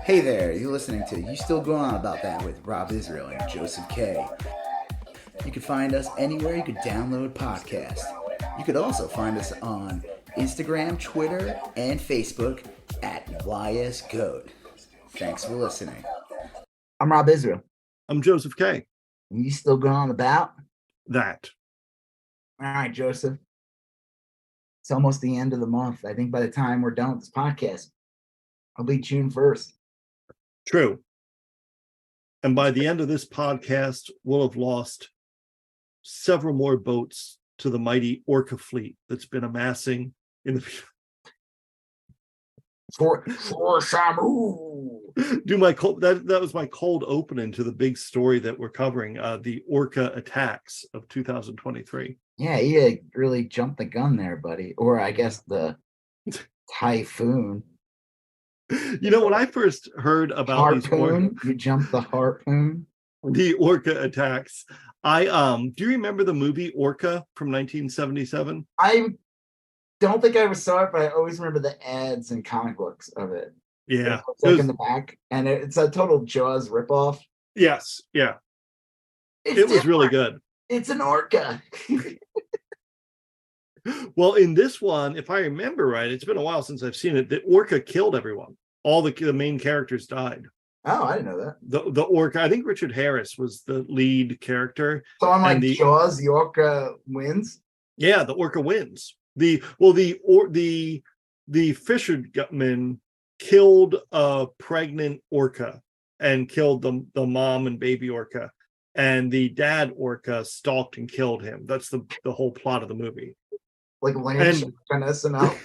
Hey there, you're listening to You Still Going On About That with Rob Israel and Joseph K. You can find us anywhere you could download podcasts. You could also find us on Instagram, Twitter, and Facebook at YSGOAT. Thanks for listening. I'm Rob Israel. I'm Joseph K. You still going on about that? All right, Joseph. It's almost the end of the month. I think by the time we're done with this podcast, it'll be June 1st. True. And by the end of this podcast, we'll have lost several more boats to the mighty Orca fleet that's been amassing in the for Samu. That was my cold opening to the big story that we're covering, the Orca attacks of 2023. Yeah, you really jumped the gun there, buddy. Or I guess the typhoon. You know, when I first heard about you jumped the harpoon. The Orca attacks. Do you remember the movie Orca from 1977? I don't think I ever saw it, but I always remember the ads and comic books of it. Yeah, it's like in the back, and it's a total Jaws ripoff. Yes, yeah, it was really good. It's an orca. Well, in this one, if I remember right, it's been a while since I've seen it. The orca killed everyone. All the main characters died. Oh, I didn't know that. The orca. I think Richard Harris was the lead character. So unlike Jaws, the orca wins. Yeah, the orca wins. The fishermen killed a pregnant orca and killed the mom and baby orca, and the dad orca stalked and killed him. That's the whole plot of the movie. Like Lance on SNL.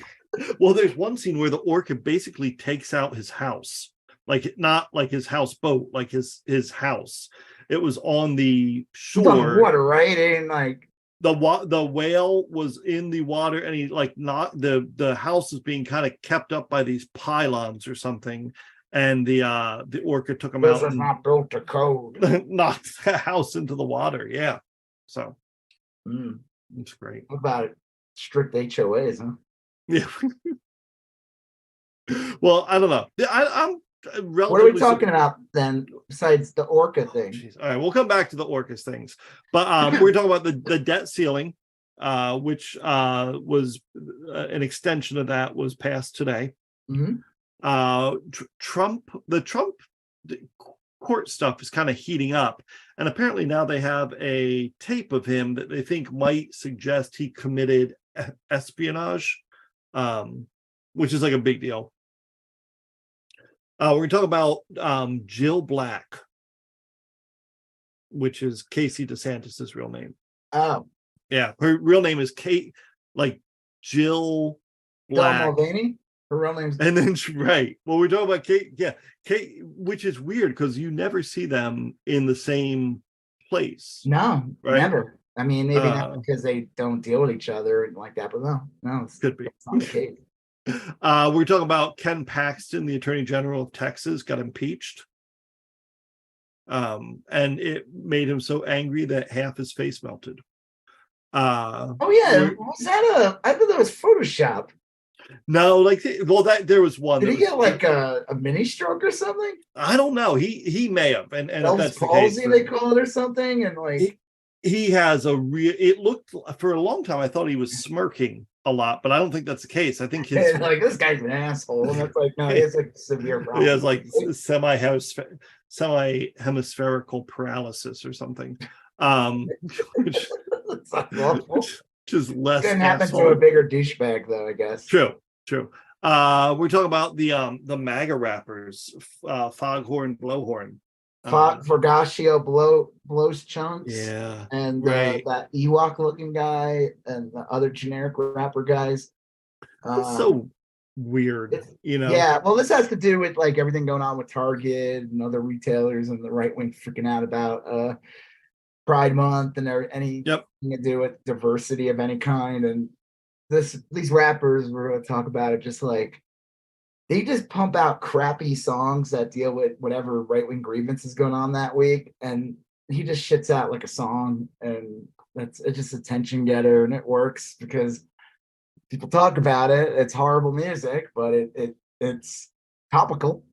Well, there's one scene where the orca basically takes out his house, like not like his houseboat, like his house. It was on the shore. On water, right? And like the whale was in the water, and he not the house is being kind of kept up by these pylons or something, and the orca took him out. This is not built to code. Knocked the house into the water. Yeah, so it's great. What about it? Strict HOAs, huh? Yeah. Well, I don't know. I'm relatively. What are we talking about then, besides the orca thing? All right, we'll come back to the orcas things, but we're talking about the debt ceiling, which was an extension of that was passed today. Mm-hmm. The Trump court stuff is kind of heating up, and apparently now they have a tape of him that they think might suggest he committed espionage, which is like a big deal. We're going to talk about Jill Black, which is Casey DeSantis' real name. Oh, yeah, her real name is Kate, like Jill Black. Del Mulvaney. Her real name's. And then right. Well, we're talking about Kate. Yeah, Kate, which is weird because you never see them in the same place. No, right? Never. I mean, maybe not because they don't deal with each other and like that, but no, could be. It's not the case. We're talking about Ken Paxton, the Attorney General of Texas, got impeached. And it made him so angry that half his face melted. Oh yeah, was that I thought that was Photoshop. No, there was one. Did he get like a mini stroke or something? I don't know. He may have, and if that's palsy, the case, they call it or something, and like he has a real. It looked for a long time. I thought he was smirking a lot, but I don't think that's the case. I think his like this guy's an asshole. And it's like no, he has like severe problems. He has like semi-hemispherical paralysis or something. Which is less. Didn't happen to a bigger douchebag though, I guess. True. We're talking about the MAGA rappers, Foghorn Blowhorn. Forgatio blows chunks. Yeah. And that Ewok looking guy and the other generic rapper guys. It's so weird, you know. Yeah, well, this has to do with like everything going on with Target and other retailers and the right wing freaking out about Pride Month and anything to do with diversity of any kind. And these rappers, we're going to talk about it, just like they just pump out crappy songs that deal with whatever right-wing grievance is going on that week, and he just shits out like a song, and it's just a attention getter, and it works because people talk about it. It's horrible music, but it's Topical.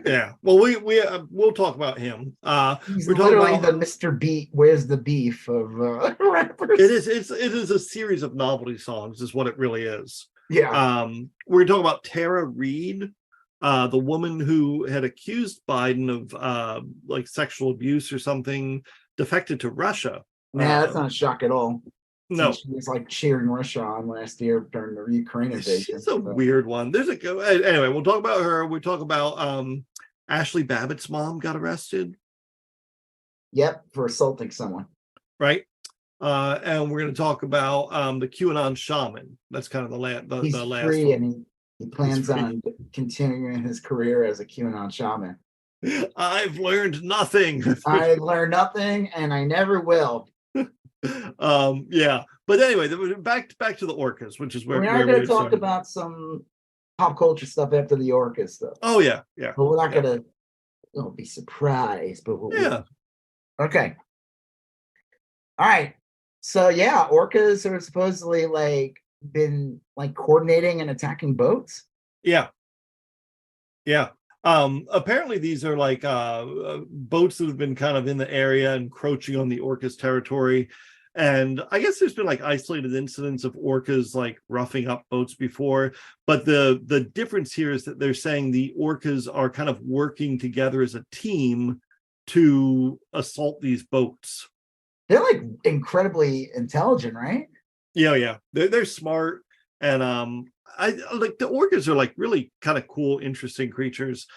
Yeah. Well, we'll talk about him. He's We're talking literally about the Mr. Beat. Where's the beef of rappers? it is a series of novelty songs, is what it really is. Yeah. We're talking about Tara Reade, the woman who had accused Biden of like sexual abuse or something, defected to Russia. Nah, that's not a shock at all. No, She was like cheering Russia on last year during the Ukraine invasion. she's a weird one. Anyway, we'll talk about her. We talk about Ashley Babbitt's mom got arrested. Yep, for assaulting someone. Right. And we're going to talk about the QAnon shaman. That's kind of the last free one. And he plans on continuing his career as a QAnon shaman. I've learned nothing. I learned nothing, and I never will. Yeah, but anyway, back to the Orcas, which is where we are going to talk about some pop culture stuff after the Orca stuff. Oh yeah. But we're not going to be surprised. But okay. All right. So yeah, orcas are supposedly like been like coordinating and attacking boats. Yeah. Apparently these are like boats that have been kind of in the area, encroaching on the orcas' territory. And I guess there's been like isolated incidents of orcas like roughing up boats before, but the difference here is that they're saying the orcas are kind of working together as a team to assault these boats. They're like incredibly intelligent, right? Yeah. They're smart, and I like the orcas are like really kind of cool, interesting creatures.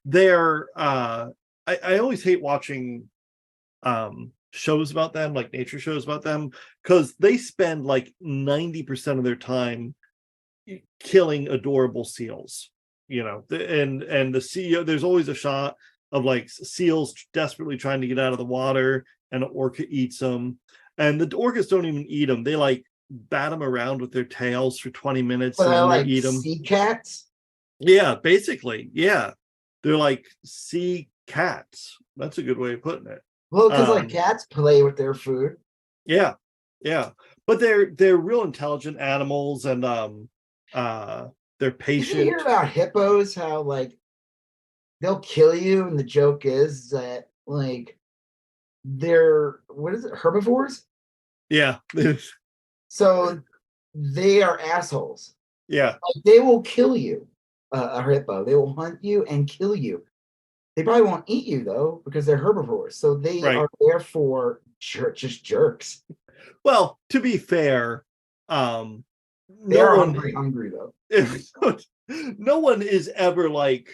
They're I always hate watching shows about them, like nature shows about them, because they spend like 90% of their time killing adorable seals, and the CEO, there's always a shot of like seals desperately trying to get out of the water, and an orca eats them, and the orcas don't even eat them. They like bat them around with their tails for 20 minutes and then like eat them. Sea cats? Yeah, basically. Yeah. They're like sea cats. That's a good way of putting it. Well, because like cats play with their food. Yeah. But they're real intelligent animals, and they're patient. Did you hear about hippos? How like they'll kill you, and the joke is that like they're herbivores? Yeah. So they are assholes. Yeah. Like, they will kill you. A hippo. They will hunt you and kill you. They probably won't eat you though, because they're herbivores. So they are therefore just jerks. Well, to be fair, they are hungry though. No one is ever like,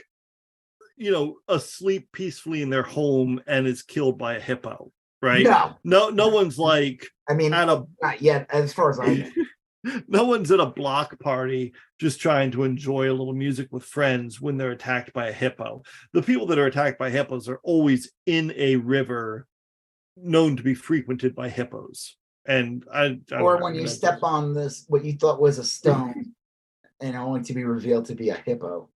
asleep peacefully in their home and is killed by a hippo, right? No one's like, I mean, not yet, as far as I know. No one's at a block party just trying to enjoy a little music with friends when they're attacked by a hippo. The people that are attacked by hippos are always in a river known to be frequented by hippos. And or when you step on this, what you thought was a stone, and only to be revealed to be a hippo.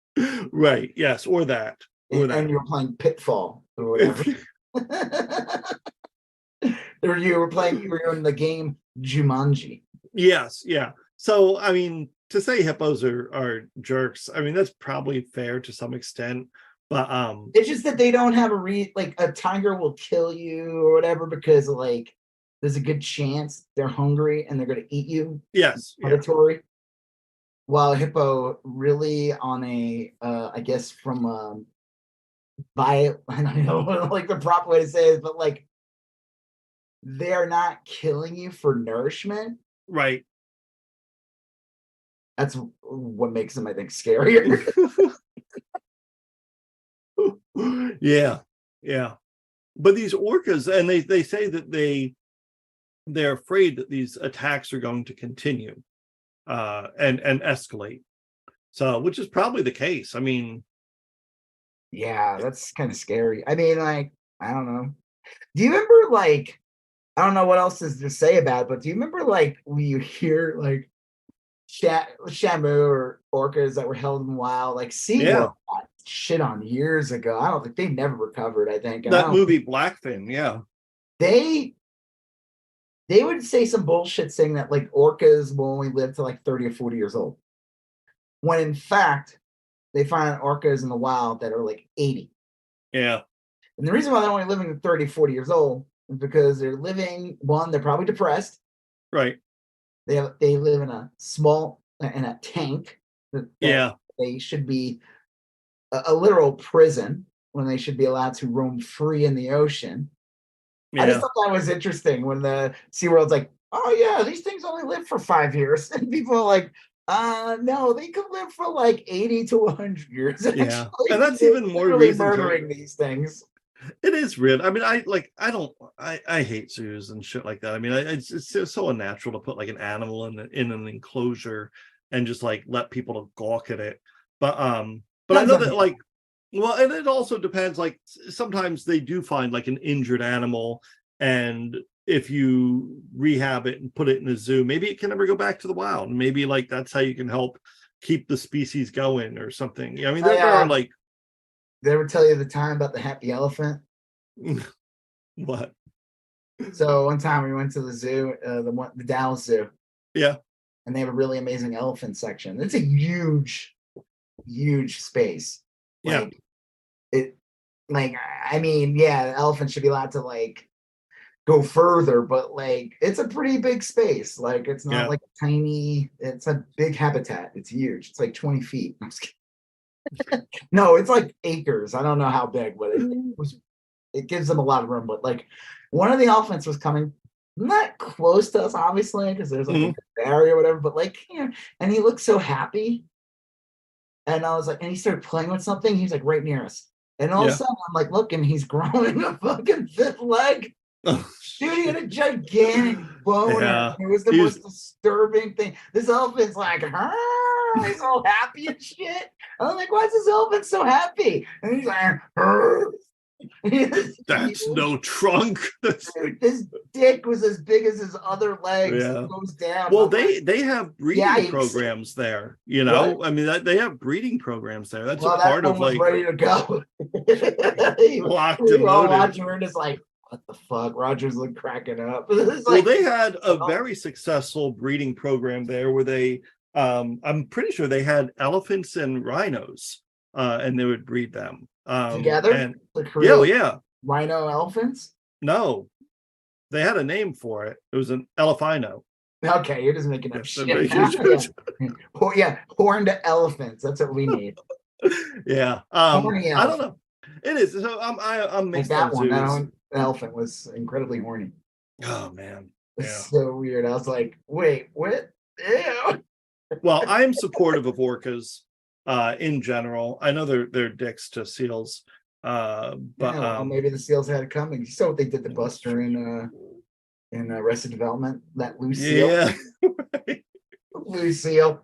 Right. Yes. Or that. And you're playing Pitfall or whatever. Or you were in the game Jumanji. Yes. Yeah. So, I mean, to say hippos are jerks, I mean, that's probably fair to some extent. But it's just that they don't have like a tiger will kill you or whatever, because like there's a good chance they're hungry and they're going to eat you. Yes. Predatory. Yeah. While a hippo really on a I guess from I don't know like the proper way to say it, but like they're not killing you for nourishment. Right. That's what makes them, I think, scarier. Yeah. But these orcas, and they say that they're afraid that these attacks are going to continue and escalate. So, which is probably the case. I mean, yeah, that's kind of scary. I mean, like, I don't know. Do you remember like, I don't know what else is to say about it, but do you remember like when you hear like shamu or orcas that were held in wild, like SeaWorld got shit on years ago? I don't think they never recovered. I think that movie Blackfin, they would say some bullshit saying that like orcas will only live to like 30 or 40 years old, when in fact they find orcas in the wild that are like 80. Yeah. And the reason why they're only living to 30, 40 years old is because they're living, one, they're probably depressed. Right. They live in a tank that they should be a literal prison when they should be allowed to roam free in the ocean. I just thought that was interesting when the SeaWorld's like, oh yeah, these things only live for 5 years. And people are like, no, they could live for like 80 to 100 years. Actually. Yeah. And that's even more reason murdering these things. It is weird. I mean, I hate zoos and shit like that. I mean, it's so unnatural to put like an animal in an enclosure and just like let people gawk at it. But I know that like, well, and it also depends. Like sometimes they do find like an injured animal, and if you rehab it and put it in a zoo, maybe it can never go back to the wild. And maybe like that's how you can help keep the species going or something. I mean, there are like. Did I ever tell you the time about the happy elephant? What? So one time we went to the zoo, the Dallas Zoo. Yeah. And they have a really amazing elephant section. It's a huge, huge space. Like, I mean, yeah, elephants should be allowed to like go further, but like it's a pretty big space. Like it's not like tiny, it's a big habitat. It's huge. It's like 20 feet. I'm just kidding. No, it's like acres. I don't know how big, but it gives them a lot of room. But like one of the elephants was coming not close to us, obviously, because there's like a barrier or whatever, but like, and he looked so happy. And I was like, and he started playing with something. He's like right near us. And all of a sudden I'm like, look, and he's growing a fucking fifth leg. Dude, he had a gigantic boner. Yeah. It was the most disturbing thing. This elephant's like, he's all happy and shit. I'm like, why is this elephant so happy? And he's like, that's no trunk. Dude, this dick was as big as his other legs. It goes down. Well, they have breeding programs there. You know, what? I mean, they have breeding programs there. That's a part of like ready to go. Locked and loaded. Watching her just like, what the fuck? Roger's like cracking up. Like, well, they had a very successful breeding program there where they, I'm pretty sure they had elephants and rhinos, and they would breed them together. And yeah, rhino elephants. No, they had a name for it. It was an elephino. Okay, you're just making up shit. Yeah, horned elephants. That's what we need. Yeah, I don't know. It is. So I'm mixed like that on one. That elephant was incredibly horny. Oh man, it's so weird. I was like, wait, what? Ew. Well, I'm supportive of orcas in general. I know they're dicks to seals, but maybe the seals had it coming. You saw what they did to Buster in Arrested Development. That loose seal. Yeah, right. Loose seal.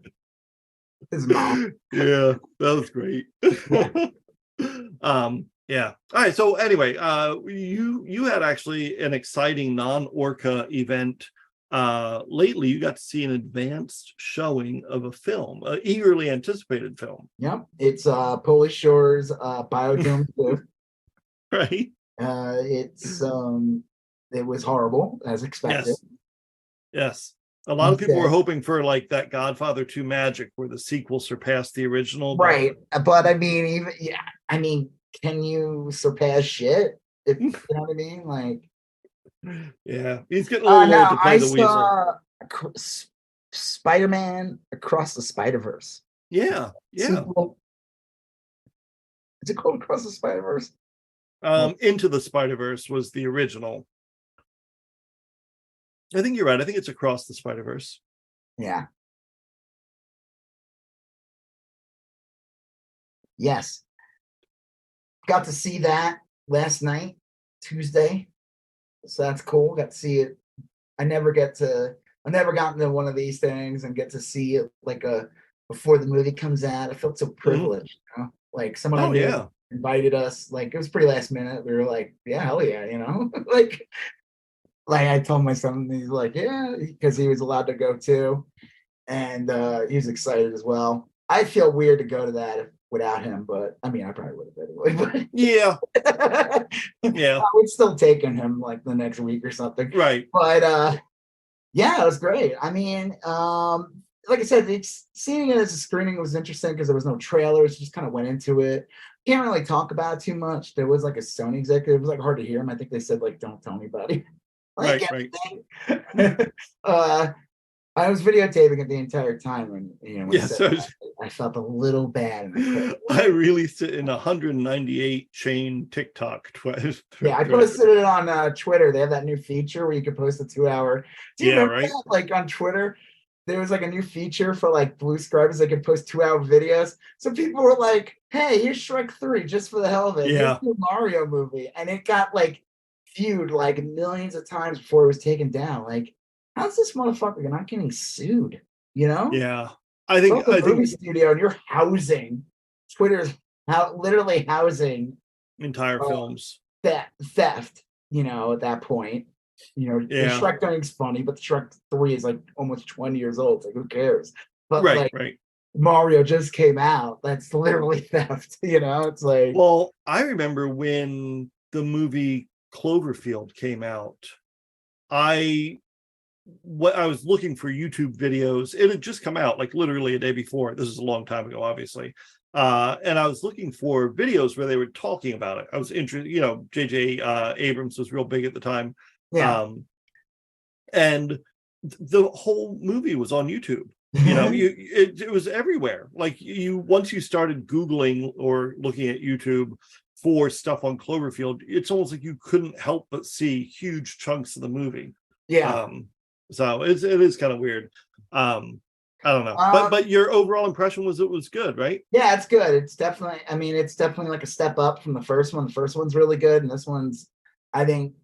His mom. Yeah, that was great. Yeah. All right. So anyway, you had actually an exciting non-orca event lately. You got to see an advanced showing of a film, an eagerly anticipated film. Yep, it's Polish Shores Biodome 2. Right. It was horrible as expected. Yes. A lot of people were hoping for like that Godfather 2 magic where the sequel surpassed the original. Right. But I mean, can you surpass shit? If you know what I mean? Like, yeah, he's getting a little old to play the weasel. Spider-Man Across the Spider-Verse. Yeah. Sequel. Is it called Across the Spider-Verse? Into the Spider-Verse was the original. I think you're right. I think it's Across the Spider-Verse. Yeah. Yes. Got to see that last night, Tuesday. So that's cool. Got to see it. I never gotten to one of these things and get to see it like before the movie comes out. I felt so privileged, you know? Like someone I knew invited us. Like it was pretty last minute. We were like, yeah, hell yeah, you know? like I told my son, he's like, yeah, because he was allowed to go too. And he was excited as well. I feel weird to go to that without him, but I mean, I probably would have anyway. But yeah. I would still taken him like the next week or something. Right. But yeah, it was great. I mean, like I said, it's seeing it as a screening was interesting because there was no trailers, just kind of went into it. Can't really talk about it too much. There was like a Sony executive, it was like hard to hear him. I think they said like don't tell anybody. Like right. I was videotaping it the entire time, and when he said So that, I felt a little bad. I released it in 198 chain TikTok. Yeah, I posted it on Twitter. They have that new feature where you can post a 2-hour. Do you remember that? Like on Twitter, there was like a new feature for like blue subscribers. They could post 2-hour videos. So people were like, "Hey, here's Shrek 3 just for the hell of it. Yeah, here's the Mario movie," and it got like viewed like millions of times before it was taken down. Like, how's this motherfucker not getting sued? Yeah, I think movie studio, and you're housing Twitter's literally housing entire films that theft. At that point, the Shrek thing's funny, but the Shrek 3 is like almost 20 years old. It's like, who cares? But right. Mario just came out. That's literally theft. It's like. Well, I remember when the movie Cloverfield came out. I was looking for YouTube videos. It had just come out like literally a day before. This is a long time ago, obviously. And I was looking for videos where they were talking about it. I was interested, J.J. Abrams was real big at the time. Yeah. And the whole movie was on YouTube. It was everywhere. Like once you started Googling or looking at YouTube for stuff on Cloverfield, it's almost like you couldn't help but see huge chunks of the movie. Yeah. So it is kind of weird. I don't know, but your overall impression was it was good, right? Yeah, it's good. It's definitely. I mean, it's definitely like a step up from the first one. The first one's really good, and this one's, I think,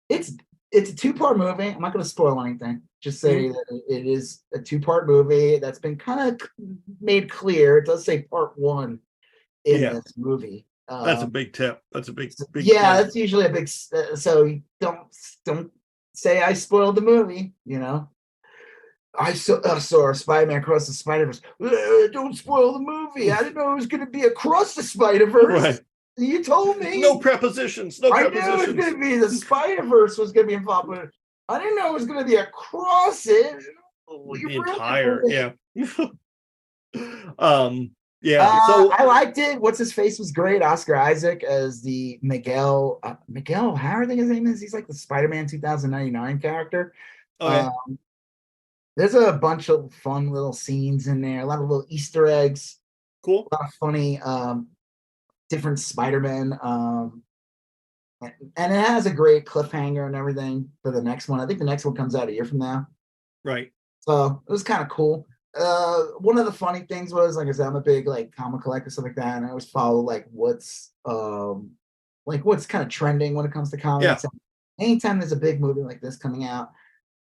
it's a 2-part movie. I'm not going to spoil anything. Just say that it is a 2-part movie that's been kind of made clear. It does say part 1 in this movie. That's a big tip. That's a big. Yeah, that's usually a big. So don't say I spoiled the movie. I saw Spider-Man Across the Spider-Verse. Don't spoil the movie. I didn't know it was going to be Across the Spider-Verse. Right. You told me. No prepositions. I knew it was going to be the Spider-Verse was going to be involved, but I didn't know it was going to be across it. The entire, yeah. So I liked it. What's his face was great. Oscar Isaac as the Miguel. Miguel, how I think his name is. He's like the Spider-Man 2099 character. Okay. There's a bunch of fun little scenes in there, a lot of little Easter eggs. Cool. A lot of funny different Spider-Man. And it has a great cliffhanger and everything for the next one. I think the next one comes out a year from now. Right. So it was kind of cool. One of the funny things was, like I said, I'm a big comic collector, stuff like that, and I always follow what's kind of trending when it comes to comics. Yeah. Anytime there's a big movie like this coming out,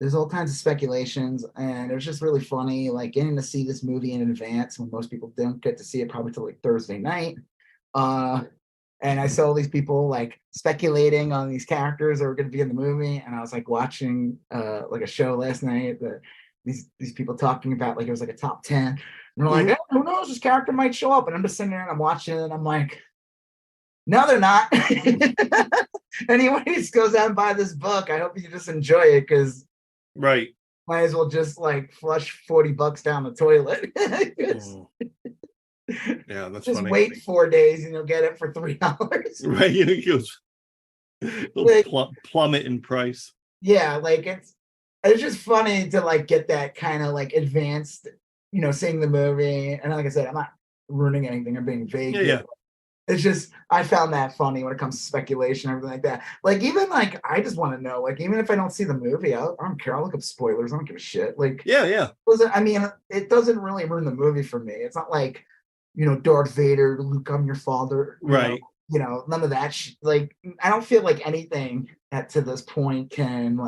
there's all kinds of speculations, and it was just really funny, getting to see this movie in advance when most people don't get to see it probably till Thursday night. And I saw all these people speculating on these characters that were going to be in the movie, and I was watching a show last night that these people talking about it was a top 10, and they're like, who knows, this character might show up, and I'm just sitting there and I'm watching it, and I'm like, no, they're not. Anyway, just goes out and buy this book. I hope you just enjoy it, because right, might as well just flush $40 down the toilet. Yeah, that's just funny. Wait 4 days and you'll get it for $3. Right, it'll plummet in price. Yeah, it's just funny to get that kind of advanced, seeing the movie. And like I said, I'm not ruining anything. I'm being vague. Yeah. It's just, I found that funny when it comes to speculation and everything like that. Even I just want to know, even if I don't see the movie, I don't care. I'll look up spoilers. I don't give a shit. Yeah. It doesn't really ruin the movie for me. It's not Darth Vader, Luke, I'm your father. Right. None of that. I don't feel anything to this point can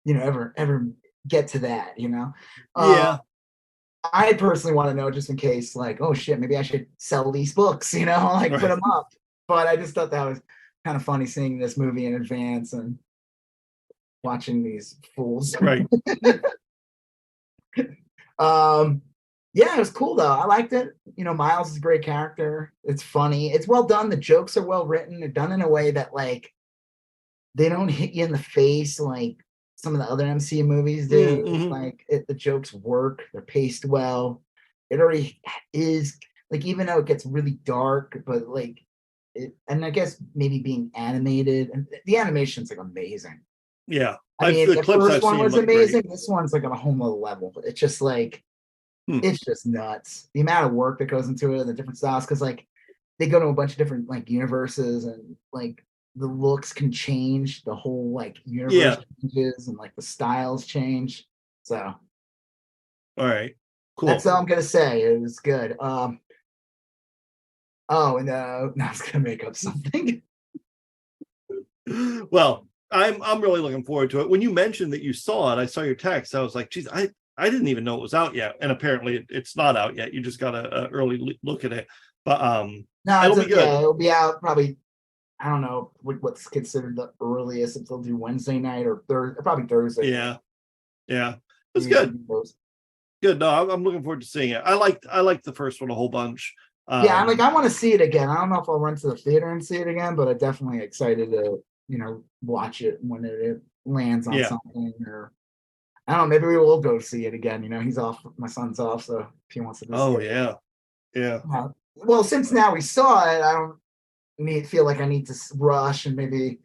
ever get to that. Yeah. I personally want to know, just in case, oh shit, maybe I should sell these books, put them up. But I just thought that was kind of funny seeing this movie in advance and watching these fools. Right. Yeah, it was cool though. I liked it. Miles is a great character. It's funny. It's well done. The jokes are well written. They're done in a way that they don't hit you in the face some of the other MCU movies do. Mm-hmm. Like the jokes work, they're paced well. It already is like, even though it gets really dark, but like and I guess maybe being animated, and the animation's like amazing. Yeah. I mean, the the clips first I've one seen was look amazing. great. This one's like on a whole nother level. It's just like, Hmm. it's just nuts. The amount of work that goes into it and the different styles, because like they go to a bunch of different like universes, and like the looks can change, the whole like universe changes, and like the styles change. So all right, cool. That's all I'm gonna say. It was good. Oh, and now I was gonna make up something. Well, I'm really looking forward to it. When you mentioned that you saw it, I saw your text. I was like, geez, I didn't even know it was out yet. And apparently it's not out yet. You just got a early look at it. But no, it'll be good. Yeah, it'll be out probably. I don't know what's considered the earliest, if they'll do Wednesday night or probably Thursday. Yeah. It's good. Good. No, I'm looking forward to seeing it. I liked the first one a whole bunch. Yeah, I'm like, I want to see it again. I don't know if I'll run to the theater and see it again, but I'm definitely excited to, watch it when it lands on something, or I don't know, maybe we will go see it again. He's off, my son's off, so if he wants to go see it. Yeah. Well, since now we saw it, I don't feel like I need to rush, and maybe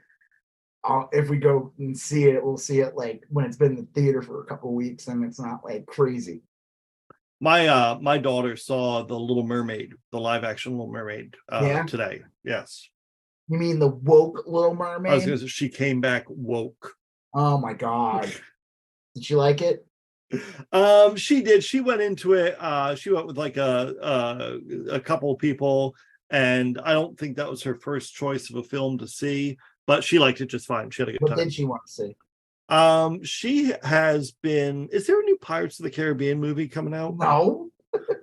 if we go and see it, we'll see it like when it's been in the theater for a couple of weeks and it's not like crazy. My daughter saw the Little Mermaid, the live action Little Mermaid today. Yes. You mean the woke Little Mermaid? I was gonna say, she came back woke. Oh my God. Did you like it? She did. She went into it. She went with like a couple of people, and I don't think that was her first choice of a film to see, but she liked it just fine. She had a good time. What did she want to see? She has been. Is there a new Pirates of the Caribbean movie coming out? No.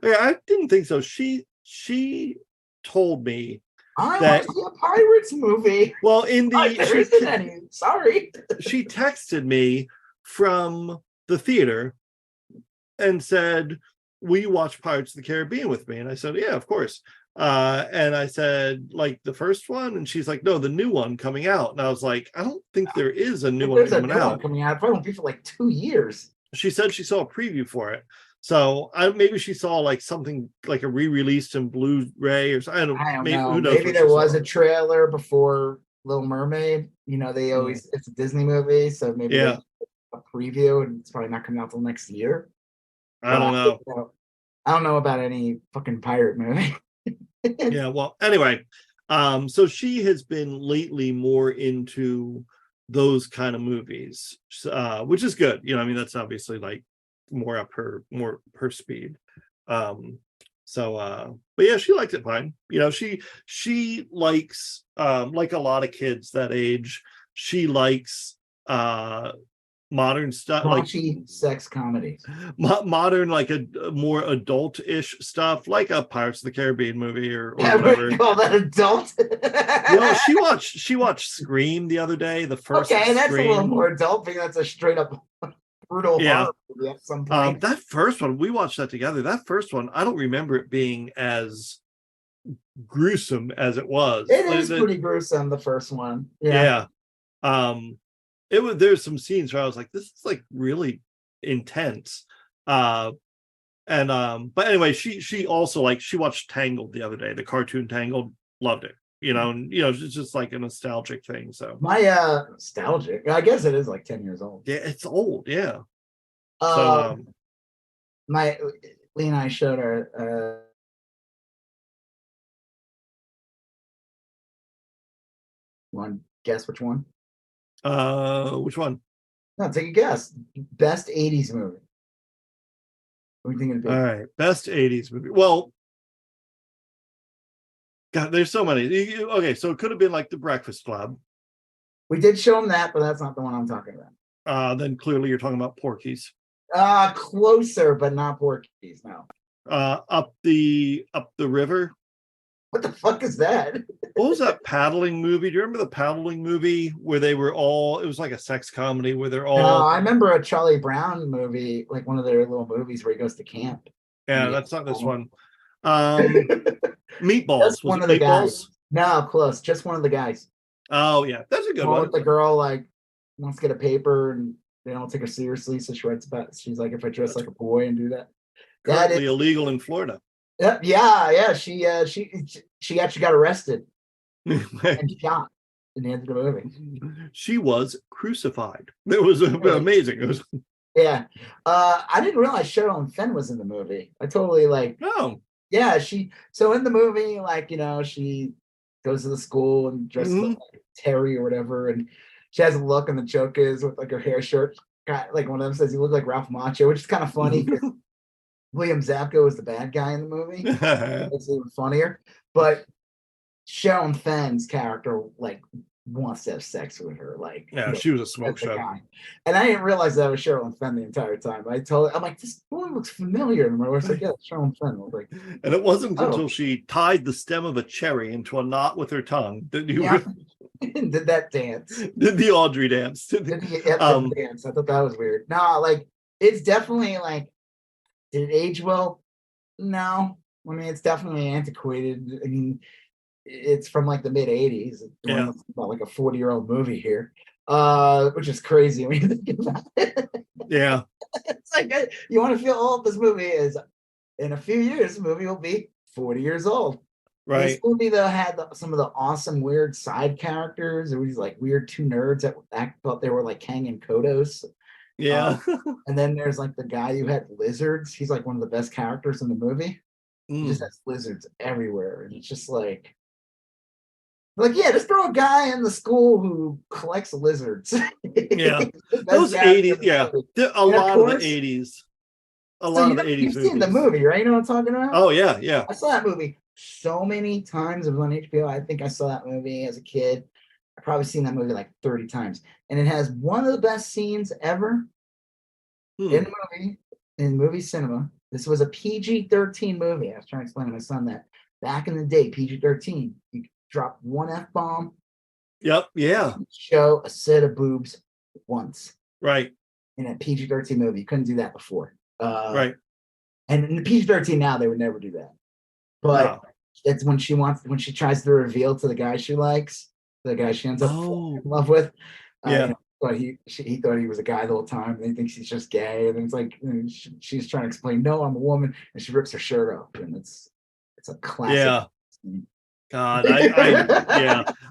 Yeah, I didn't think so. She told me I want to see a Pirates movie. Well, there isn't any. Sorry. She texted me from the theater and said, "Will you watch Pirates of the Caribbean with me?" And I said, "Yeah, of course." And I said, "Like the first one?" And she's like, "No, the new one coming out." And I was like, "I don't think there is a new one coming out. Coming out. It probably won't be for like 2 years." She said she saw a preview for it. So maybe she saw like something like a re-released in Blu-ray or something. I don't know. Who knows? Maybe there was a trailer before Little Mermaid. They always, it's a Disney movie, so maybe a preview, and it's probably not coming out till next year. I don't know. I don't know about any fucking pirate movie. Yeah, well, anyway, so she has been lately more into those kind of movies, which is good. That's obviously like more her speed. But yeah, she liked it fine. She likes, like a lot of kids that age, she likes modern stuff, like sex comedies, modern, like a more adult-ish stuff, like a Pirates of the Caribbean movie or whatever. Call that adult? She watched Scream the other day, the first. Okay, that's Scream. A little more adult, because that's a straight up brutal horror movie at some point. That first one, we watched that together. That first one, I don't remember it being as gruesome as it was. It is pretty gruesome, the first one. Yeah. There's some scenes where I was like, this is like really intense. But anyway, she also she watched Tangled the other day, the cartoon Tangled, loved it. It's just like a nostalgic thing. So my nostalgic, I guess it is like 10 years old. Yeah, it's old. Yeah. My Lee and I showed her one. Guess which one? Which one? No, take a guess. Best 80s movie. What do you think it'd be? All right, best 80s movie. Well, God, there's so many. Okay, so it could have been like The Breakfast Club. We did show him that, but that's not the one I'm talking about. Then clearly you're talking about Porky's. Closer, but not Porky's. No. Up the river. What the fuck is that? What was that paddling movie? Do you remember the paddling movie where they were all? It was like a sex comedy where they're all. No, I remember a Charlie Brown movie, like one of their little movies where he goes to camp. Yeah, that's not this one. Meatballs. That's one of the guys. No, close. Just one of the guys. Oh yeah, that's a good one. With the girl, like, wants to get a paper, and they don't take her seriously. So she writes about. She's like, if I dress like a boy and do that, currently illegal in Florida. Yeah. She actually got arrested and shot in the end of the movie. She was crucified. It was amazing. It was. Yeah. I didn't realize Sherilyn Fenn was in the movie. I totally like. No. Yeah, so in the movie, like, she goes to the school and dresses up like Terry or whatever, and she has a look, and the joke is with like her hair short. Like one of them says you look like Ralph Macchio, which is kind of funny because William Zabka is the bad guy in the movie. It's even funnier. But Sherilyn Fenn's character like wants to have sex with her. Like, yeah, she was a smoke show. And I didn't realize that was Sherilyn Fenn the entire time. I'm like, this woman looks familiar. And my wife's like, yeah, it's Sherilyn Fenn. I was like, and it wasn't until she tied the stem of a cherry into a knot with her tongue that you did that dance. Did the Audrey dance. Did the dance. I thought that was weird. No, like, it's definitely like, did it age well? No. I mean, it's definitely antiquated. I mean, it's from like the mid 80s. Yeah. About like a 40-year-old movie here, which is crazy when you think about it. Yeah. It's like, you want to feel old. This movie is, in a few years, the movie will be 40 years old. Right. This movie, though, had some of the awesome, weird side characters. There was like weird two nerds that thought they were like Kang and Kodos. Yeah. And then there's like the guy who had lizards. He's like one of the best characters in the movie. He just has lizards everywhere. And it's just like, yeah, just throw a guy in the school who collects lizards. Yeah. Those 80s, yeah. A lot of the 80s. A lot of the 80s You've seen the movie, right? You know what I'm talking about? Oh, yeah, yeah. I saw that movie so many times. It was on HBO. I think I saw that movie as a kid. I've probably seen that movie like 30 times. And it has one of the best scenes ever in movie cinema. This was a PG-13 movie. I was trying to explain to my son that back in the day, PG-13, you could drop one F-bomb. Yep, yeah. Show a set of boobs once. Right. In a PG-13 movie. You couldn't do that before. Right. And in the PG-13 now, they would never do that. But it's when she tries to reveal to the guy she likes, the guy she ends up in love with. Yeah. But he thought he was a guy the whole time, and he thinks he's just gay. And it's like, she's trying to explain, no, I'm a woman, and she rips her shirt off, and it's a classic. Yeah. God,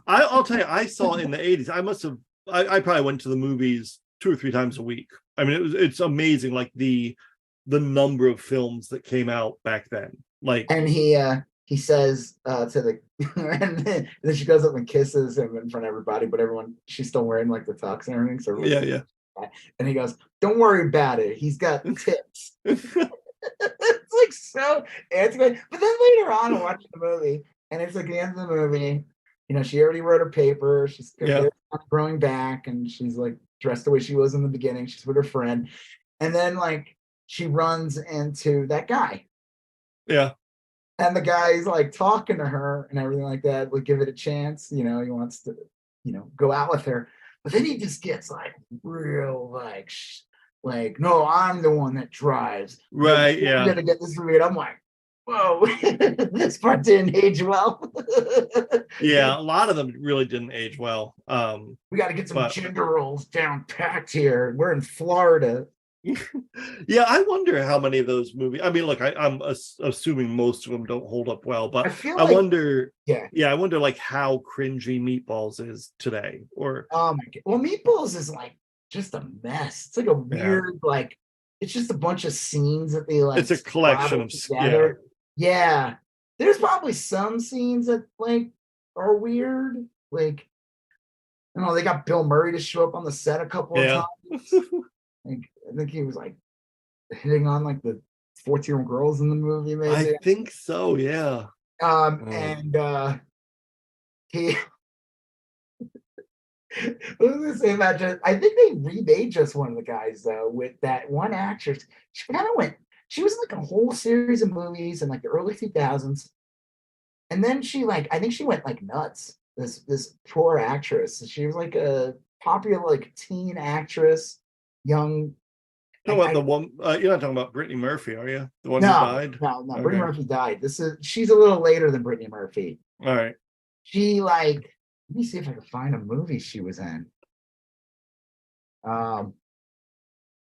I'll tell you, I saw in the 80s. I probably went to the movies 2 or 3 times a week. I mean, it's amazing, like the number of films that came out back then. Like, and he says to the and then she goes up and kisses him in front of everybody, but she's still wearing like the tux and everything. So yeah. And he goes, "Don't worry about it. He's got tips." It's like so antiquated. But then later on, I'm watching the movie, and it's like the end of the movie. She already wrote her paper. She's growing back, and she's like dressed the way she was in the beginning. She's with her friend, and then like she runs into that guy. Yeah. And the guy's like talking to her and everything like that. Would give it a chance. He wants to, go out with her. But then he just gets like real like, no, I'm the one that drives. Right. Yeah. I'm gonna get this movie. And I'm like, whoa, this part didn't age well. Yeah, a lot of them really didn't age well. We got to get some gender roles down packed here. We're in Florida. Yeah, I wonder how many of those movies. I mean, look, I'm assuming most of them don't hold up well, but I wonder. I wonder like how cringy Meatballs is today. Or oh my god, well, Meatballs is like just a mess. It's like a weird like. It's just a bunch of scenes that they like. It's a collection of together. Yeah. There's probably some scenes that like are weird. Like, they got Bill Murray to show up on the set a couple of times. I think he was like hitting on like the 14-year-old girls in the movie, maybe. I think so, yeah. And he what was I gonna say about I think they remade just one of the guys though with that one actress. She kind of she was in like a whole series of movies in like the early 2000s. And then I think she went like nuts. This poor actress. She was like a popular like teen actress, young. You're not talking about Brittany Murphy, are you? The one who died? No. Okay. Brittany Murphy died. She's a little later than Brittany Murphy. All right. She let me see if I can find a movie she was in.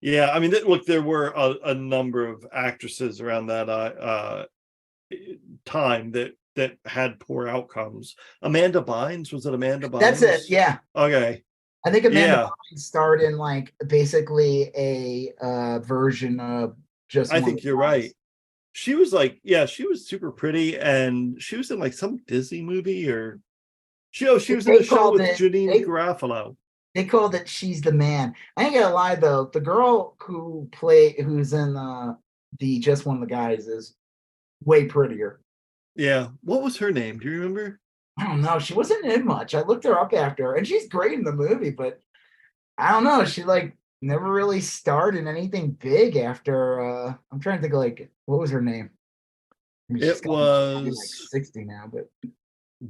Yeah, I mean, look, there were a number of actresses around that time that had poor outcomes. Amanda Bynes, was it Amanda Bynes? That's it. Yeah. Okay. I think Amanda Bynes starred in like basically a version of Just. I think you're right. She was like, yeah, she was super pretty, and she was in like some Disney movie, or she was in the show with Janine Garofalo. They called it She's the Man. I ain't gonna lie though, the girl who's in the Just One of the Guys is way prettier. Yeah. What was her name? Do you remember? I don't know. She wasn't in much. I looked her up after, and she's great in the movie, but I don't know. She like never really starred in anything big after. I'm trying to think of like what was her name. I mean, it was like 60 now, but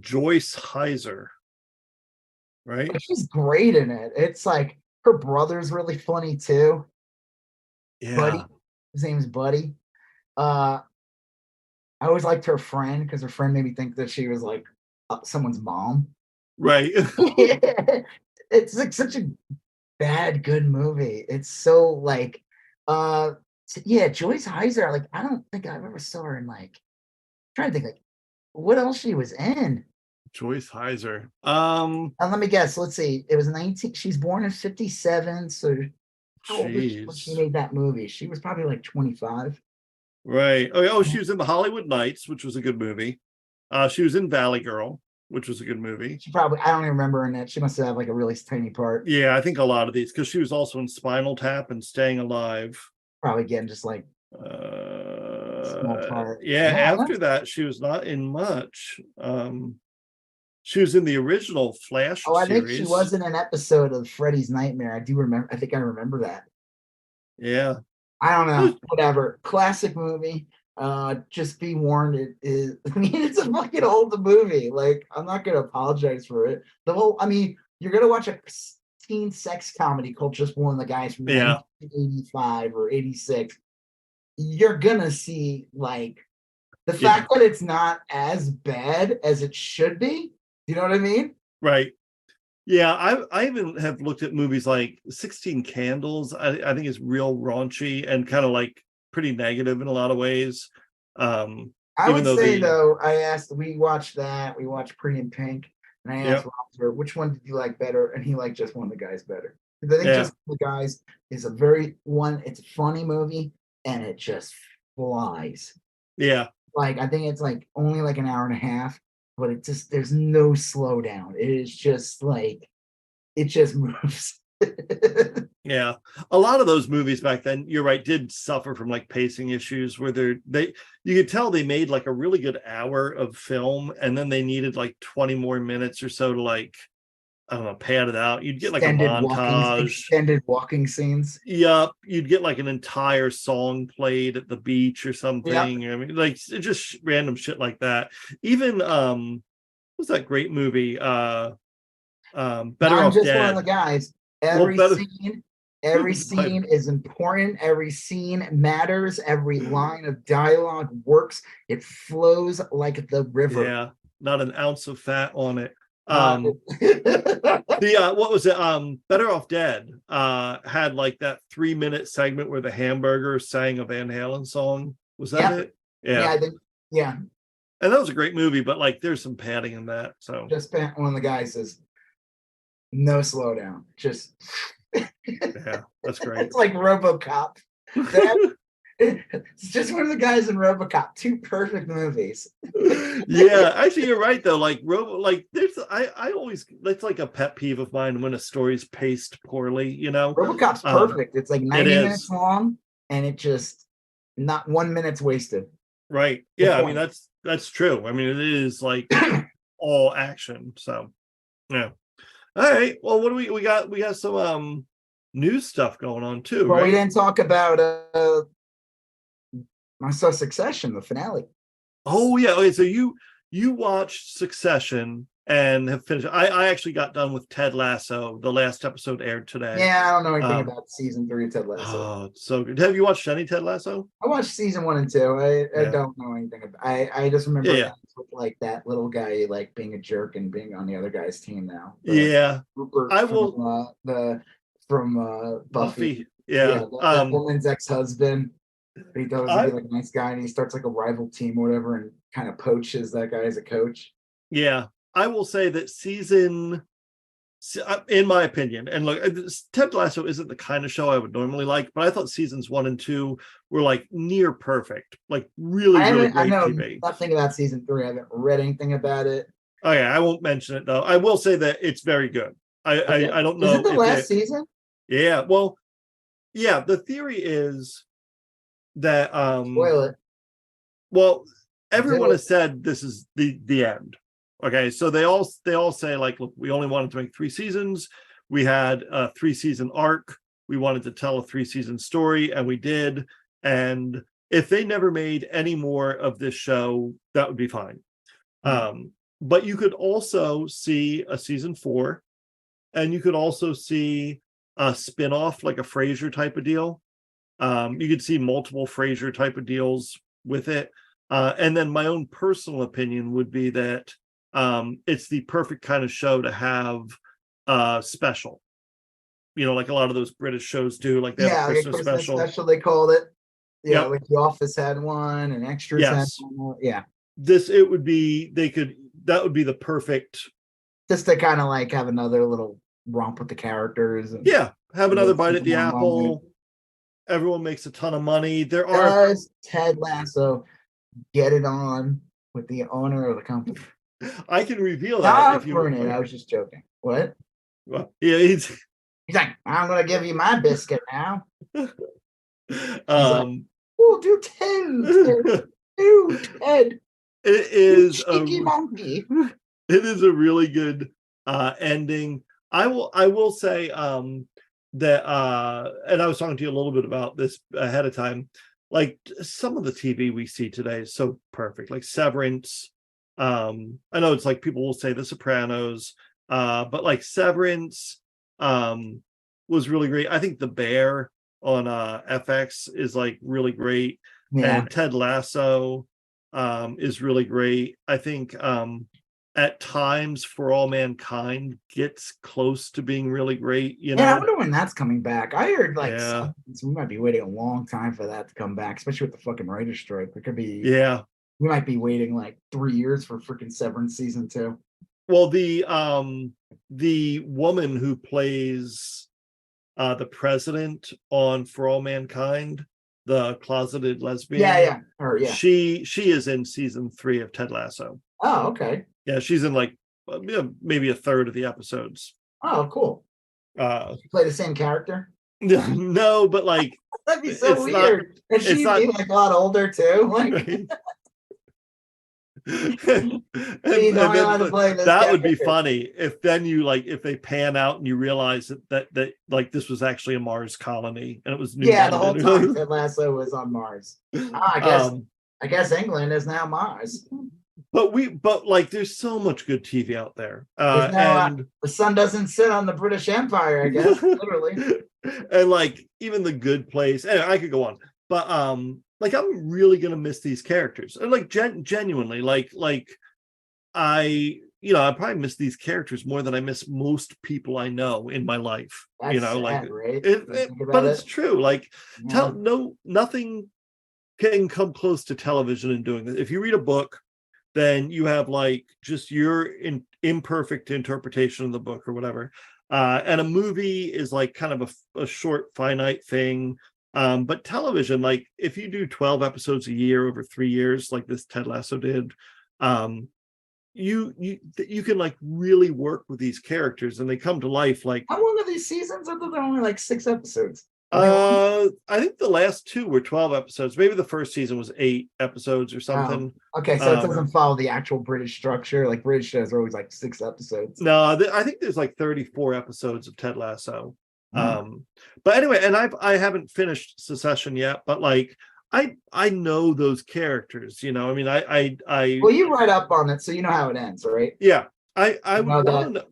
Joyce Heiser. Right? She's great in it. It's like her brother's really funny too. Yeah. Buddy. His name's Buddy. I always liked her friend because her friend made me think that she was like someone's mom. Right. It's like such a bad, good movie. It's so like, yeah, Joyce Heiser. Like, I don't think I've ever saw her in like. I'm trying to think like, what else she was in. Joyce Heiser. Let me guess. Let's see. It was 19. She's born in 57. So how old was she when she made that movie? She was probably like 25. Right. Oh, she was in the Hollywood Nights, which was a good movie. She was in Valley Girl, which was a good movie. She probably, I don't even remember in that. She must have like a really tiny part. Yeah, I think a lot of these, because she was also in Spinal Tap and Staying Alive. Probably again, just like small part. Yeah, after that, she was not in much. She was in the original Flash series. I think she was in an episode of Freddy's Nightmare. I do remember. I think I remember that. Yeah. I don't know. Whatever. Classic movie. Just be warned. It is. I mean, it's a fucking old movie. Like, I'm not gonna apologize for it. I mean, you're gonna watch a teen sex comedy called Just One of the Guys from 1985 or 86. You're gonna see like the fact that it's not as bad as it should be. You know what I mean? Right. Yeah, I even have looked at movies like 16 Candles. I think it's real raunchy and kind of like pretty negative in a lot of ways. I would say though, we watched that. We watched Pretty in Pink, and I asked Roger, which one did you like better? And he liked Just One of the Guys better. Because I think Just One of the Guys is it's a funny movie, and it just flies. Yeah. Like, I think it's like only like an hour and a half. But there's no slowdown. It is just like, it just moves. Yeah. A lot of those movies back then, you're right, did suffer from like pacing issues where you could tell they made like a really good hour of film, and then they needed like 20 more minutes or so to like, I don't know, pad it out. You'd get like a montage. Extended walking scenes. Yep. You'd get like an entire song played at the beach or something. Yep. I mean, like just random shit like that. Even what was that great movie? Better Off Just Dead. One of the Guys. Every scene is important. Every scene matters. Every line of dialogue works. It flows like the river. Yeah. Not an ounce of fat on it. What was it? Better Off Dead had like that 3-minute segment where the hamburger sang a Van Halen song. Was that it? Yeah, I think, yeah. And that was a great movie, but like there's some padding in that. So Just One of the Guys says no slowdown. Just yeah, that's great. It's like RoboCop. It's Just One of the Guys in RoboCop. 2 perfect movies. Yeah, actually, you're right though. Like there's I always, that's like a pet peeve of mine when a story's paced poorly. You know, RoboCop's perfect. It's like 90 minutes long, and it just not 1 minute's wasted. Right. Yeah. I mean that's true. I mean it is like all action. So yeah. All right. Well, what do we got? We got some news stuff going on too. Well, right? We didn't talk about I saw Succession, the finale. Oh yeah. Okay, so you watched Succession and have finished. I actually got done with Ted Lasso. The last episode aired today. Yeah, I don't know anything about season 3 of Ted Lasso. Oh, it's so good. Have you watched any Ted Lasso? I watched season 1 and 2. I don't know anything about. I just remember like that little guy like being a jerk and being on the other guy's team now. Yeah, Rupert from Buffy. Yeah. That woman's ex-husband. He thought was gonna be like a nice guy, and he starts like a rival team or whatever, and kind of poaches that guy as a coach. Yeah, I will say that in my opinion, and look, Ted Lasso isn't the kind of show I would normally like, but I thought seasons 1 and 2 were like near perfect, like really great I know TV. Nothing about season 3. I haven't read anything about it. Oh yeah, I won't mention it though. I will say that it's very good. I don't know. Is it the last season? Yeah. Well, yeah. The theory is that Spoil it. Well, everyone has said this is the end. Okay, so they all say like, look, we only wanted to make 3 seasons. We had a 3-season arc. We wanted to tell a 3-season story, and we did. And if they never made any more of this show, that would be fine. But you could also see a season 4, and you could also see a spin-off, like a Frasier type of deal. You could see multiple Frasier type of deals with it. And then my own personal opinion would be that it's the perfect kind of show to have special. Like a lot of those British shows do, like they have a Christmas special. They called it. Yeah, like The Office had one, and Extras had one. Yeah. That would be the perfect, just to kind of like have another little romp with the characters. And have another bite at the apple. Moment. Everyone makes a ton of money. Does Ted Lasso get it on with the owner of the company? I can reveal that. If you I was just joking. What? Well, yeah, he's like, I'm gonna give you my biscuit now. We'll do 10. Do Ted. It is cheeky monkey. It is a really good ending. I will say that and I was talking to you a little bit about this ahead of time. Like some of the TV we see today is so perfect, like Severance. I know it's like people will say The Sopranos, but like Severance was really great. I think The Bear on FX is like really great. And Ted Lasso is really great. I think at times For All Mankind gets close to being really great. I wonder when that's coming back. I heard so we might be waiting a long time for that to come back, especially with the fucking writer's strike. It could be we might be waiting like 3 years for freaking Severance season 2. Well, the woman who plays the president on For All Mankind, the closeted lesbian. Her, She is in season 3 of Ted Lasso. Oh, okay. Yeah, she's in like maybe a third of the episodes. Oh, cool. She play the same character? No, but like that'd be so weird. And she'd be like a lot older too. Like that would be funny if then if they pan out and you realize that like this was actually a Mars colony and it was the whole time Ted Lasso was on Mars. I guess England is now Mars. But like there's so much good TV out there. And the sun doesn't sit on the British Empire, I guess, literally. And like even The Good Place. Anyway, I could go on. But like I'm really gonna miss these characters. And like genuinely, like I probably miss these characters more than I miss most people I know in my life. That's sad, right? But it's true. Like nothing can come close to television in doing this. If you read a book, then you have like just your imperfect interpretation of the book or whatever. And a movie is like kind of a short, finite thing. But television, like if you do 12 episodes a year over 3 years, like this Ted Lasso did, you can like really work with these characters and they come to life. Like how long are these seasons? I thought they're only like 6 episodes. I think the last 2 were 12 episodes. Maybe the first season was 8 episodes or something. Okay, so it doesn't follow the actual British structure. Like British shows are always like 6 episodes. No, I think there's like 34 episodes of Ted Lasso. But anyway, and I haven't finished Succession yet, but like I know those characters, I mean, I well, you read up on it, so you know how it ends, right? Yeah, I would want to know.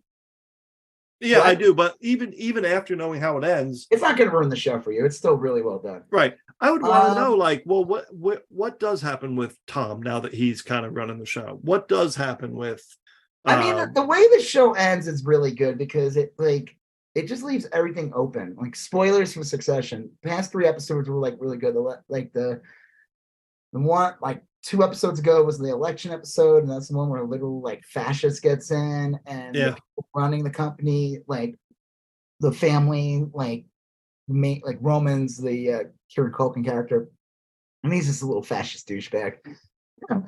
Yeah, I do, but even after knowing how it ends, it's not going to ruin the show for you. It's still really well done, right? I would want to know, like, well, what does happen with Tom now that he's kind of running the show? What does happen with? I mean, the way the show ends is really good because it it just leaves everything open. Like spoilers from Succession. Past 3 episodes were like really good. The one like 2 episodes ago was the election episode, and that's the one where a little like fascist gets in, and the people running the company, like the family, like Roman's the Kieran Culkin character, and he's just a little fascist douchebag.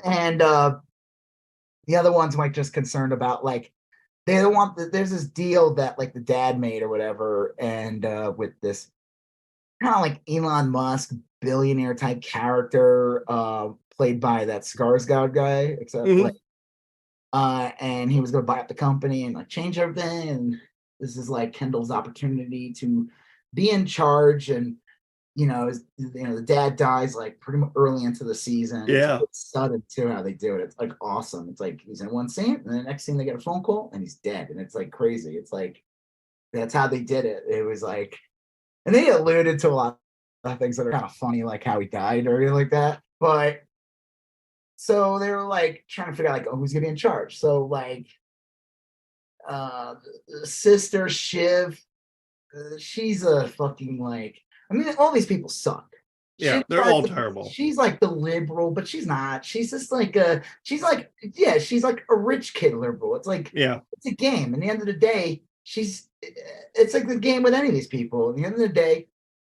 And the other ones like just concerned about like they don't want there's this deal that like the dad made or whatever, and with this kind of like Elon Musk billionaire type character, played by that Skarsgård guy, except like, and he was going to buy up the company and like change everything. And this is like Kendall's opportunity to be in charge. And the dad dies like pretty much early into the season. It's sudden too how they do it. It's like awesome. It's like he's in one scene, and the next scene they get a phone call and he's dead, and it's like crazy. It's like that's how they did it. It was like. And they alluded to a lot of things that are kind of funny, like how he died or anything like that. But so they were like trying to figure out like, oh, who's gonna be in charge? So like sister Shiv, she's a fucking like, I mean, all these people suck. Yeah, they're all terrible. She's like the liberal, but she's not. She's just like she's like a rich kid liberal. It's like it's a game. At the end of the day, it's like the game with any of these people. At the end of the day,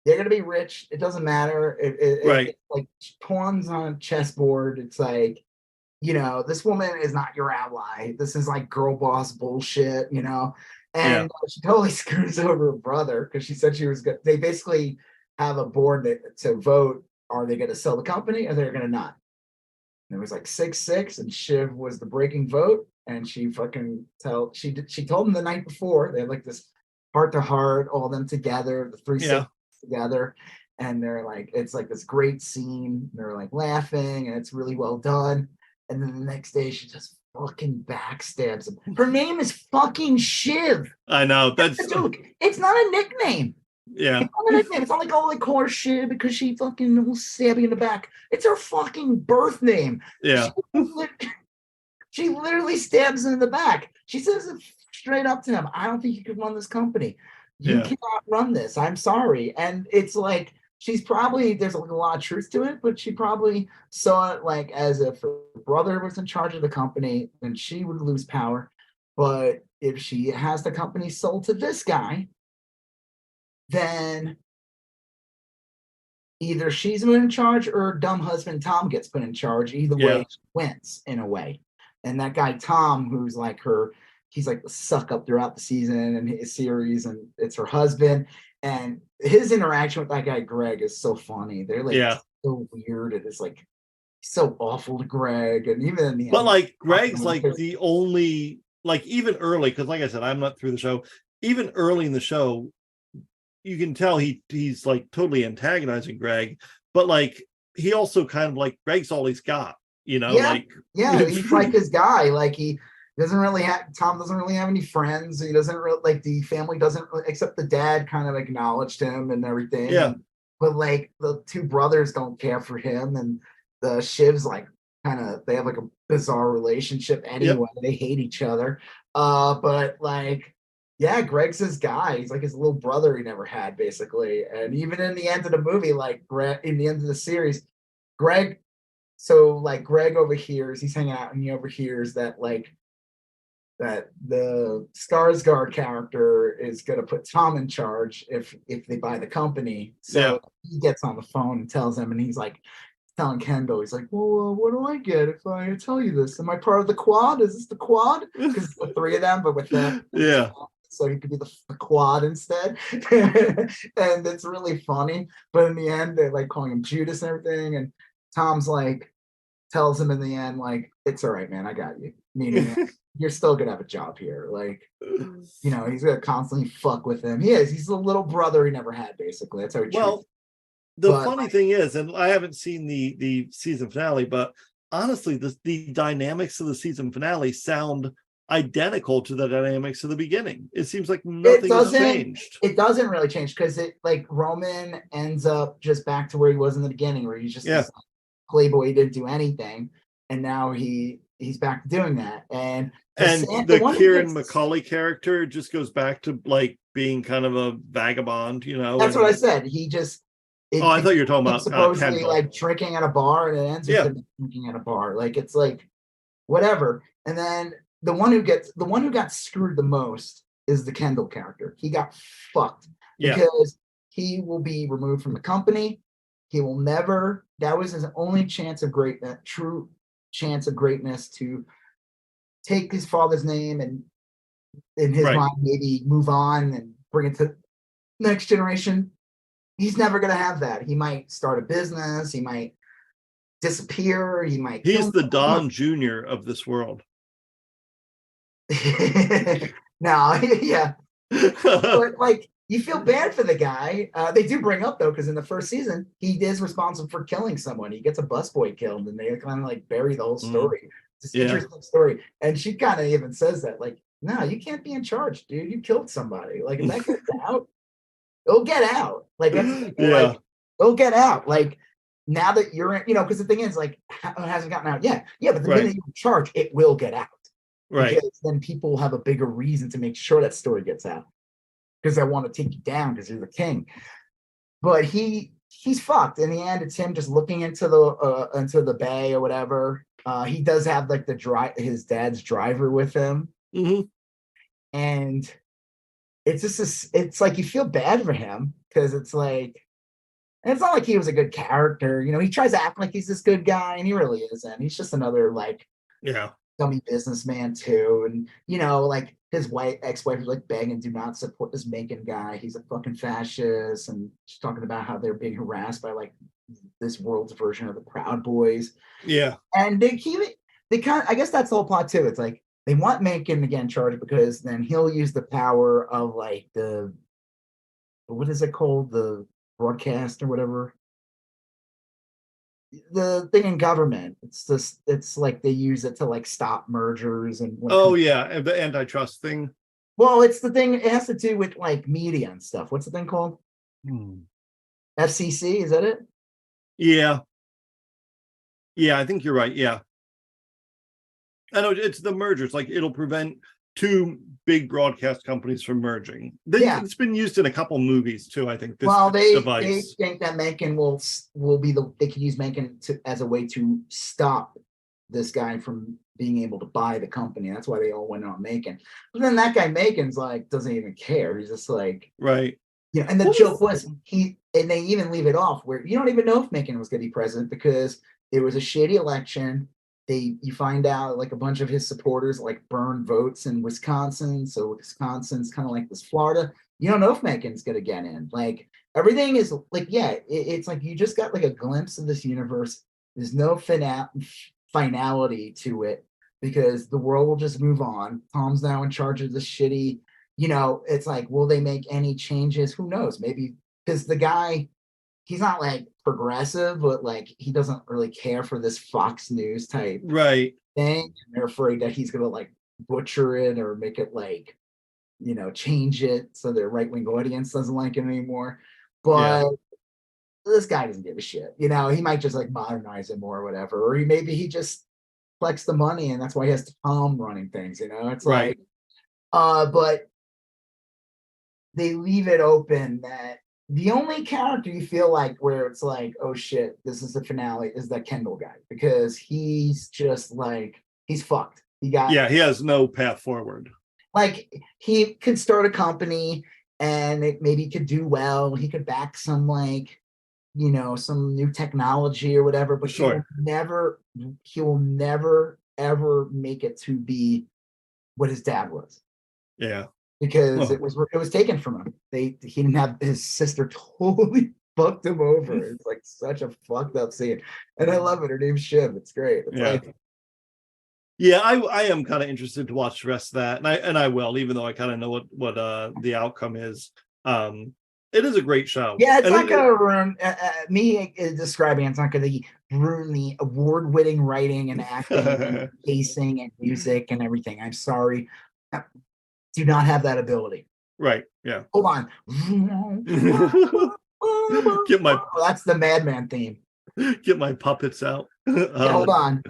they're gonna be rich. It doesn't matter. It's like pawns on a chessboard. It's like, this woman is not your ally. This is like girl boss bullshit, And she totally screws over her brother because she said she was good. They basically have a board to vote. Are they going to sell the company or they're going to not? And it was like 6-6, and Shiv was the breaking vote. And she fucking she told them the night before. They had like this heart to heart, all them together, the 3 together. And they're like, it's like this great scene. They're like laughing, and it's really well done. And then the next day, she just fucking backstabs him. Her name is fucking Shiv. I know. That's a joke. It's not a nickname. Yeah. It's not a nickname. It's not like, oh, they call her Shiv because she fucking will stab you in the back. It's her fucking birth name. Yeah. She literally stabs him in the back. She says it straight up to him. I don't think you could run this company. You cannot run this. I'm sorry. And it's like, she's probably, there's like a lot of truth to it, but she probably saw it like as if her brother was in charge of the company, then she would lose power. But if she has the company sold to this guy, then either she's put in charge or her dumb husband Tom gets put in charge. Either way, she wins in a way. And that guy Tom, who's like he's like the suck up throughout the season and his series, and it's her husband. And his interaction with that guy Greg is so funny. They're like so weird, and it's like so awful to Greg. And even in the end, like Greg's like the only, like even early, because like I said, I'm not through the show. Even early in the show, you can tell he's like totally antagonizing Greg, but like he also kind of like Greg's all he's got, he's like his guy. Like he doesn't really have, Tom doesn't really have any friends. He doesn't really, like, the family doesn't, except the dad kind of acknowledged him and everything. Yeah. But like the 2 brothers don't care for him, and the Shivs like kind of, they have like a bizarre relationship anyway. They hate each other. But like, yeah, Greg's his guy. He's like his little brother he never had, basically. And even in the end of the movie, like in the end of the series, Greg overhears, he's hanging out and he overhears that that the Skarsgård character is going to put Tom in charge if they buy the company. So he gets on the phone and tells him, and he's like telling Kendall, he's like, well, what do I get if I tell you this? Am I part of the quad? Is this the quad? Because the 3 of them, but with them. Yeah. So he could be the quad instead. And it's really funny. But in the end, they're like calling him Judas and everything. And Tom's like, tells him in the end, like, it's all right, man, I got you. Meaning, you're still gonna have a job here. Like, he's gonna constantly fuck with him. He's the little brother he never had, basically. That's how he treats him. The funny thing is, and I haven't seen the season finale, but honestly, the dynamics of the season finale sound identical to the dynamics of the beginning. It seems like nothing has changed. It doesn't really change, because it, like, Roman ends up just back to where he was in the beginning, where he's just this playboy, he didn't do anything, and now he he's back to doing that. And the Kieran Macaulay character just goes back to like being kind of a vagabond, you know. That's what I said. He just I thought you were talking about supposedly like drinking at a bar, and it ends with him drinking at a bar. Like it's like whatever. And then the one who got screwed the most is the Kendall character. He got fucked because he will be removed from the company. He will never. That was his only chance of true chance of greatness, to take his father's name and in his mind maybe move on and bring it to next generation. He's never going to have that. He might start a business. He might disappear. He's the Don Jr. of this world. No, yeah. But like, you feel bad for the guy. They do bring up though, because in the first season, he is responsible for killing someone. He gets a busboy killed, and they kind of like bury the whole story. It's an interesting story. And she kind of even says that, like, no, you can't be in charge, dude. You killed somebody. Like, if that gets out, it'll get out. Like, like, it'll get out. Like, now that you're in, because the thing is, like, it hasn't gotten out yet. Yeah, but the minute you're in charge, it will get out. Right. Because then people will have a bigger reason to make sure that story gets out, because they want to take you down because you're the king. But he's fucked. In the end, it's him just looking into the bay or whatever. He does have like his dad's driver with him. Mm-hmm. And it's just it's like you feel bad for him, because it's like, and it's not like he was a good character. He tries to act like he's this good guy, and he really isn't. He's just another like dummy businessman too. And like his ex-wife was like begging, do not support this Macon guy. He's a fucking fascist. And she's talking about how they're being harassed by like this world's version of the Proud Boys. Yeah. And they kind of, I guess that's the whole plot too. It's like they want Macon to get in charge, because then he'll use the power of like what is it called? The broadcast or whatever. The thing in government. It's like they use it to like stop mergers and the antitrust thing. Well, it's the thing, it has to do with like media and stuff. What's the thing called? FCC, is that it? Yeah, I think you're right. Yeah, I know, it's the mergers. Like, it'll prevent two big broadcast companies from merging. It's been used in a couple movies too, I think. They think that Macon will be they could use Macon as a way to stop this guy from being able to buy the company. That's why they all went on Macon. But then that guy Macon's like doesn't even care. He's just like, right. And the joke was and they even leave it off where you don't even know if Macon was going to be president, because it was a shitty election. You find out like a bunch of his supporters like burned votes in Wisconsin. So Wisconsin's kind of like this Florida. You don't know if Macon's going to get in. Like, everything is like, it's like you just got like a glimpse of this universe. There's no finality to it, because the world will just move on. Tom's now in charge of this shitty, it's like, will they make any changes? Who knows? Maybe, because the guy, he's not like progressive, but like he doesn't really care for this Fox News type thing. And they're afraid that he's gonna like butcher it or make it like, change it so their right-wing audience doesn't like it anymore. But this guy doesn't give a shit. He might just like modernize it more or whatever. Or maybe he just collects the money, and that's why he has Tom running things. It's like, but they leave it open that the only character you feel like where it's like, oh shit, this is the finale, is that Kendall guy, because he's just like, he's fucked. He has no path forward. Like, he could start a company and it maybe could do well. He could back some like, some new technology or whatever, but he will never ever make it to be what his dad was. Yeah. Because it was taken from him. He didn't have, his sister totally fucked him over. It's like such a fucked up scene, and I love it. Her name's Shiv. It's great. It's like, I am kind of interested to watch the rest of that, and I will, even though I kind of know what the outcome is. It is a great show. Yeah, it's not gonna ruin me describing. It's not gonna ruin the award-winning writing and acting, and pacing and music and everything. I'm sorry. Do not have that ability. Right. Yeah. Hold on. Get my that's the Madman theme. Get my puppets out. Hold on.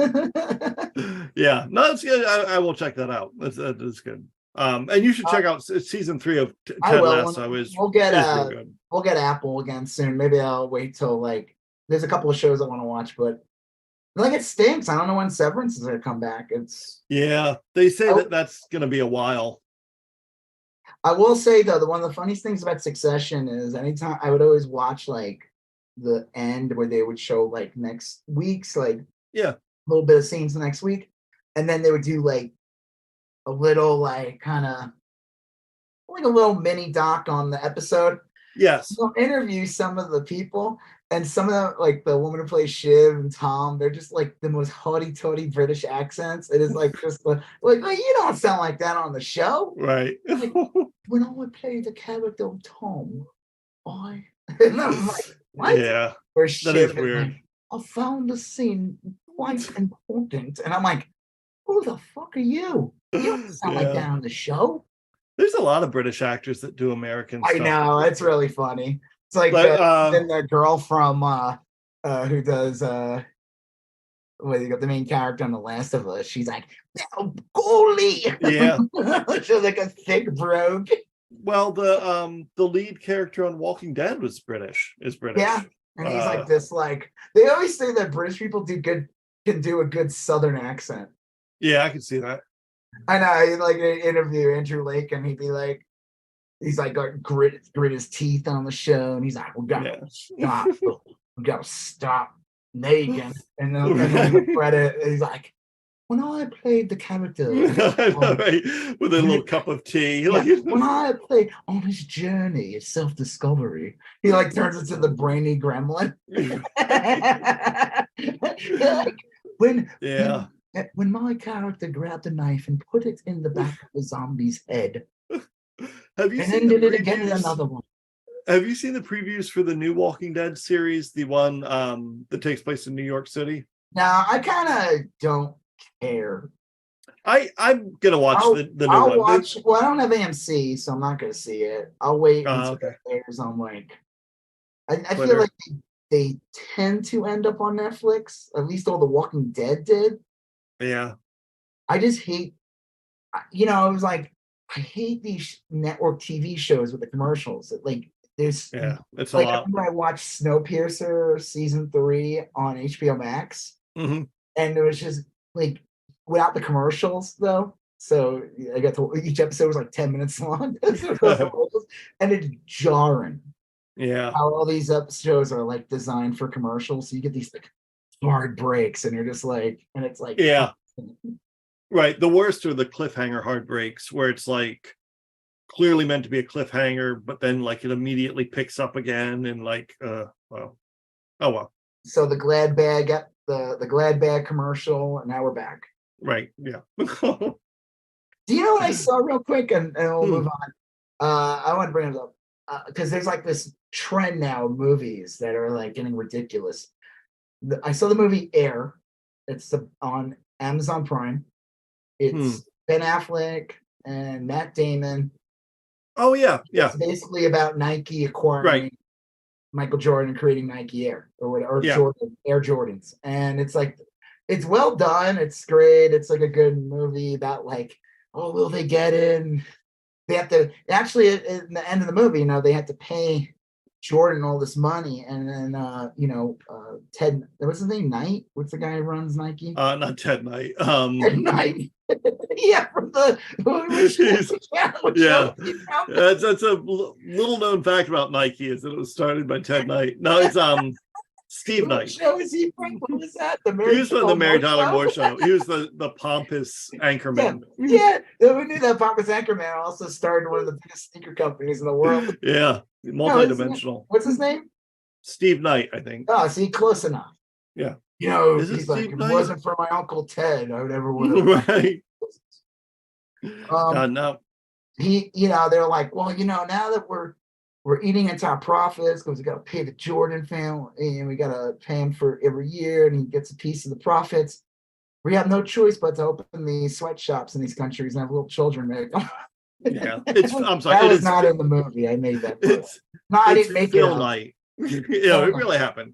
Yeah, no, it's good. I will check that out. That's good. And you should check out season 3 of Ted Lasso. We'll get Apple again soon. Maybe I'll wait till like there's a couple of shows I want to watch, but like it stinks. I don't know when Severance is gonna come back. They say that's gonna be a while. I will say though, one of the funniest things about Succession is anytime I would always watch like the end where they would show like next week's like a little bit of scenes next week, and then they would do like a little like kind of like a little mini doc on the episode. Yes. They'll interview some of the people, and some of them, like the woman who plays Shiv and Tom, they're just like the most haughty-taughty British accents. It is like just like you don't sound like that on the show, right? Like, when I would play the character of Tom, and I'm like, what? Yeah, or that is weird. Like, I found the scene quite important, and I'm like, who the fuck are you? You don't sound like that on the show. There's a lot of British actors that do American stuff. I know, it's really funny. It's like then the girl from who does the main character on The Last of Us. She's like, oh, goalie. Yeah. She's like a thick brogue. Well, the lead character on Walking Dead is British. Yeah. And he's like this, like they always say that British people can do a good Southern accent. Yeah, I can see that. I know, like in an interview, Andrew Lake, and he'd be like, he's like grit his teeth on the show, and he's like, we gotta stop Negan. And then the credit, he's like, when I played the character with a little cup of tea, when I played on his journey of self-discovery, he like turns into the brainy gremlin. When my character grabbed a knife and put it in the back of the zombie's head, have you seen it again in another one? Have you seen the previews for the new Walking Dead series, the one that takes place in New York City? No, I kind of don't care. I'm gonna watch the new one. Well, I don't have AMC, so I'm not gonna see it. I'll wait until it airs on like. I feel like they tend to end up on Netflix. At least all the Walking Dead did. Yeah. I just hate. It was like I hate these network TV shows with the commercials. Like there's it's like a lot. I watched Snowpiercer season 3 on HBO Max, and it was just like without the commercials though. So I got to each episode was like 10 minutes long, and it's jarring. Yeah, how all these shows are like designed for commercials, so you get these like hard breaks, and you're just like, and it's like right. The worst are the cliffhanger hard breaks where it's like clearly meant to be a cliffhanger, but then like it immediately picks up again, and like well. So the Glad Bag, the Glad Bag commercial, and now we're back. Right. Yeah. Do you know what I saw real quick, and we'll move on. I want to bring it up because there's like this trend now of movies that are like getting ridiculous. I saw the movie Air. It's on Amazon Prime. It's Ben Affleck and Matt Damon. Oh yeah, yeah. It's basically about Nike acquiring Michael Jordan and creating Nike Air or Jordan Air Jordans, and it's like it's well done. It's great. It's like a good movie about like, oh, will they get in? They have to actually at the end of the movie, they have to pay Jordan all this money, and then Ted, what's his name? Knight? What's the guy who runs Nike? Not Ted Knight. Ted Knight. Yeah, from the that's a little known fact about Nike is that it was started by Ted Knight. No, it's Steve Knight. What show is he from? What was that? He was from the Mary Tyler Moore Show. He was the pompous anchorman. Yeah, we knew that pompous anchorman also started one of the biggest sneaker companies in the world. Yeah, multi-dimensional. What's his name? Steve Knight, I think. Oh, see, close enough. Yeah. He's like, if it wasn't for my Uncle Ted, I never would have. Right. No. They're like, well, now that we're eating into our profits because we got to pay the Jordan family and we got to pay him for every year, and he gets a piece of the profits. We have no choice but to open these sweatshops in these countries and have little children make them. Yeah, I'm sorry. That was not in the movie. I made that. I didn't make Phil it. Knight. It really happened.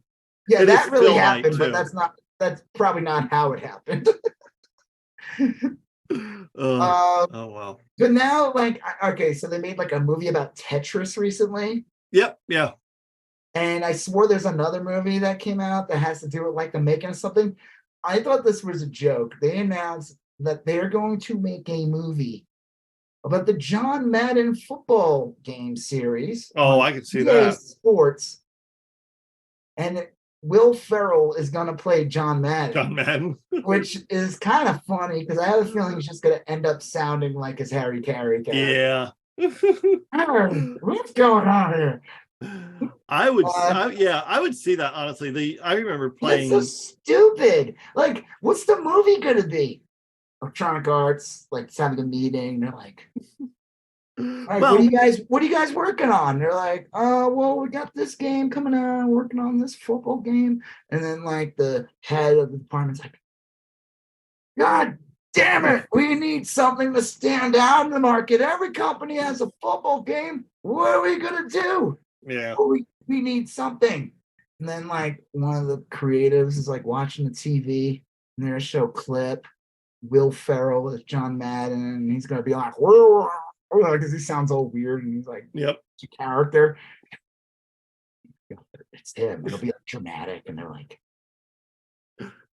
Yeah, that really happened, but that's not that's probably not how it happened. Oh wow. But now, like, okay, so they made like a movie about Tetris recently. Yep, yeah. And I swore there's another movie that came out that has to do with like the making of something. I thought this was a joke. They announced that they're going to make a movie about the John Madden football game series. Oh, I can see EA that. Sports. And Will Ferrell is going to play John Madden. John Madden. Which is kind of funny because I have a feeling he's just going to end up sounding like his Harry Carey character. Yeah. What's going on here? I would see that, honestly. I remember playing. It's so stupid. Like, what's the movie gonna be? Electronic Arts, like, it's having a meeting. They're like, well, what are you guys working on? They're like, oh, well, we got this game coming out, working on this football game. And then like the head of the department's like, God damn it, we need something to stand out in the market. Every company has a football game. What are we gonna do? Yeah. Oh, we need something. And then like one of the creatives is like watching the TV and they're gonna show a clip. Will Ferrell with John Madden, and he's gonna be like, because he sounds all weird and he's like, yep, it's a character. It's him. It'll be like dramatic, and they're like,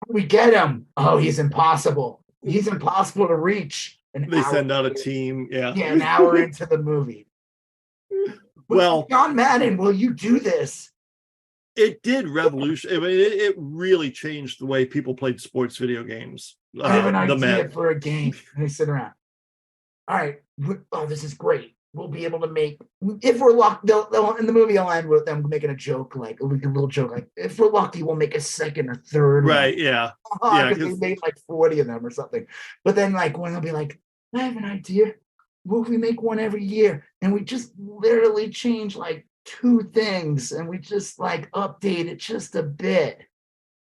we get him. Oh, he's impossible. He's impossible to reach. They send out a team. Yeah, an hour into the movie. Well, John Madden, will you do this? It did revolution. I mean, it really changed the way people played sports video games. I have an idea for a game. And they sit around. All right. Oh, this is great. We'll be able to make, if we're lucky, they'll in the movie, I'll end with them making a joke, like a little joke, like, if we're lucky, we'll make a second or third. Right. One. Yeah. Because they made like 40 of them or something. But then, like, when they'll be like, I have an idea. What if we make one every year? And we just literally change like 2 things and we just like update it just a bit.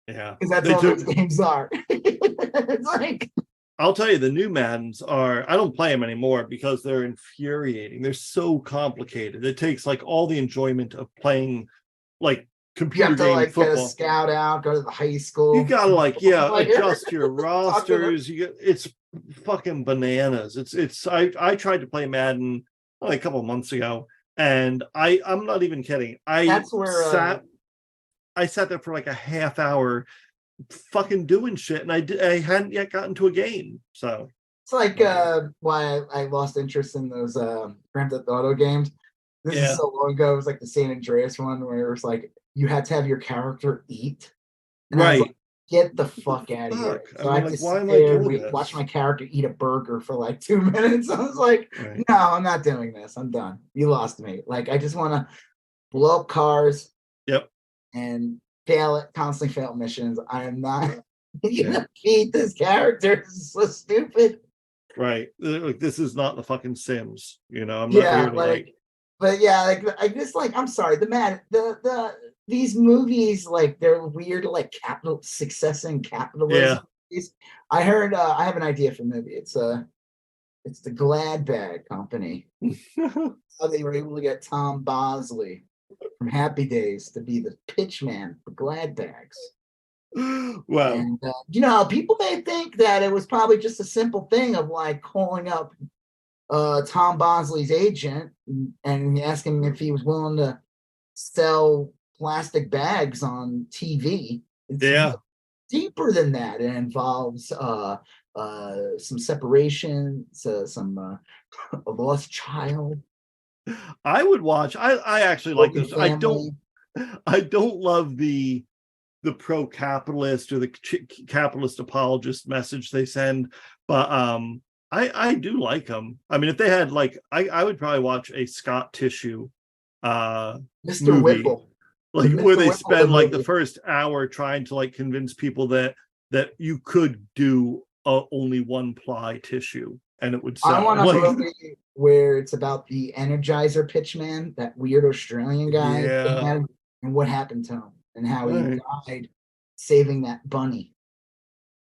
Yeah. Because that's all those games are. It's like, I'll tell you, the new Maddens I don't play them anymore because they're infuriating. They're so complicated. It takes like all the enjoyment of playing like computer game like football. Get a scout out, go to the high school. You gotta adjust your rosters. It's fucking bananas. I tried to play Madden a couple of months ago, and I'm not even kidding. I sat there for like a half hour fucking doing shit, and I hadn't yet gotten to a game. So it's like why I lost interest in those Grand Theft Auto games. This is so long ago. It was like the San Andreas one where it was like you had to have your character eat. And right. Like, get the fuck out of here. So I just sit there and watch my character eat a burger for like 2 minutes. I was like, no, I'm not doing this. I'm done. You lost me. Like, I just want to blow up cars. Yep. And constantly fail missions. I am not gonna beat this character. It's so stupid. Right. Like, this is not the fucking Sims. I'm not here to but yeah, like I just like I'm sorry, these movies, like they're weird, like success and capitalism. Yeah. I heard I have an idea for a movie. It's the Glad Bag Company. How they were able to get Tom Bosley from Happy Days to be the pitch man for Glad Bags. Wow. And people may think that it was probably just a simple thing of like calling up Tom Bosley's agent and asking him if he was willing to sell plastic bags on TV. It's deeper than that. It involves some separation, some a lost child. I would watch. I actually like this. Family. I don't love the pro-capitalist or the capitalist apologist message they send, but I do like them. I mean, if they had I would probably watch a Scott Tissue Mr. movie, Whipple, like Mr. where they spend like the first hour trying to like convince people that you could do only one ply tissue and it would sell. I want a movie where it's about the Energizer pitchman, that weird Australian guy, and what happened to him and how he died saving that bunny.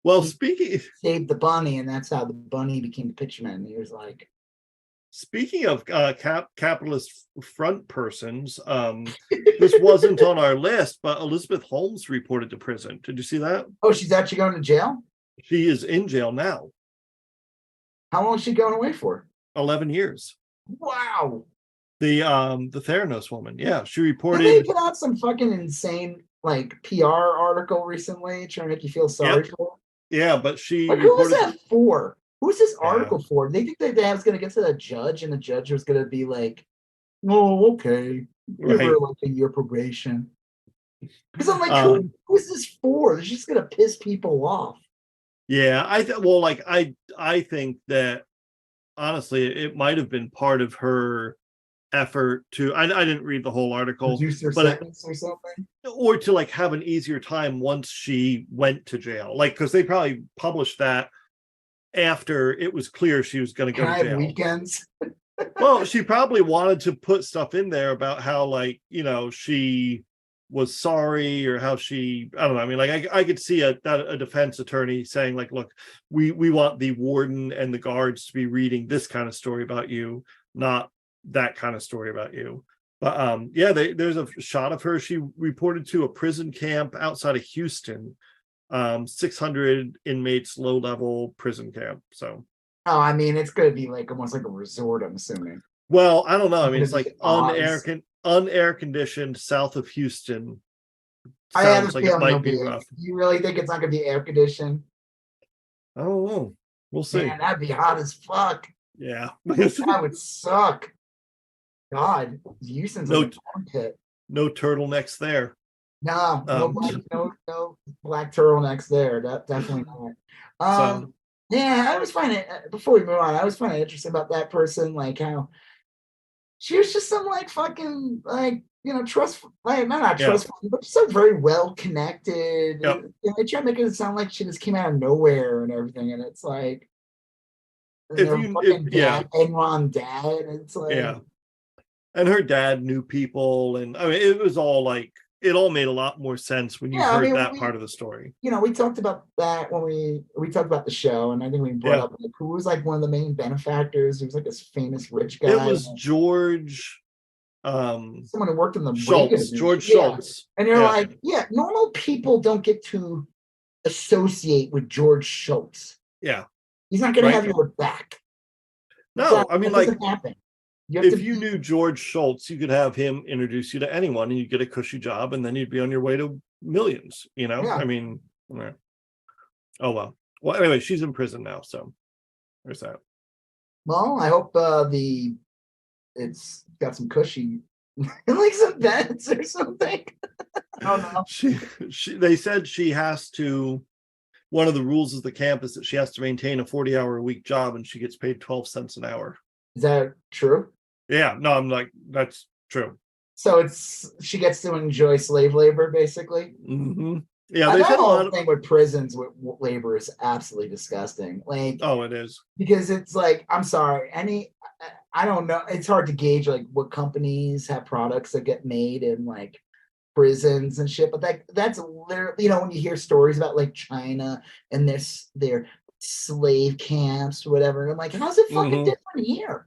Well, he saved the bunny, and that's how the bunny became the pitchman. He was like, Speaking of capitalist front persons, this wasn't on our list, but Elizabeth Holmes reported to prison. Did you see that? Oh, she's actually going to jail? She is in jail now. How long is she going away for? 11 years. Wow. The Theranos woman. Yeah, she reported. Did they put out some fucking insane like PR article recently trying to make you feel sorry for her? Yeah, but she like, reported... who was that for? Who's this article for? They think that they was going to get to the judge, and the judge was going to be like, "Oh, okay, give her like a year probation." Because I'm like, who is this for? They're just going to piss people off. Yeah, I think that honestly, it might have been part of her effort to. I didn't read the whole article, reduce their sentence or something, or to like have an easier time once she went to jail. Like, because they probably published that after it was clear she was going to go to jail. Weekends. Well, she probably wanted to put stuff in there about how, like, you know, she was sorry, or how she, I don't know. I mean, like, I could see a defense attorney saying, like, look, we want the warden and the guards to be reading this kind of story about you, not that kind of story about you. But yeah, there's a shot of her. She reported to a prison camp outside of Houston. 600 inmates, low-level prison camp. So, oh, I mean, it's going to be like almost like a resort, I'm assuming. Well, I don't know. I mean, it's like unair conditioned south of Houston. Sounds like it might be rough. You really think it's not going to be air conditioned? I don't know. We'll see. Man, that'd be hot as fuck. Yeah, that would suck. God, Houston's like a armpit. No turtlenecks there. No, no black turtlenecks there. That definitely not. Yeah, I always find it, before we move on, I always find it interesting about that person, like how she was just some like fucking like, you know, trustful, like not trustful, but so very well connected. Yep. And they try to make it sound like she just came out of nowhere and everything, and it's like Enron dad. It's like and her dad knew people, and I mean, it was all like, it all made a lot more sense when you heard that part of the story. You know, we talked about that when we talked about the show, and I think we brought up like, who was like one of the main benefactors. He was like this famous rich guy. It was George. Someone who worked in the Schultz. George Schultz. And you're like, normal people don't get to associate with George Schultz. Yeah, he's not going to have your back. No, I mean, like, doesn't happen. If you knew George Schultz, you could have him introduce you to anyone, and you get a cushy job, and then you'd be on your way to millions. You know, I mean, oh well. Well, anyway, she's in prison now, so there's that. Well, I hope it's got some cushy, like some beds or something. I don't know. They said she has to. One of the rules of the camp is that she has to maintain a 40-hour-a-week job, and she gets paid 12 cents an hour. Is that true? Yeah, no, I'm like, that's true. So she gets to enjoy slave labor, basically. Mm-hmm. Yeah, they said a lot of thing with prisons with labor is absolutely disgusting. Like, oh, it is, because it's like, I'm sorry, I don't know. It's hard to gauge like what companies have products that get made in like prisons and shit. But that's literally, you know, when you hear stories about like China and their slave camps, whatever. And I'm like, how's it fucking different here?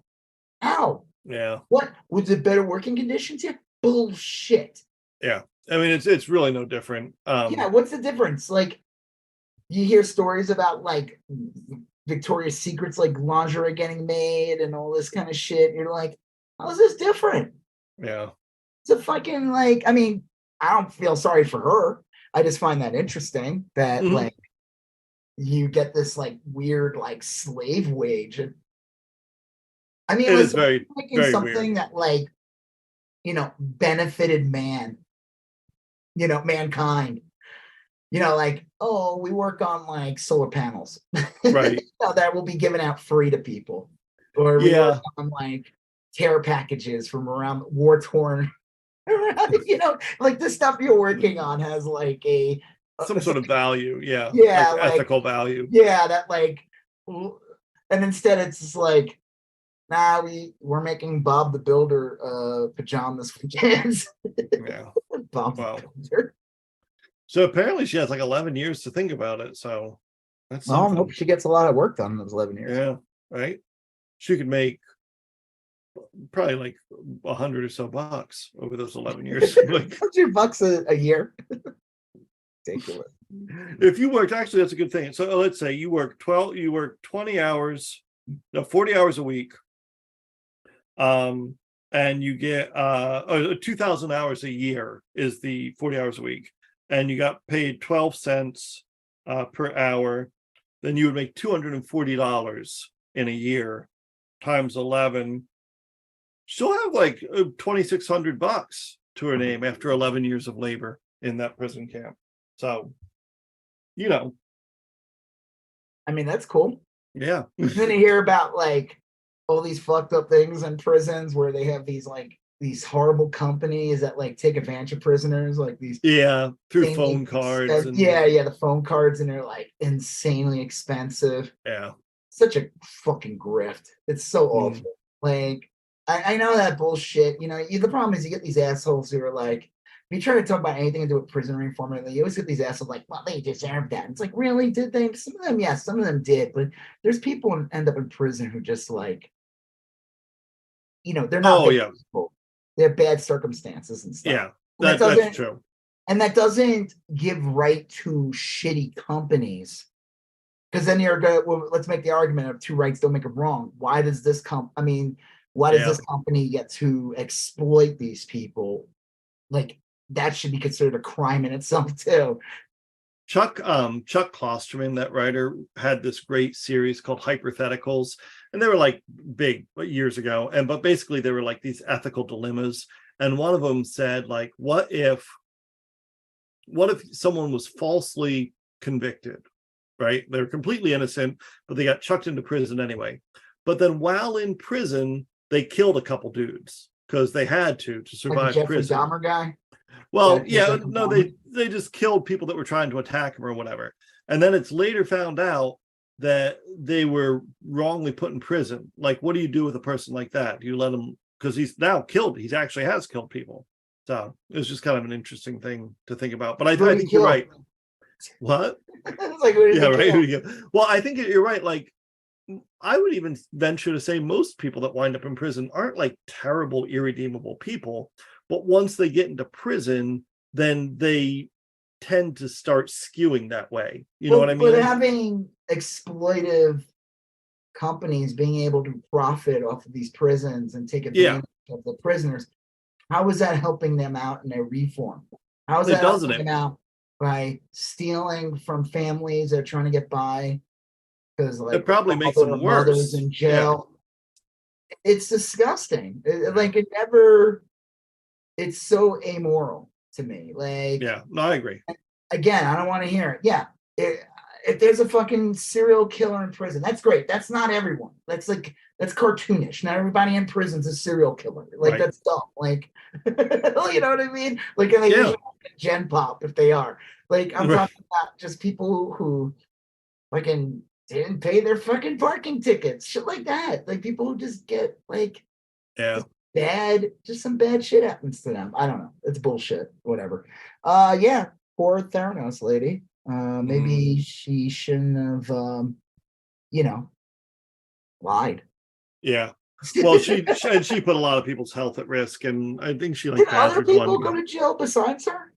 How? Yeah. What? Was it better working conditions here? Bullshit. Yeah. I mean, it's really no different. What's the difference? Like, you hear stories about like Victoria's Secret's like lingerie getting made and all this kind of shit. And you're like, how is this different? Yeah. It's a fucking like, I mean, I don't feel sorry for her. I just find that interesting that like you get this like weird like slave wage. And I mean, it is very, very something weird. that like, you know, benefited mankind. You know, like, oh, we work on like solar panels, right? That will be given out free to people, or we work on like care packages from around war-torn. You know, like the stuff you're working on has like some sort of value, like ethical value, that like, and instead it's just like, nah, we're making Bob the Builder pajamas for kids. Bob the Builder. So apparently she has like 11 years to think about it. So that's I hope she gets a lot of work done in those 11 years. Yeah, right. She could make probably like $100 or so over those 11 years. Like $100 a year. Ridiculous. If you worked, actually, that's a good thing. So let's say you work 20 hours, no, 40 hours a week. And you get 2,000 hours a year is the 40 hours a week, and you got paid 12 cents per hour, then you would make $240 in a year times 11. She'll have like $2,600 to her name after 11 years of labor in that prison camp. So, you know, I mean, that's cool. Yeah. Then you hear about like all these fucked up things in prisons where they have these horrible companies that like take advantage of prisoners, like these through phone cards and the phone cards, and they're like insanely expensive. Such a fucking grift. It's so awful. Like I know that bullshit. You know, the problem is you get these assholes who are like, if you try to talk about anything to do with prison reform, you always get these assholes like, well, they deserve that. And it's like, really? Did they? Some of them, yes, some of them did, but there's people who end up in prison who just like, you know, they're not people. They're bad circumstances and stuff. Yeah, that's true. And that doesn't give right to shitty companies. Because then you're going, well, let's make the argument of two rights don't make a wrong. Why does this why does this company get to exploit these people? Like, that should be considered a crime in itself too. Chuck Klosterman, that writer, had this great series called Hypotheticals, and they were like big years ago. But basically they were like these ethical dilemmas. And one of them said, like, what if someone was falsely convicted, right? They're completely innocent, but they got chucked into prison anyway. But then while in prison, they killed a couple dudes because they had to survive like prison. Jeffrey Dahmer guy? Well, they just killed people that were trying to attack him or whatever. And then it's later found out that they were wrongly put in prison. Like, what do you do with a person like that? Do you let him, because he's now killed, he actually has killed people. So it was just kind of an interesting thing to think about. But I think you're right. What? Like, right. Well, I think you're right. Like, I would even venture to say most people that wind up in prison aren't like terrible, irredeemable people. But once they get into prison, then they tend to start skewing that way. You know what I mean? But having exploitive companies being able to profit off of these prisons and take advantage of the prisoners, how is that helping them out in their reform? How is that helping them out by stealing from families that are trying to get by? Because like it probably makes them worse. In jail. Yeah. It's disgusting. It's so amoral to me. Like, no, I agree. Again, I don't want to hear it. Yeah, if there's a fucking serial killer in prison, that's great. That's not everyone. That's cartoonish. Not everybody in prison's a serial killer. Like, that's dumb. Like, you know what I mean? Like, and they usually gen pop if they are. Like, I'm talking about just people who fucking didn't pay their fucking parking tickets, shit like that. Like, people who just get like, just some bad shit happens to them. I don't know. It's bullshit. Whatever. Poor Theranos lady. Maybe she shouldn't have, lied. Yeah. Well, she put a lot of people's health at risk, and I think she like. Did other people go to jail besides her?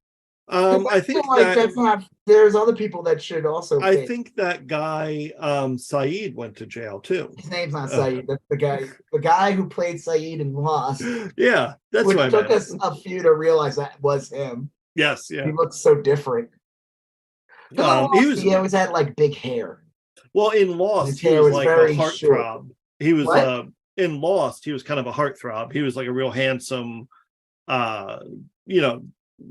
I think like that's not. There's other people that should also. I think that guy Saeed went to jail too. His name's not Saeed. The guy who played Saeed in Lost. Yeah, that's what I meant. It took us a few to realize that was him. Yes, yeah. He looks so different. He always had like big hair. Well, in Lost, he was like a heartthrob. He was in Lost. He was kind of a heartthrob. He was like a real handsome,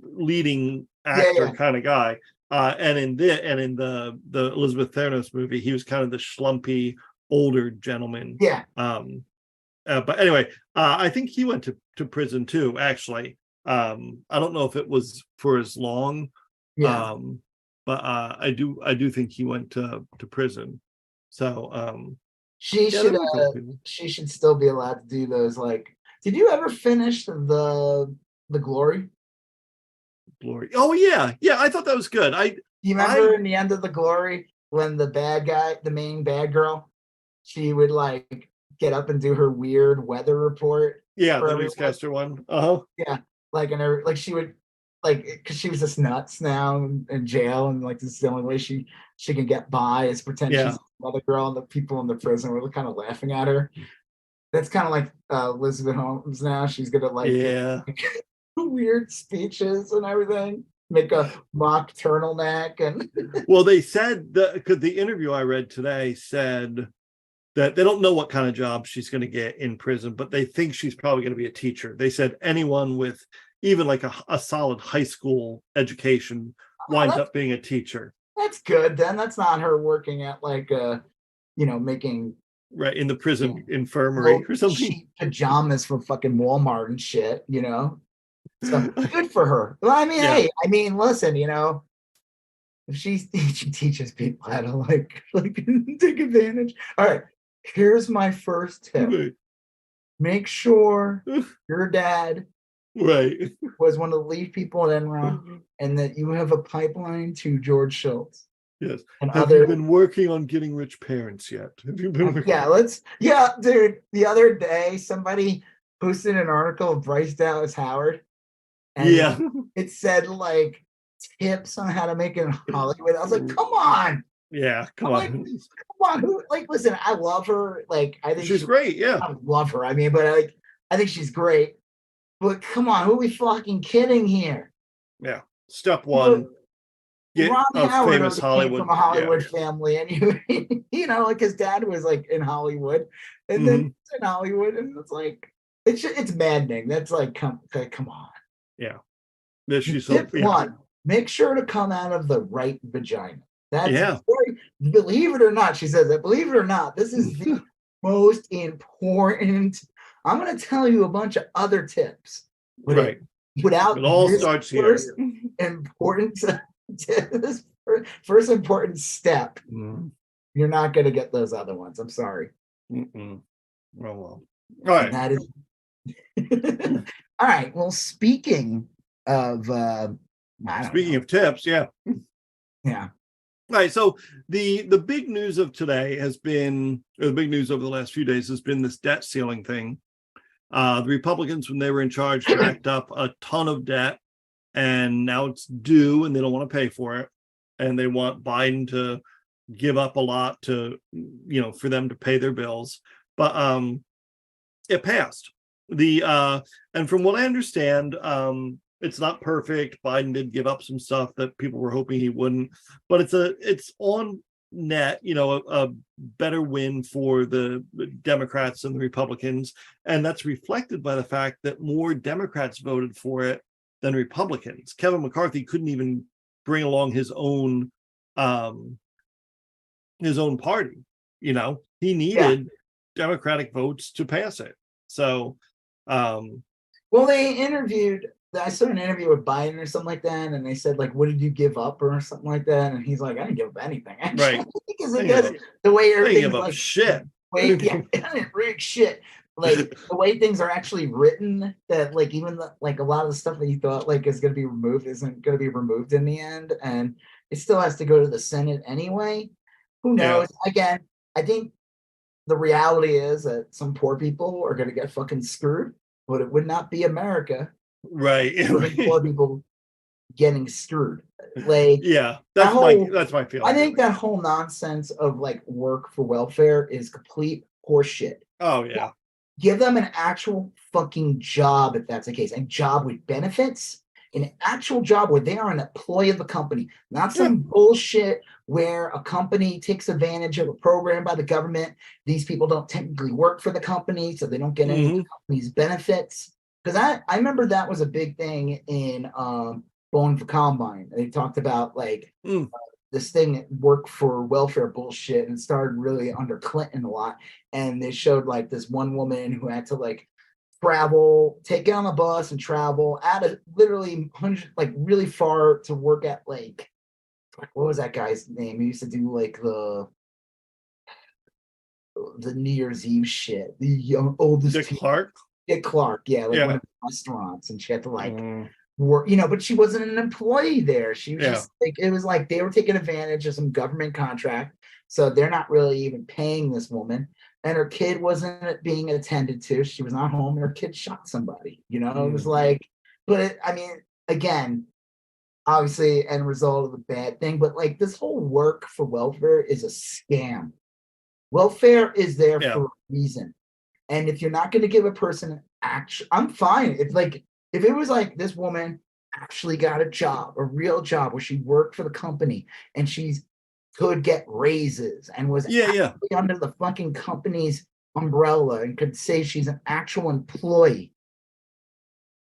leading actor kind of guy. And in the Elizabeth Theranos movie, he was kind of the schlumpy older gentleman. Yeah. But anyway, I think he went to prison too. Actually, I don't know if it was for as long. Yeah. But I do think he went to prison. So she should still be allowed to do those. Like, did you ever finish the Glory? Oh yeah, I thought that was good. You remember in the end of the Glory when the main bad girl, she would like get up and do her weird weather report. Yeah, the newscaster one. Yeah, like she would, like, because she was just nuts now in jail, and like this is the only way she can get by is pretend she's another girl, and the people in the prison were kind of laughing at her. That's kind of like Elizabeth Holmes now. She's gonna like weird speeches and everything, make a mock turtleneck and well, they said because the interview I read today said that they don't know what kind of job she's going to get in prison, but they think she's probably going to be a teacher. They said anyone with even like a solid high school education winds up being a teacher. That's good. Then that's not her working at like making right in the prison infirmary or something. Cheap pajamas from fucking Walmart and shit. So good for her. Well, I mean, hey, listen, if she teaches people how to like take advantage. All right, here's my first tip. Right. Make sure your dad was one of the lead people at Enron, and that you have a pipeline to George Shultz. Yes. Have you been working on getting rich parents yet? Have you been? Dude. The other day, somebody posted an article of Bryce Dallas Howard. And it said like tips on how to make it in Hollywood. I was like, come on. Yeah, come on. Come on. Who, like, listen, I love her. Like, I think she's great. Yeah. I love her. I mean, but I think she's great. But come on, who are we fucking kidding here? Yeah. Step one. Get Ron a Howard famous Hollywood from a Hollywood family, and like his dad was like in Hollywood, and then he's in Hollywood, and it's like it's maddening. That's like come on. Yeah. Tip one: make sure to come out of the right vagina. That's believe it or not, she says that. Believe it or not, this is the most important. I'm going to tell you a bunch of other tips, but without it all starts here. Important. This first important step, you're not going to get those other ones. I'm sorry. Well, all right. That is all right. Well, speaking of tips, yeah. All right. So the big news of today has been, or the big news over the last few days has been this debt ceiling thing. The Republicans, when they were in charge, racked up a ton of debt. And now it's due and they don't want to pay for it. And they want Biden to give up a lot to, for them to pay their bills. But it passed. And from what I understand, it's not perfect. Biden did give up some stuff that people were hoping he wouldn't. But it's on net, a better win for the Democrats and the Republicans. And that's reflected by the fact that more Democrats voted for it than Republicans. Kevin McCarthy couldn't even bring along his own party. He needed Democratic votes to pass it. So, well, they interviewed. I saw an interview with Biden or something like that, and they said like, "What did you give up?" or something like that, and he's like, "I didn't give up anything." Actually. Right? Because the way everything's like shit. I didn't rig shit. Like the way things are actually written, that like even like a lot of the stuff that you thought like is going to be removed isn't going to be removed in the end, and it still has to go to the Senate anyway. Who knows? Again, I think the reality is that some poor people are going to get fucking screwed, but it would not be America, right? Poor people getting screwed. Like, that's my feeling. I think that whole nonsense of like work for welfare is complete horseshit. Oh yeah. Give them an actual fucking job if that's the case. A job with benefits, an actual job where they are an employee of the company, not some bullshit where a company takes advantage of a program by the government. These people don't technically work for the company, so they don't get any of the company's benefits. Because I remember that was a big thing in Bowling for Columbine. They talked about like this thing work for welfare bullshit, and started really under Clinton a lot. And they showed like this one woman who had to like travel, take it on the bus and travel out of literally really far to work at like what was that guy's name? He used to do like the New Year's Eve shit. The oldest Dick Clark. Dick Clark, one of the restaurants, and she had to like work, but she wasn't an employee there. She was just like, it was like they were taking advantage of some government contract, so they're not really even paying this woman. and her kid wasn't being attended to. She was not home, and her kid shot somebody. It was like, but I mean, again, obviously, end result of a bad thing. But like this whole work for welfare is a scam. Welfare is there for a reason, and if you're not going to give a person an action, I'm fine. If it was like this woman actually got a job, a real job where she worked for the company and she's could get raises and was under the fucking company's umbrella and could say she's an actual employee.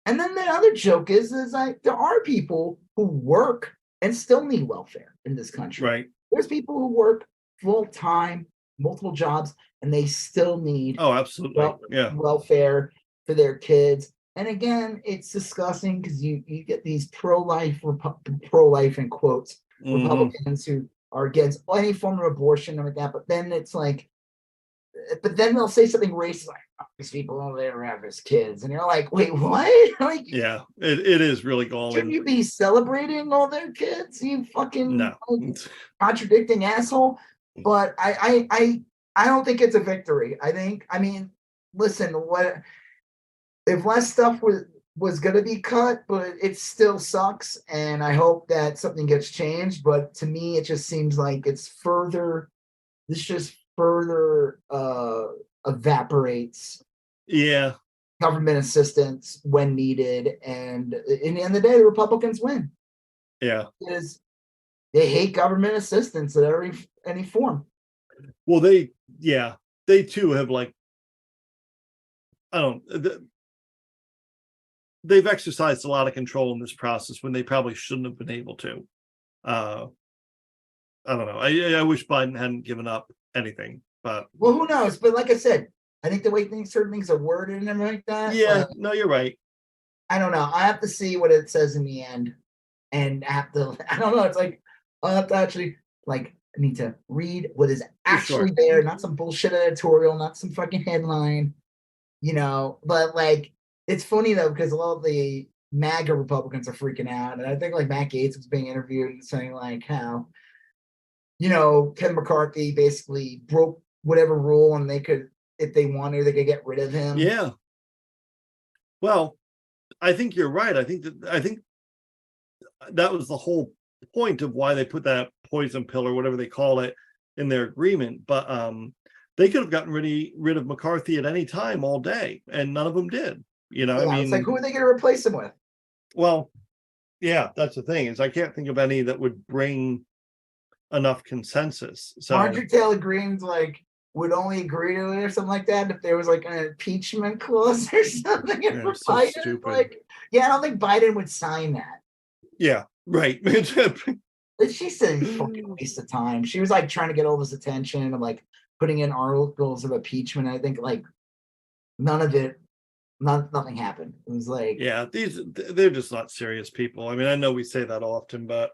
And then the other joke is like there are people who work and still need welfare in this country. Right. There's people who work full time, multiple jobs, and they still need absolutely welfare for their kids. And again, it's disgusting because you get these pro-life in quotes Republicans who are against any form of abortion and like that, but then it's like, but then they'll say something racist like, oh, these people over there have his kids, and you're like, wait, what? Like, it is really galling. Shouldn't you be celebrating all their kids? You fucking contradicting asshole. But I don't think it's a victory. I mean, listen, what if less stuff was going to be cut, but it still sucks, and I hope that something gets changed. But to me, it just seems like this just further evaporates government assistance when needed, and in the end of the day, the Republicans win. Because they hate government assistance in any form. Well, they too have they've exercised a lot of control in this process when they probably shouldn't have been able to. I don't know. I wish Biden hadn't given up anything, but who knows? But like I said, I think the way certain things are worded and everything like that. No, you're right. I don't know. I have to see what it says in the end, and I don't know. It's like I have to actually I need to read what is actually there, not some bullshit editorial, not some fucking headline, But it's funny though because a lot of the MAGA Republicans are freaking out, and I think Matt Gaetz was being interviewed and saying how, Kevin McCarthy basically broke whatever rule, and they could, if they wanted, they could get rid of him. Yeah. Well, I think you're right. I think that was the whole point of why they put that poison pill or whatever they call it in their agreement. But they could have gotten rid of McCarthy at any time all day, and none of them did. I mean, it's like, who are they going to replace him with? Well, that's the thing is I can't think of any that would bring enough consensus. So Marjorie Taylor Greene's would only agree to it or something like that if there was an impeachment clause or something. For so Biden, stupid. I don't think Biden would sign that. Yeah, right. She said it's fucking waste of time. She was trying to get all this attention of putting in articles of impeachment. I think none of it. Nothing happened. It was they're just not serious people. I mean, I know we say that often, but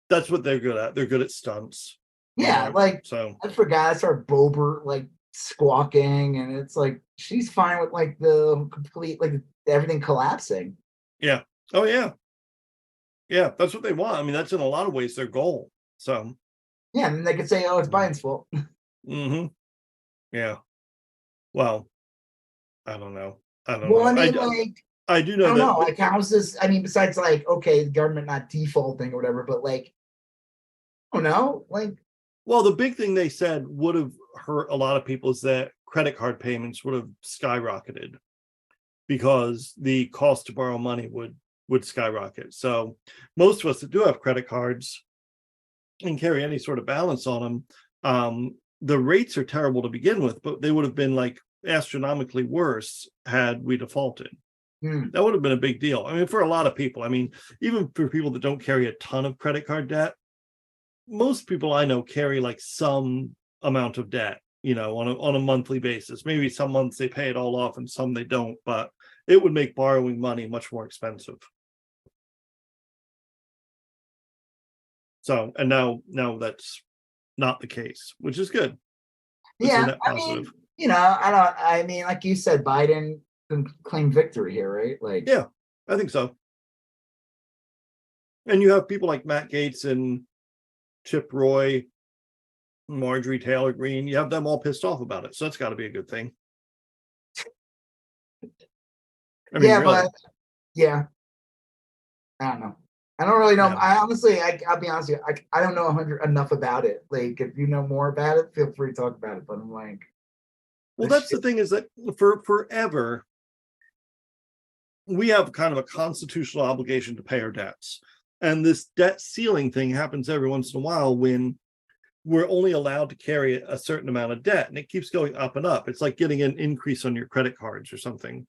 that's what they're good at. They're good at stunts. Yeah, so I forgot. I saw Boebert squawking, and it's she's fine with the complete everything collapsing. Yeah. Oh yeah. Yeah, that's what they want. I mean, that's in a lot of ways their goal. So yeah, and they could say, "Oh, it's Biden's fault." Yeah. Well, I don't know. I mean, I do know I don't know. How's this? I mean, besides okay, the government not defaulting or whatever, but I don't know. Well, the big thing they said would have hurt a lot of people is that credit card payments would have skyrocketed because the cost to borrow money would skyrocket. So most of us that do have credit cards and carry any sort of balance on them, the rates are terrible to begin with, but they would have been astronomically worse had we defaulted. That would have been a big deal. I mean, for a lot of people, I mean, even for people that don't carry a ton of credit card debt, most people I know carry some amount of debt, on a monthly basis. Maybe some months they pay it all off and some they don't, but it would make borrowing money much more expensive. So, and now that's not the case, which is good. Yeah, I mean, like you said, Biden can claim victory here, right? Yeah, I think so. And you have people like Matt Gaetz and Chip Roy Marjorie Taylor Greene, you have them all pissed off about it. So that's got to be a good thing. I mean, really. But yeah, I don't know. I don't really know. Yeah. I honestly, I'll be honest with you, I don't know enough about it. Like, if you know more about it, feel free to talk about it. But I'm like, well, that's the thing, is that for forever, we have kind of a constitutional obligation to pay our debts. And this debt ceiling thing happens every once in a while when we're only allowed to carry a certain amount of debt, and it keeps going up and up. It's like getting an increase on your credit cards or something.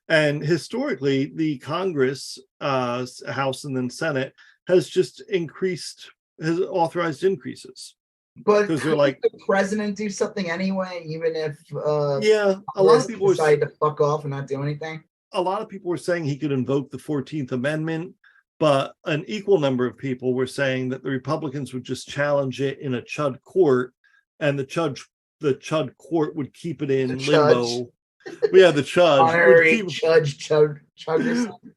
And historically, the Congress, House and then Senate, has just has authorized increases. But could like, the president do something anyway, even if a lot of people decide to fuck off and not do anything? A lot of people were saying he could invoke the 14th Amendment, but an equal number of people were saying that the Republicans would just challenge it in a chud court, and the chud court would keep it in limbo. Yeah, the judge.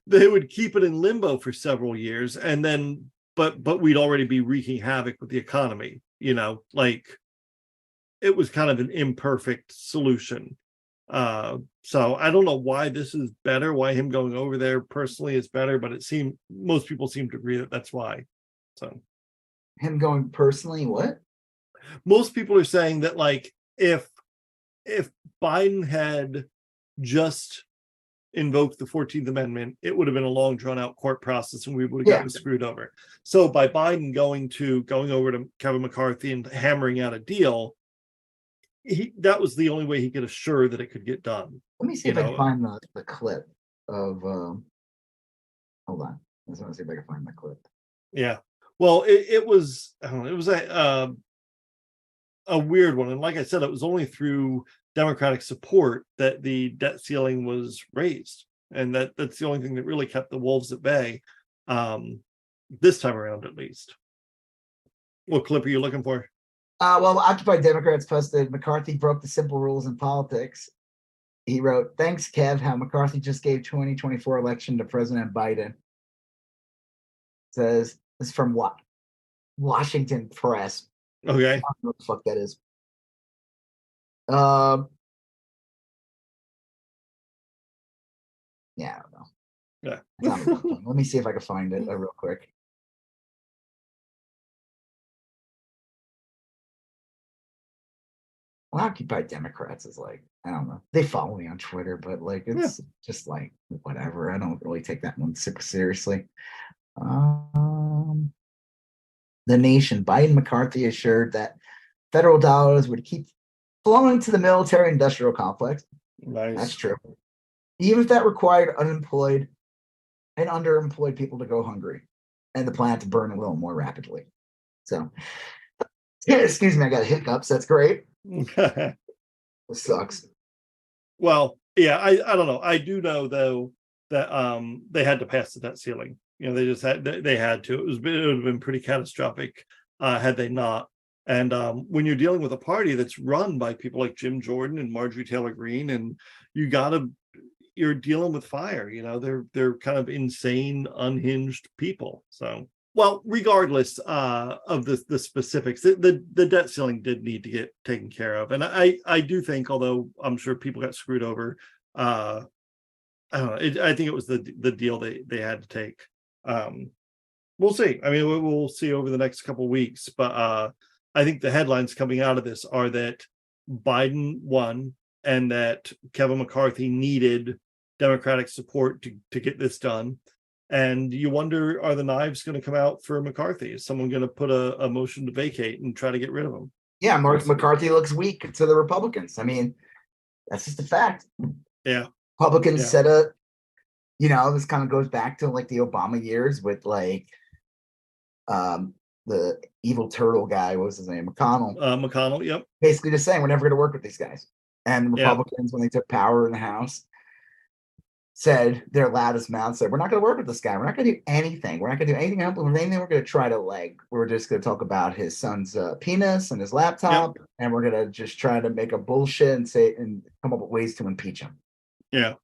They would keep it in limbo for several years, and then but we'd already be wreaking havoc with the economy. Like, it was kind of an imperfect solution. So I don't know why this is better, why him going over there personally is better, but most people seem to agree that that's why. So him going personally, what? Most people are saying that, like, if Biden had just invoked the 14th Amendment, it would have been a long drawn out court process and we would have gotten screwed over. So by Biden going over to Kevin McCarthy and hammering out a deal, that was the only way he could assure that it could get done. Let me see if I can find the clip of hold on. I just want to see if I can find the clip. Yeah. Well, it was a weird one. And like I said, it was only through Democratic support that the debt ceiling was raised. And that's the only thing that really kept the wolves at bay, this time around, at least. What clip are you looking for? Well, Occupy Democrats posted McCarthy broke the simple rules in politics. He wrote, "Thanks, Kev, how McCarthy just gave 2024 election to President Biden." Says, this is from what? Washington Press. Okay. I don't know what the fuck that is. Yeah, I don't know. Yeah. Let me see if I can find it real quick. Well, Occupy Democrats is like, I don't know. They follow me on Twitter, but like, it's just like, whatever. I don't really take that one super seriously. The Nation, Biden McCarthy assured that federal dollars would keep flowing to the military industrial complex. Nice. That's true. Even if that required unemployed and underemployed people to go hungry and the planet to burn a little more rapidly. So, excuse me, I got hiccups. That's great. This sucks. Well, yeah, I don't know. I do know, though, that they had to pass the debt ceiling. They just had to. It would have been pretty catastrophic had they not. And when you're dealing with a party that's run by people like Jim Jordan and Marjorie Taylor Greene, and you're dealing with fire. They're kind of insane, unhinged people. So, well, regardless of the specifics, the debt ceiling did need to get taken care of. And I do think, although I'm sure people got screwed over, I don't know. I think it was the deal they had to take. We'll see. I mean, we'll see over the next couple of weeks. But I think the headlines coming out of this are that Biden won and that Kevin McCarthy needed Democratic support to get this done. And you wonder, are the knives going to come out for McCarthy? Is someone going to put a motion to vacate and try to get rid of him? Yeah, McCarthy looks weak to the Republicans. I mean, that's just a fact. Yeah. Republicans set up, this kind of goes back to like the Obama years with like the evil turtle guy, what was his name? McConnell. McConnell, yep. Basically just saying we're never going to work with these guys. And Republicans, when they took power in the House, said their loudest mouth said, we're not going to work with this guy. We're not going to do anything. We're not going to do anything. We're going to try to we're just going to talk about his son's penis and his laptop. Yep. And we're going to just try to make a bullshit and come up with ways to impeach him. Yeah.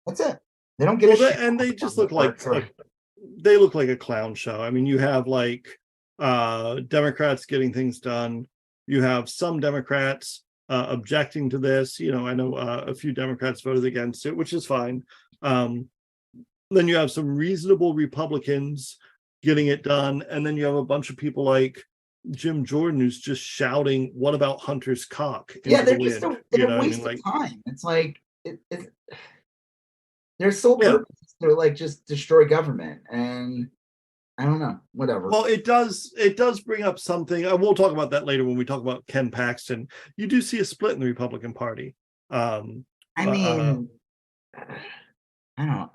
That's it. They don't give a shit. And they just look like they look like a clown show. I mean, you have like Democrats getting things done, You have some Democrats objecting to this. I know a few Democrats voted against it, which is fine. Then you have some reasonable Republicans getting it done, and then you have a bunch of people like Jim Jordan who's just shouting, "What about Hunter's cock?" Yeah, they're just they're wasting time. It's like their sole purpose is to like just destroy government, and I don't know, whatever. Well, it does bring up something. We'll talk about that later when we talk about Ken Paxton. You do see a split in the Republican Party. I mean, I don't know.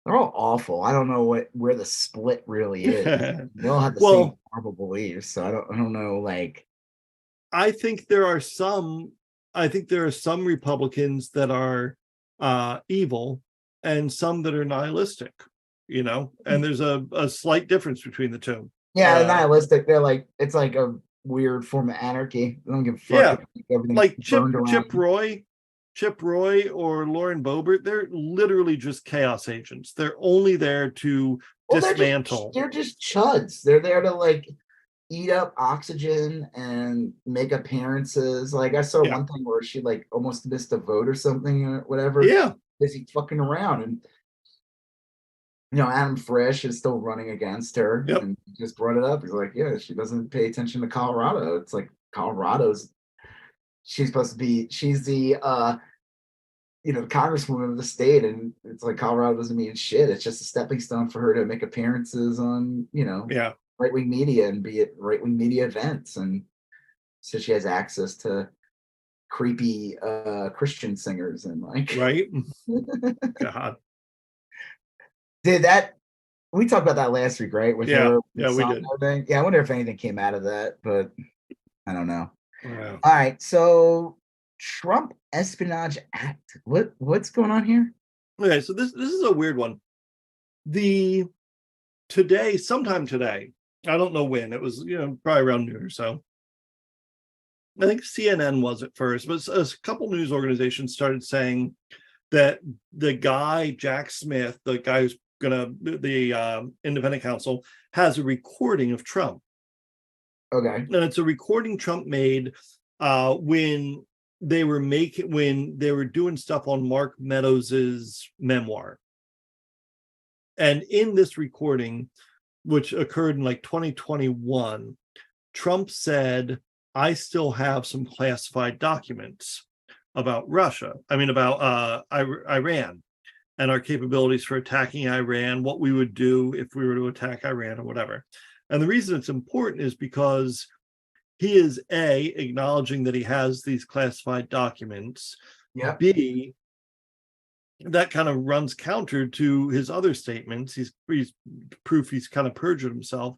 They're all awful. I don't know where the split really is. They all have the same horrible beliefs, so I don't know. Like, I think there are some Republicans that are evil and some that are nihilistic. And there's a slight difference between the two. Yeah, nihilistic. They're like, it's like a weird form of anarchy. They don't give a fuck. Yeah, like Chip Roy or Lauren Boebert, they're literally just chaos agents. They're only there to dismantle. They're just chuds. They're there to like eat up oxygen and make appearances. Like I saw one thing where she like almost missed a vote or something or whatever. Yeah, busy fucking around, and Adam Frisch is still running against her. Yep. And he just brought it up. He's like, yeah, she doesn't pay attention to Colorado. It's like she's the congresswoman of the state, and it's like Colorado doesn't mean shit. It's just a stepping stone for her to make appearances on right-wing media and be at right-wing media events, and so she has access to creepy Christian singers and like right. God, we talked about that last week, right? With her, we did. Thing. Yeah, I wonder if anything came out of that, but I don't know. Wow. All right, so Trump Espionage Act. What's going on here? Okay, so this is a weird one. Sometime today, I don't know when, it was probably around noon or so. I think CNN was at first, but a couple news organizations started saying that the guy, Jack Smith, the guy who's the independent counsel, has a recording of Trump. Okay. And it's a recording Trump made when they were doing stuff on Mark Meadows's memoir. And in this recording, which occurred in like 2021, Trump said, "I still have some classified documents about Russia. About Iran and our capabilities for attacking Iran, what we would do if we were to attack Iran or whatever." And the reason it's important is because he is acknowledging that he has these classified documents. Yeah. B, that kind of runs counter to his other statements. He's proof he's kind of perjured himself.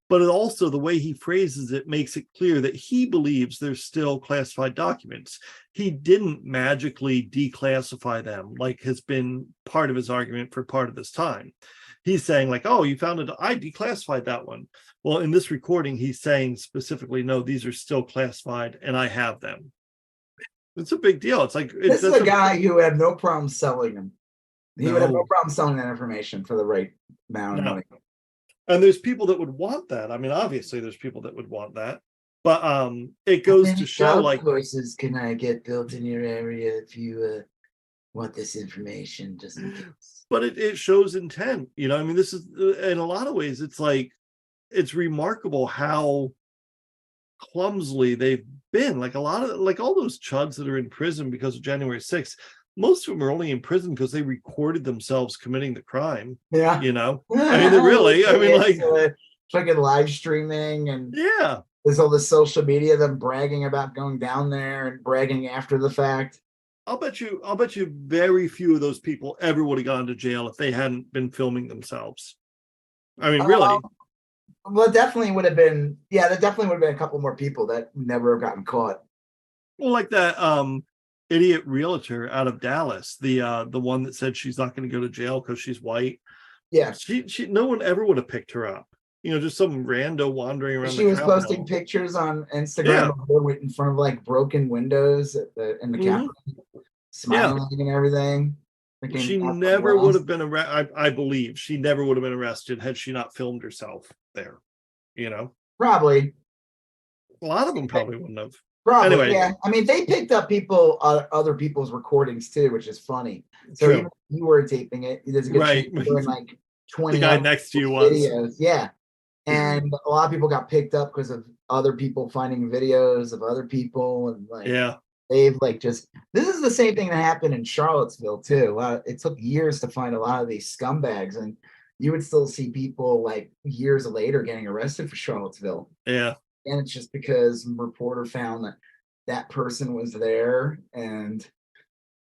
But also the way he phrases it makes it clear that he believes there's still classified documents. He didn't magically declassify them, like has been part of his argument for part of this time. He's saying like, "Oh, you found it, I declassified that one." Well, in this recording, he's saying specifically, "No, these are still classified and I have them." It's a big deal. It's like this is a guy who would have no problem selling them. He would have no problem selling that information for the right amount of money. And there's people that would want that. Obviously, there's people that would want that. But it goes to show, like, courses can I get built in your area if you want this information, just in case. But it shows intent. This is, in a lot of ways, it's like, it's remarkable how clumsily they've been. Like all those chuds that are in prison because of January 6th, most of them are only in prison because they recorded themselves committing the crime. Yeah. They're really, fucking live streaming, and there's all the social media, them bragging about going down there and bragging after the fact. I'll bet you very few of those people ever would have gone to jail if they hadn't been filming themselves. Really. Well, it definitely would have been. Yeah, there definitely would have been a couple more people that never have gotten caught. Well, like that idiot realtor out of Dallas, the one that said she's not going to go to jail because she's white. Yeah, she no one ever would have picked her up. Just some rando wandering around. She was posting pictures on Instagram of her in front of like broken windows in the Capitol, smiling and everything. She never would have been arrested. I believe she never would have been arrested had she not filmed herself there. Probably. A lot of them probably wouldn't have. Probably, anyway. Yeah. I mean, they picked up other people's recordings too, which is funny. So even if you were taping it, there's a good chance you're doing like 20 the guy next to you videos. Yeah. And a lot of people got picked up because of other people finding videos of other people, and like they've like just this is the same thing that happened in Charlottesville too. It took years to find a lot of these scumbags, and you would still see people like years later getting arrested for Charlottesville. Yeah. And it's just because a reporter found that person was there, and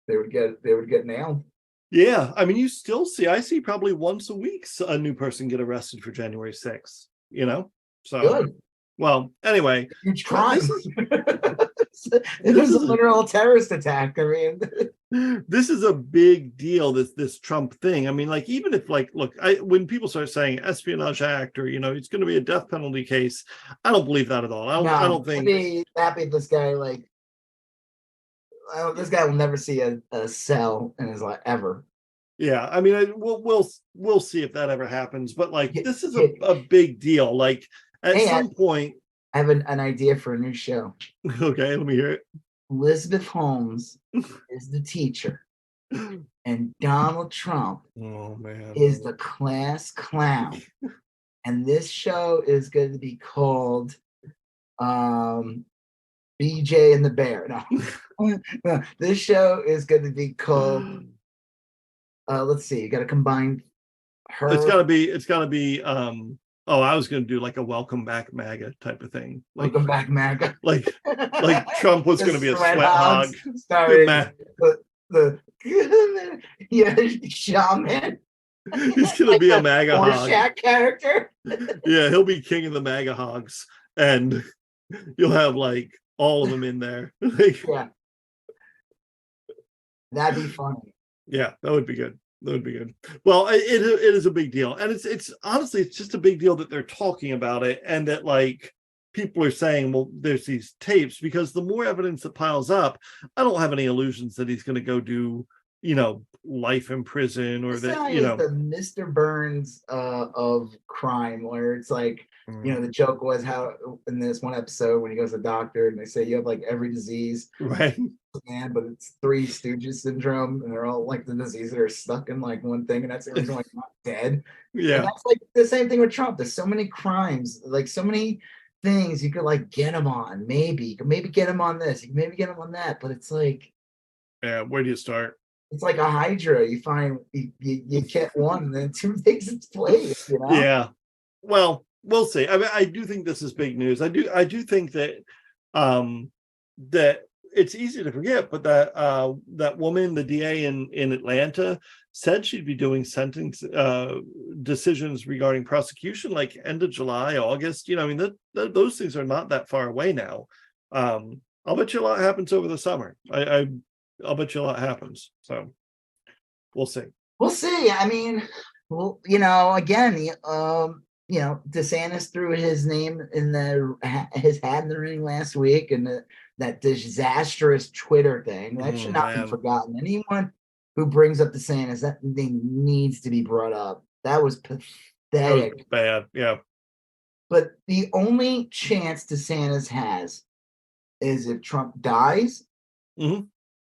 they would get nailed. Yeah, I mean, I see probably once a week a new person get arrested for January 6th, you know? So, good. Well, anyway. Huge crime. It was a literal terrorist attack. I mean, this is a big deal, this Trump thing. I mean, like, even if, like, look, when people start saying espionage act or, it's going to be a death penalty case, I don't believe that at all. I don't think. I'd be happy if this guy, like, this guy will never see a cell in his life ever. Yeah, I mean, we'll see if that ever happens. But like, this is a big deal. Like, at some point, I have an idea for a new show. Okay, let me hear it. Elizabeth Holmes is the teacher, and Donald Trump is the class clown. And this show is going to be called BJ and the Bear. No, this show is going to be called. Let's see. You got to combine her. It's got to be. I was going to do like a welcome back MAGA type of thing. Like, welcome back MAGA. Like Trump was going to be a sweat hog. Sorry, the shaman. He's going to be a MAGA hog character. Yeah, he'll be king of the MAGA hogs, and you'll have like all of them in there. Yeah, that'd be funny. Yeah, that would be good. That would be good. Well, it is a big deal, and it's honestly, it's just a big deal that they're talking about it, and that like people are saying, well, there's these tapes, because the more evidence that piles up, I don't have any illusions that he's going to go do, life in prison, or that the Mr. Burns of crime, where it's like the joke was how in this one episode when he goes to the doctor and they say you have like every disease, right? Man, but it's Three Stooges syndrome, and they're all like the diseases that are stuck in like one thing, and that's the reason why he's not dead. Yeah, and that's like the same thing with Trump. There's so many crimes, like so many things you could like get him on. Maybe you could get him on this, you could maybe get him on that, but it's like, yeah, where do you start? It's like a hydra. You find you get one, and then two takes its place. Yeah. Well, we'll see. I mean, I do think this is big news. I do think that that it's easy to forget, but that woman, the DA in Atlanta, said she'd be doing sentence decisions regarding prosecution like end of July, August. I mean, those things are not that far away now. I'll bet you a lot happens over the summer. I'll bet you a lot happens. So we'll see. We'll see. I mean, well, again, DeSantis threw his name in his hat in the ring last week, and that disastrous Twitter thing that should not be forgotten. Anyone who brings up DeSantis, that thing needs to be brought up. That was pathetic. That was bad, yeah. But the only chance DeSantis has is if Trump dies,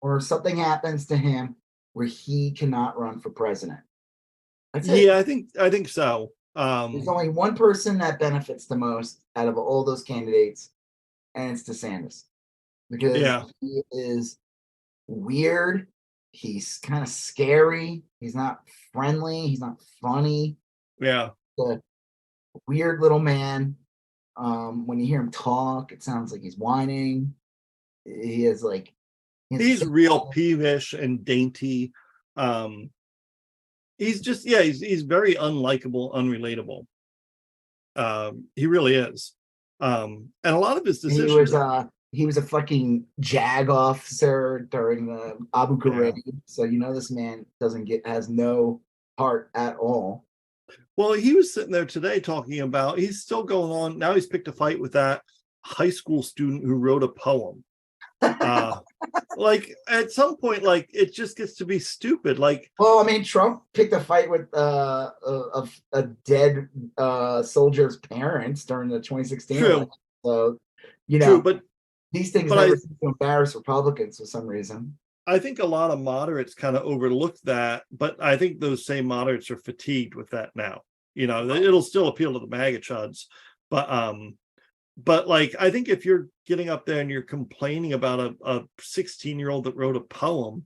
or something happens to him where he cannot run for president. That's it. Yeah, I think so. There's only one person that benefits the most out of all those candidates, and it's DeSantis. Because he is weird. He's kind of scary. He's not friendly. He's not funny. Yeah. The weird little man. When you hear him talk, it sounds like he's whining. He is like... He's real peevish and dainty. He's just, he's very unlikable, unrelatable. He really is. And a lot of his decisions... He was a fucking JAG officer during the Abu Ghraib. Yeah. So this man has no heart at all. Well, he was sitting there today talking about he's still going on. Now he's picked a fight with that high school student who wrote a poem. Like at some point, like it just gets to be stupid. Like, well, I mean, Trump picked a fight with a dead soldier's parents during the 2016 election. So You True, know, but these things but never seem to embarrass Republicans for some reason. I think a lot of moderates kind of overlooked that, but I think those same moderates are fatigued with that now. You know, it'll still appeal to the MAGA chuds, but like I think if you're getting up there and you're complaining about a 16-year-old that wrote a poem,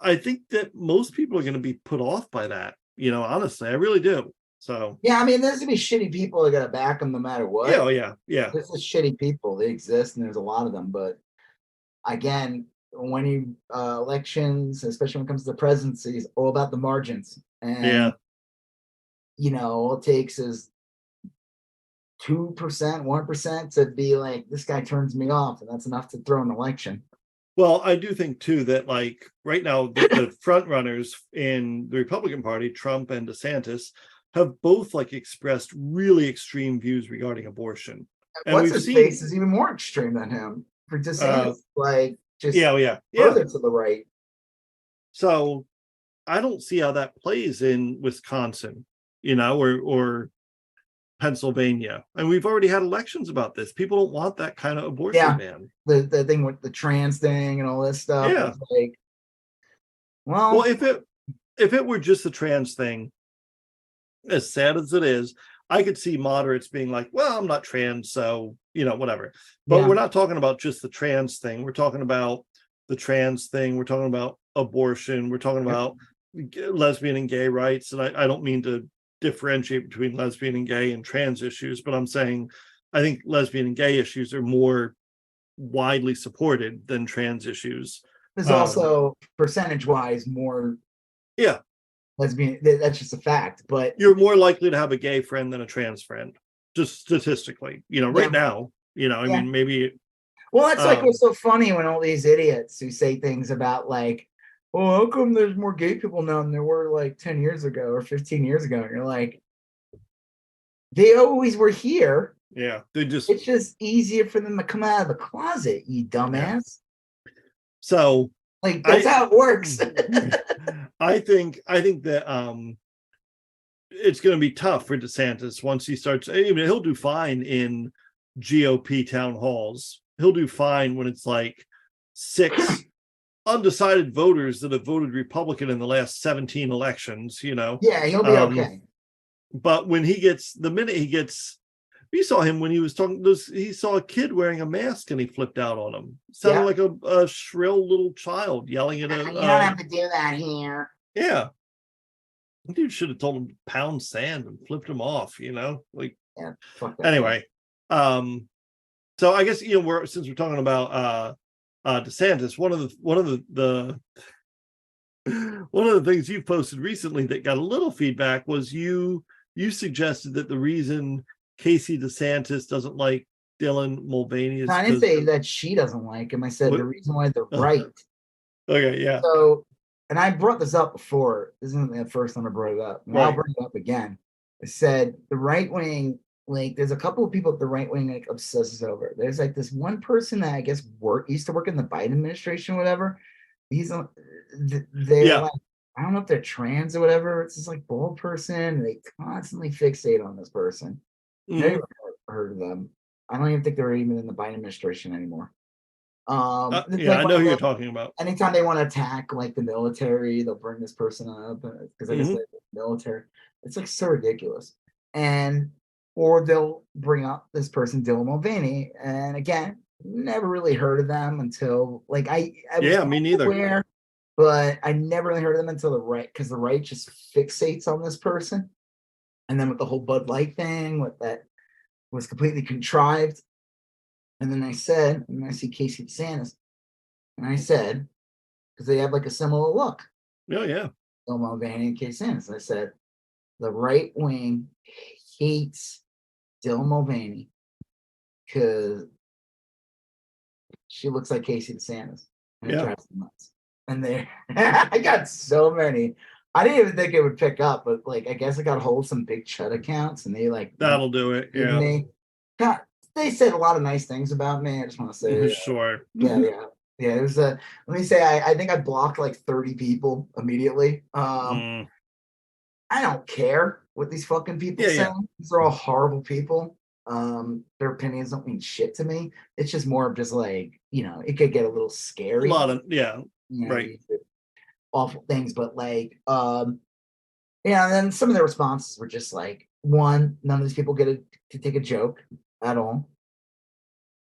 I think that most people are going to be put off by that. You know, honestly, I really do. So yeah, I mean, there's gonna be shitty people that are gonna back them no matter what. Yeah, yeah. There's just shitty people. They exist, and there's a lot of them. But again, when you elections, especially when it comes to the presidency, is all about the margins. And all it takes is 2%, 1% to be like, this guy turns me off, and that's enough to throw an election. Well, I do think too that like right now the front runners in the Republican Party, Trump and DeSantis, have both like expressed really extreme views regarding abortion. And what's his face is even more extreme than him. For DeSantis, further to the right. So I don't see how that plays in Wisconsin, or Pennsylvania. And we've already had elections about this. People don't want that kind of abortion ban. The thing with the trans thing and all this stuff. Yeah. Like, well, if it were just the trans thing, as sad as it is, I could see moderates being like, well, I'm not trans, so, whatever. But we're not talking about just the trans thing. We're talking about the trans thing. We're talking about abortion. We're talking about lesbian and gay rights. And I don't mean to differentiate between lesbian and gay and trans issues, but I'm saying I think lesbian and gay issues are more widely supported than trans issues. There's also percentage-wise more lesbian, that's just a fact, but you're more likely to have a gay friend than a trans friend, just statistically, right now, I mean, maybe. Well, that's like what's so funny when all these idiots who say things about like, well, how come there's more gay people now than there were like 10 years ago or 15 years ago? And you're like, they always were here. Yeah, it's just easier for them to come out of the closet, you dumbass. Yeah. So like that's how it works. I think that it's going to be tough for DeSantis once he starts. I mean, he'll do fine in GOP town halls. He'll do fine when it's like 6 undecided voters that have voted Republican in the last 17 elections. Yeah, he'll be okay. But when we saw him when he was talking. He saw a kid wearing a mask and he flipped out on him. Sounded like a shrill little child yelling at him. You don't have to do that here. Yeah, dude should have told him to pound sand and flipped him off. Anyway, so I guess since we're talking about DeSantis, one of the things you posted recently that got a little feedback was you suggested that the reason Casey DeSantis doesn't like Dylan Mulvaney is I didn't say that she doesn't like him. I said the reason why they're right. Okay, yeah. So, and I brought this up before. This isn't the first time I brought it up. I'll bring it up again. I said the right wing, like, there's a couple of people at the right wing like obsesses over. There's like this one person that I guess used to work in the Biden administration, or whatever. They're like, I don't know if they're trans or whatever. It's this like bald person. They constantly fixate on this person. Mm-hmm. I never heard of them. I don't even think they're even in the Biden administration anymore. I know who you're talking about. Anytime they want to attack like the military, they'll bring this person up because I guess they're military. It's like so ridiculous. Or they'll bring up this person, Dylan Mulvaney, and again, never really heard of them until like I was me neither. Aware, but I never really heard of them until the right, because the right just fixates on this person. And then with the whole Bud Light thing, what that was completely contrived. And then I said, and I see Casey DeSantis, and I said, because they have like a similar look. Oh, yeah. Dylan Mulvaney and Casey DeSantis. I said, the right wing hates Dylan Mulvaney because she looks like Casey DeSantis. And it drives them nuts. And I got so many. I didn't even think it would pick up, but like I guess I got a hold of some big Chud accounts, and they like that'll do it. Yeah. They said a lot of nice things about me. I just want to say, sure. Yeah. It was let me say, I think I blocked like 30 people immediately. I don't care what these fucking people say. These are all horrible people. their opinions don't mean shit to me. It's just more of just like, it could get a little scary. A lot of right. Awful things, but like, and then some of their responses were just like, one, none of these people get to take a joke at all.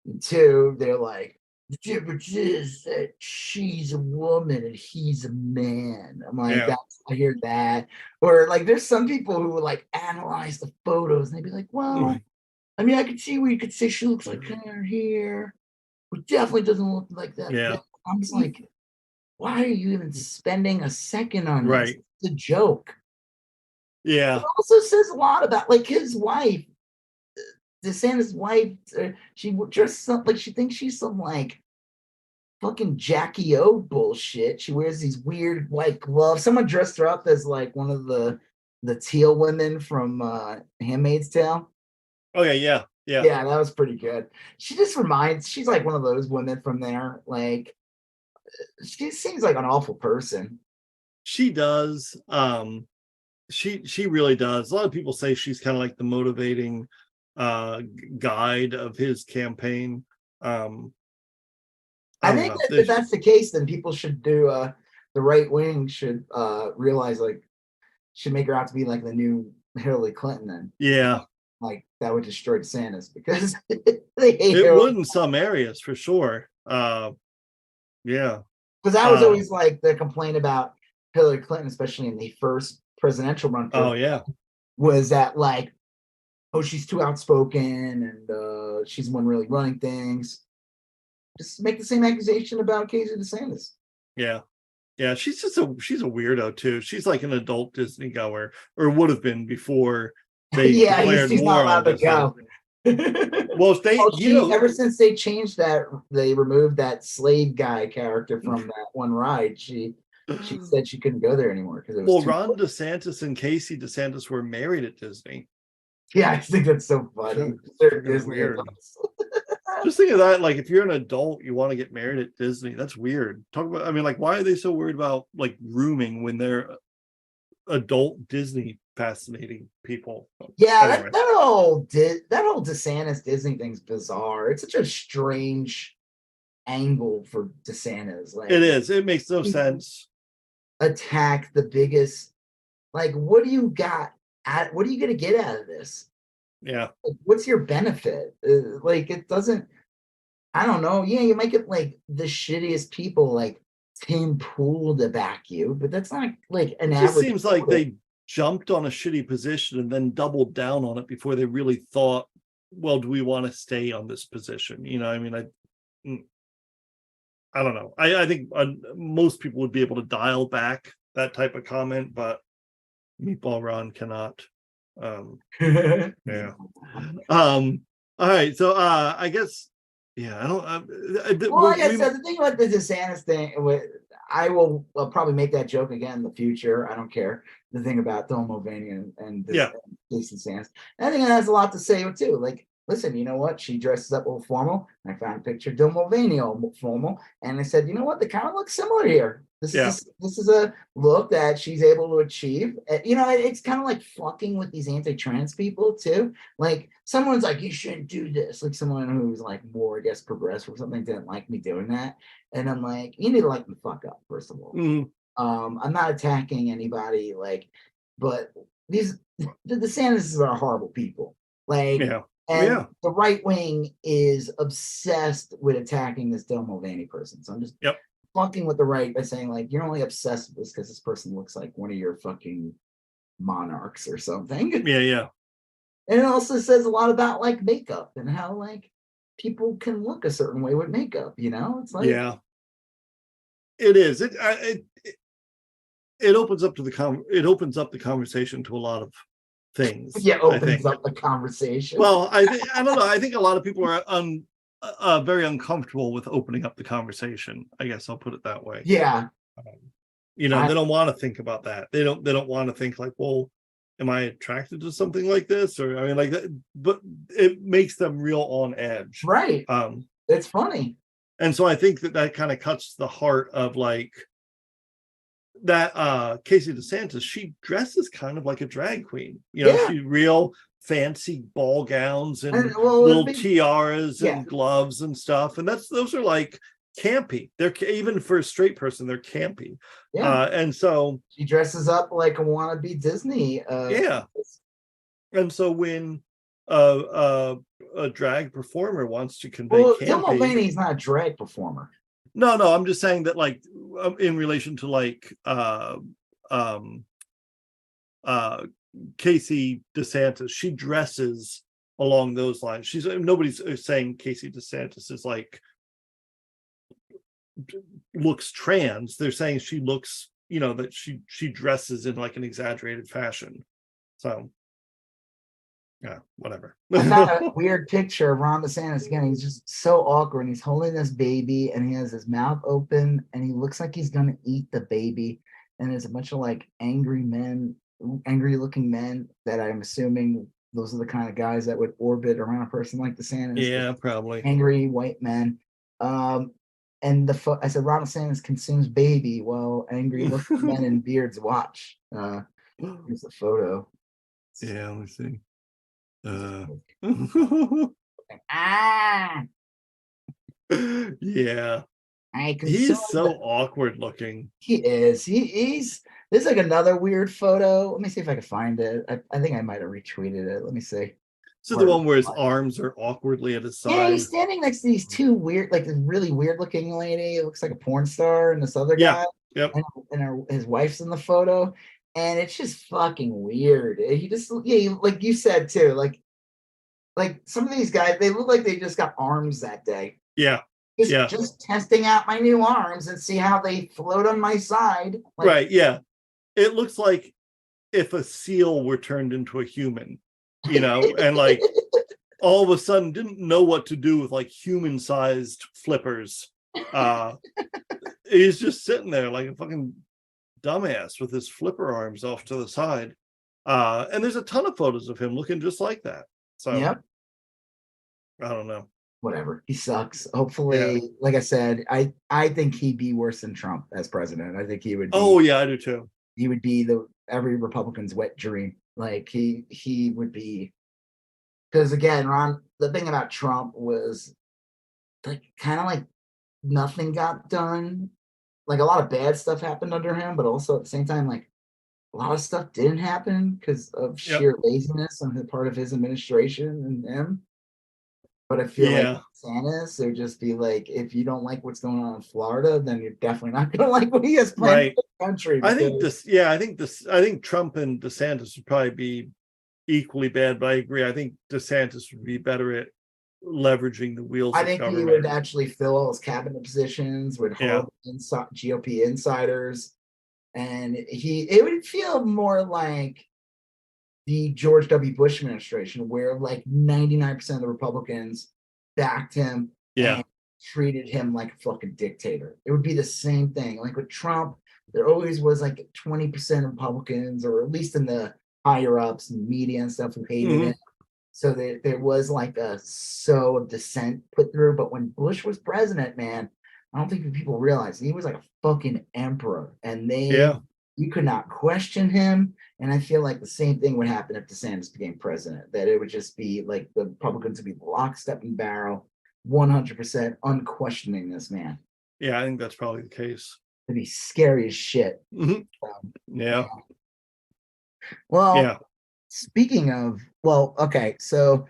And two, they're like, the difference is that she's a woman and he's a man. I'm like, I hear that. Or like, there's some people who would like analyze the photos and they'd be like, well, I mean, I could see where you could say she looks like her here, but definitely doesn't look like that. Yeah. I'm just like, why are you even spending a second on this? Right. It's a joke. Yeah. It also says a lot about like his wife, DeSantis' wife. She just like she thinks she's some like fucking Jackie O bullshit. She wears these weird white gloves. Someone dressed her up as like one of the teal women from Handmaid's Tale. Okay, yeah. That was pretty good. She just she's like one of those women from there. Like, she seems like an awful person. She does. She really does. A lot of people say she's kind of like the motivating guide of his campaign. I think if that's the case, then people should do the right wing should realize like should make her out to be like the new Hillary Clinton then. Yeah. Like that would destroy DeSantis because they hate it would in some areas for sure. Yeah. Because that was always like the complaint about Hillary Clinton, especially in the first presidential run. Was that like, oh, she's too outspoken and she's the one really running things. Just make the same accusation about Casey DeSantis. Yeah. She's a weirdo too. She's like an adult Disney goer, or would have been before they declared she's war not allowed to go. Well, ever since they changed that, they removed that slave guy character from that one ride. She said she couldn't go there anymore because it was Ron DeSantis and Casey DeSantis were married at Disney. Yeah, I think that's so funny. They're Disney. Just think of that. Like, if you're an adult, you want to get married at Disney. That's weird. Talk about. I mean, like, why are they so worried about like grooming when they're adult Disney fascinating people? Yeah, anyway. that whole DeSantis Disney thing's bizarre. It's such a strange angle for DeSantis. Like, it is. It makes no sense. Attack the biggest. Like, what do you got? What are you going to get out of this? Yeah. Like, what's your benefit? Like, it doesn't. I don't know. Yeah, you might get like the shittiest people, like Tim Pool, to back you, but that's not like an average. It seems like they jumped on a shitty position and then doubled down on it before they really thought, well, do we want to stay on this position? I mean, I don't know. I think most people would be able to dial back that type of comment, but Meatball Ron cannot. Yeah. All right. So I guess, yeah, I don't. Well, like I said, the thing about the DeSantis thing, I will probably make that joke again in the future. I don't care. The thing about Dylan Mulvaney and DeSantis, I think it has a lot to say too. Like, listen, you know what? She dresses up a little formal. And I found a picture of Dylan Mulvaney all formal, and I said, you know what? They kind of look similar here. This is a look that she's able to achieve. It's kind of like fucking with these anti-trans people too. Like, someone's like, you shouldn't do this. Like, someone who's like more, I guess, progressive or something didn't like me doing that, and I'm like, you need to like me fuck up first of all. I'm not attacking anybody, like, but the DeSantis are horrible people. Like, and the right wing is obsessed with attacking this Dylan Mulvaney person. So I'm just fucking with the right by saying, like, you're only obsessed with this because this person looks like one of your fucking monarchs or something. Yeah. And it also says a lot about like makeup and how like people can look a certain way with makeup. It's like, it is. It opens up the conversation to a lot of things. Opens up the conversation. Well, I don't know. I think a lot of people are very uncomfortable with opening up the conversation. I guess I'll put it that way. Yeah. They don't want to think about that. They don't want to think like, well, am I attracted to something like this? Or I mean, like that, but it makes them real on edge. Right. It's funny. And so I think that kind of cuts the heart of like that Casey DeSantis. She dresses kind of like a drag queen. She's real fancy ball gowns and well, little tiaras and yeah. gloves and stuff, and those are like campy. They're even for a straight person, they're campy. Yeah. And so she dresses up like a wannabe Disney. Yeah. And so when a drag performer wants to convey Well, Tim campy, Mulvaney's not a drag performer. no, I'm just saying that, like, in relation to like Casey DeSantis, she dresses along those lines. Nobody's saying Casey DeSantis is like looks trans. They're saying she looks, that she dresses in like an exaggerated fashion. So yeah, whatever. I found a weird picture of Ron DeSantis again. He's just so awkward. He's holding this baby and he has his mouth open and he looks like he's gonna eat the baby. And there's a bunch of like angry looking men that I'm assuming those are the kind of guys that would orbit around a person like DeSantis. Yeah, probably angry white men. And I said Ron DeSantis consumes baby while angry looking men in beards watch. Here's a photo. Yeah, let me see. Yeah, he's so awkward looking. He is. There's like another weird photo. Let me see if I can find it. I think I might have retweeted it. Let me see. So the one where his arms are awkwardly at his side. Yeah, he's standing next to these two weird, like this really weird looking lady. It looks like a porn star, and this other guy. Yep. And his wife's in the photo. And it's just fucking weird. He just, like you said too, like some of these guys, they look like they just got arms that day. Yeah. Just testing out my new arms and see how they float on my side. Right. Yeah. It looks like if a seal were turned into a human, and like all of a sudden didn't know what to do with like human-sized flippers. He's just sitting there like a fucking dumbass with his flipper arms off to the side. And there's a ton of photos of him looking just like that. So yep. I don't know. Whatever. He sucks. Hopefully, like I said, I think he'd be worse than Trump as president. I think he would be, oh yeah, I do too. He would be every Republican's wet dream. Like he would be, because again, Ron, the thing about Trump was like kind of like nothing got done. Like a lot of bad stuff happened under him, but also at the same time, like a lot of stuff didn't happen because of sheer laziness on the part of his administration and him. But I feel like DeSantis, it would just be like, if you don't like what's going on in Florida, then you're definitely not going to like what he has planned for the country. I think Trump and DeSantis would probably be equally bad, but I agree. I think DeSantis would be better at leveraging the wheels. I think he would actually fill all his cabinet positions with GOP insiders, and it would feel more like the George W. Bush administration, where like 99% of the Republicans backed him and treated him like a fucking dictator. It would be the same thing. Like with Trump, there always was like 20% Republicans, or at least in the higher ups and media and stuff, who hated him. So there was like a sow of dissent put through. But when Bush was president, man, I don't think people realize he was like a fucking emperor, and you could not question him. And I feel like the same thing would happen if DeSantis became president, that it would just be like the Republicans would be lockstep and barrel, 100% unquestioning this man. Yeah, I think that's probably the case. It'd be scary as shit. Well, speaking of, okay, so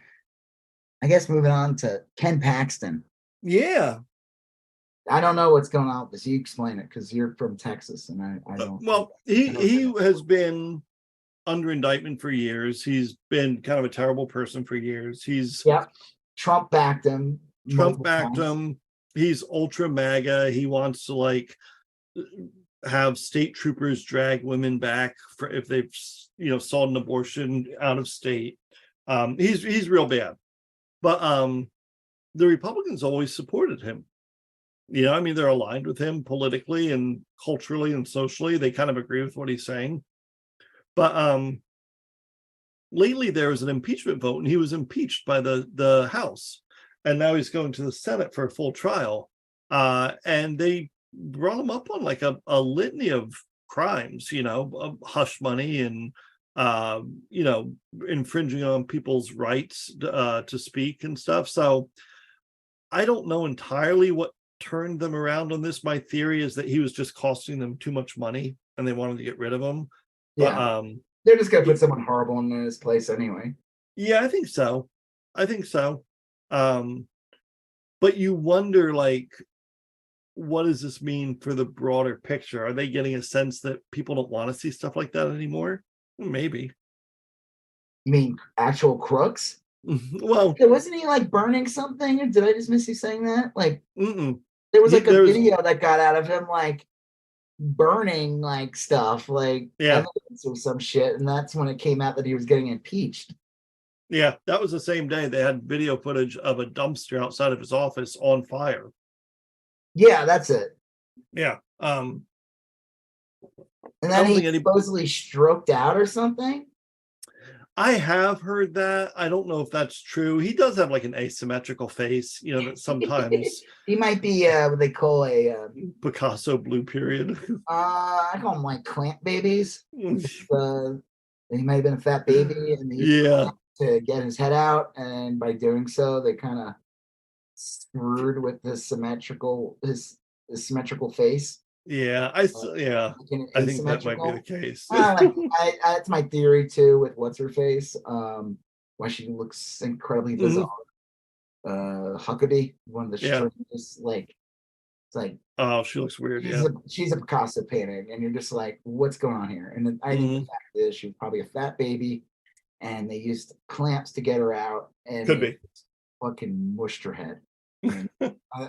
I guess moving on to Ken Paxton. Yeah. I don't know what's going on with this. You explain it, because you're from Texas, and I don't. Well, he has been under indictment for years. He's been kind of a terrible person for years. Trump backed him. He's ultra MAGA. He wants to like have state troopers drag women back for if they've sought an abortion out of state. He's real bad. But the Republicans always supported him. They're aligned with him politically and culturally and socially. They kind of agree with what he's saying. But lately there was an impeachment vote, and he was impeached by the House. And now he's going to the Senate for a full trial. And they brought him up on like a litany of crimes, hush money and you know, infringing on people's rights to speak and stuff. So I don't know entirely what turned them around on this. My theory is that he was just costing them too much money and they wanted to get rid of him. But Yeah. They're just gonna put someone horrible in his place anyway. Yeah, I think so. I think so. But you wonder, like, what does this mean for the broader picture? Are they getting a sense that people don't want to see stuff like that anymore? Maybe. You mean actual crooks? Well, wasn't he like burning something? Or did I just miss you saying that? Like, there was like a video that got out of him like burning like stuff, like evidence or some shit, and that's when it came out that he was getting impeached. Yeah, that was the same day they had video footage of a dumpster outside of his office on fire. Yeah, that's it. Yeah. And then he supposedly stroked out or something. I have heard that. I don't know if that's true. He does have like an asymmetrical face, you know, that sometimes he might be what they call a Picasso blue period. I call them like clamp babies. He might have been a fat baby and to get his head out, and by doing so they kind of screwed with his symmetrical face. Yeah, I think that might be the case. That's my theory too with what's her face. Why she looks incredibly bizarre. Huckabee, one of the strangest, like it's like, oh, she looks weird. She's a Picasso painting, and you're just like, what's going on here? And then I think the fact is she was probably a fat baby, and they used clamps to get her out, and could be fucking mushed her head. And,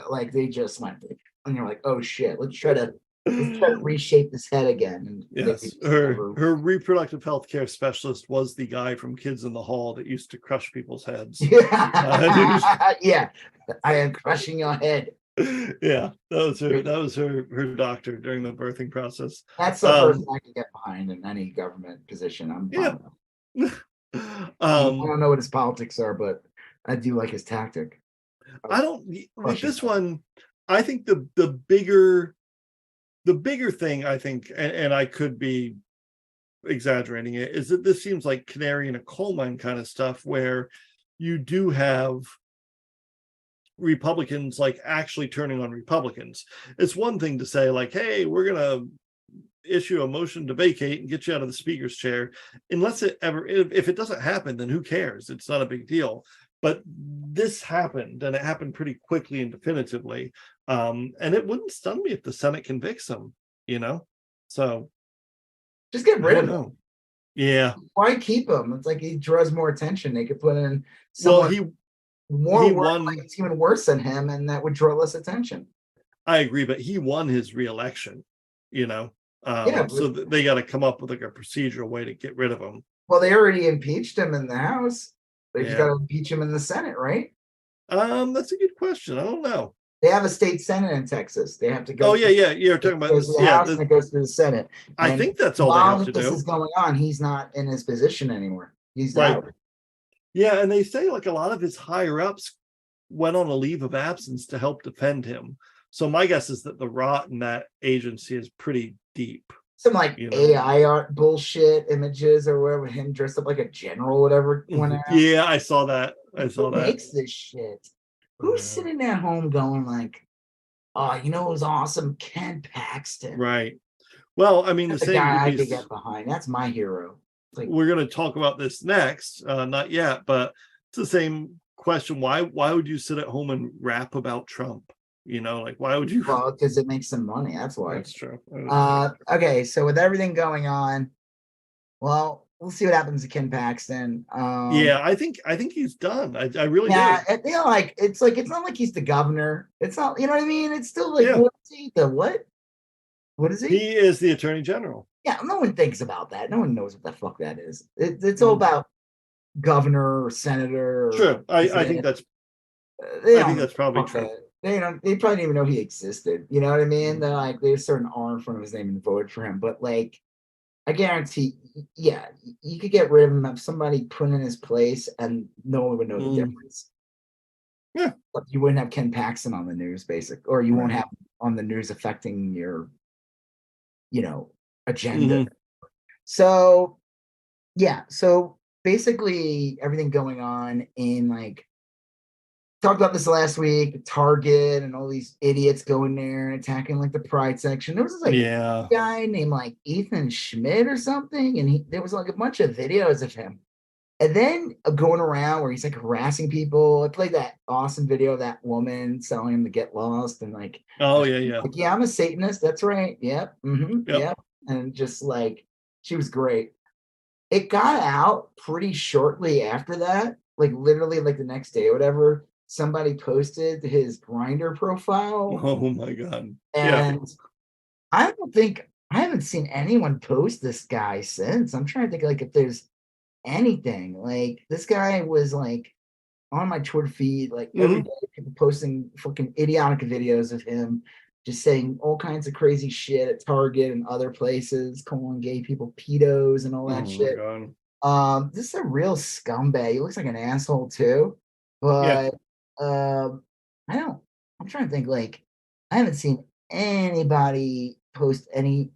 like they just went, and you're like, oh shit, let's try to reshape this head again. And yes, her reproductive health care specialist was the guy from Kids in the Hall that used to crush people's heads. Yeah, I am crushing your head. Yeah, that was her doctor during the birthing process. That's the person I can get behind in any government position. I don't know what his politics are, but I do like his tactic. I don't with this one. I think the bigger thing, I think, and I could be exaggerating it, is that this seems like canary in a coal mine kind of stuff, where you do have Republicans like actually turning on Republicans. It's one thing to say like, hey, we're gonna issue a motion to vacate and get you out of the speaker's chair, unless if it doesn't happen, then who cares? It's not a big deal. But this happened, and it happened pretty quickly and definitively. And it wouldn't stun me if the Senate convicts him, you know? So just get rid of him. Yeah. Why keep him? It's like he draws more attention. They could put in someone it's even worse than him, and that would draw less attention. I agree, but he won his re-election, you know? So they got to come up with like a procedural way to get rid of him. Well, they already impeached him in the House. They just got to impeach him in the Senate, right? That's a good question. I don't know. They have a state Senate in Texas. They have to go. Oh yeah. You're talking about the House and it goes through the Senate. I think that's all they have to do. While this is going on, he's not in his position anymore. He's out. Yeah, and they say like a lot of his higher ups went on a leave of absence to help defend him. So my guess is that the rot in that agency is pretty deep. Some like AI art bullshit images or whatever, him dressed up like a general, whatever went out. Yeah, I saw that. Who makes this shit? Who's sitting at home going like, oh, you know, it was awesome, Ken Paxton. Right. Well, I mean, that's the guy I could get behind. That's my hero. Like, we're going to talk about this next, not yet, but it's the same question. Why would you sit at home and rap about Trump? You know, like, why would you? Well, because it makes some money. That's why. That's true. Okay, so with everything going on, well, we'll see what happens to Ken Paxton. Yeah, I think he's done. I really do. You know, like it's not like he's the governor. It's not, you know what I mean? It's still like, what is he? The what? What is he? He is the attorney general. Yeah, no one thinks about that. No one knows what the fuck that is. It's all about governor or senator. Sure, I think that's. I think that's probably true. They probably didn't even know he existed. You know what I mean? They're like, there's a certain R in front of his name and voted for him. But like, I guarantee, you could get rid of him, have somebody put in his place, and no one would know the difference. Yeah, but you wouldn't have Ken Paxton on the news, or you won't have on the news affecting your, agenda. So Yeah. So basically, everything going on in like talked about this last week. Target and all these idiots going there and attacking like the Pride section. There was this like guy named like Ethan Schmidt or something, and there was like a bunch of videos of him. And then going around where he's like harassing people. I played that awesome video of that woman telling him to get lost and like, like, yeah, I'm a Satanist. That's right. Yep. Yep. And just like, she was great. It got out pretty shortly after that, like literally like the next day or whatever. Somebody posted his Grindr profile. Oh my God. And I haven't seen anyone post this guy since. I'm trying to think like if there's anything. Like this guy was like on my Twitter feed, like every day, people posting fucking idiotic videos of him just saying all kinds of crazy shit at Target and other places, calling gay people pedos and all that shit. This is a real scumbag. He looks like an asshole too. But I'm trying to think, like, I haven't seen anybody post any.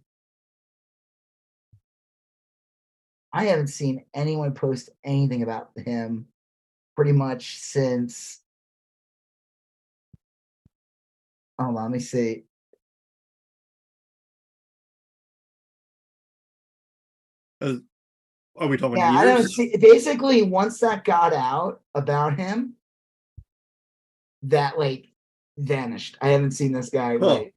I haven't seen anyone post anything about him pretty much since. Hold on, let me see. Are we talking years? I don't see. Basically, once that got out about him, that like vanished. I haven't seen this guy like.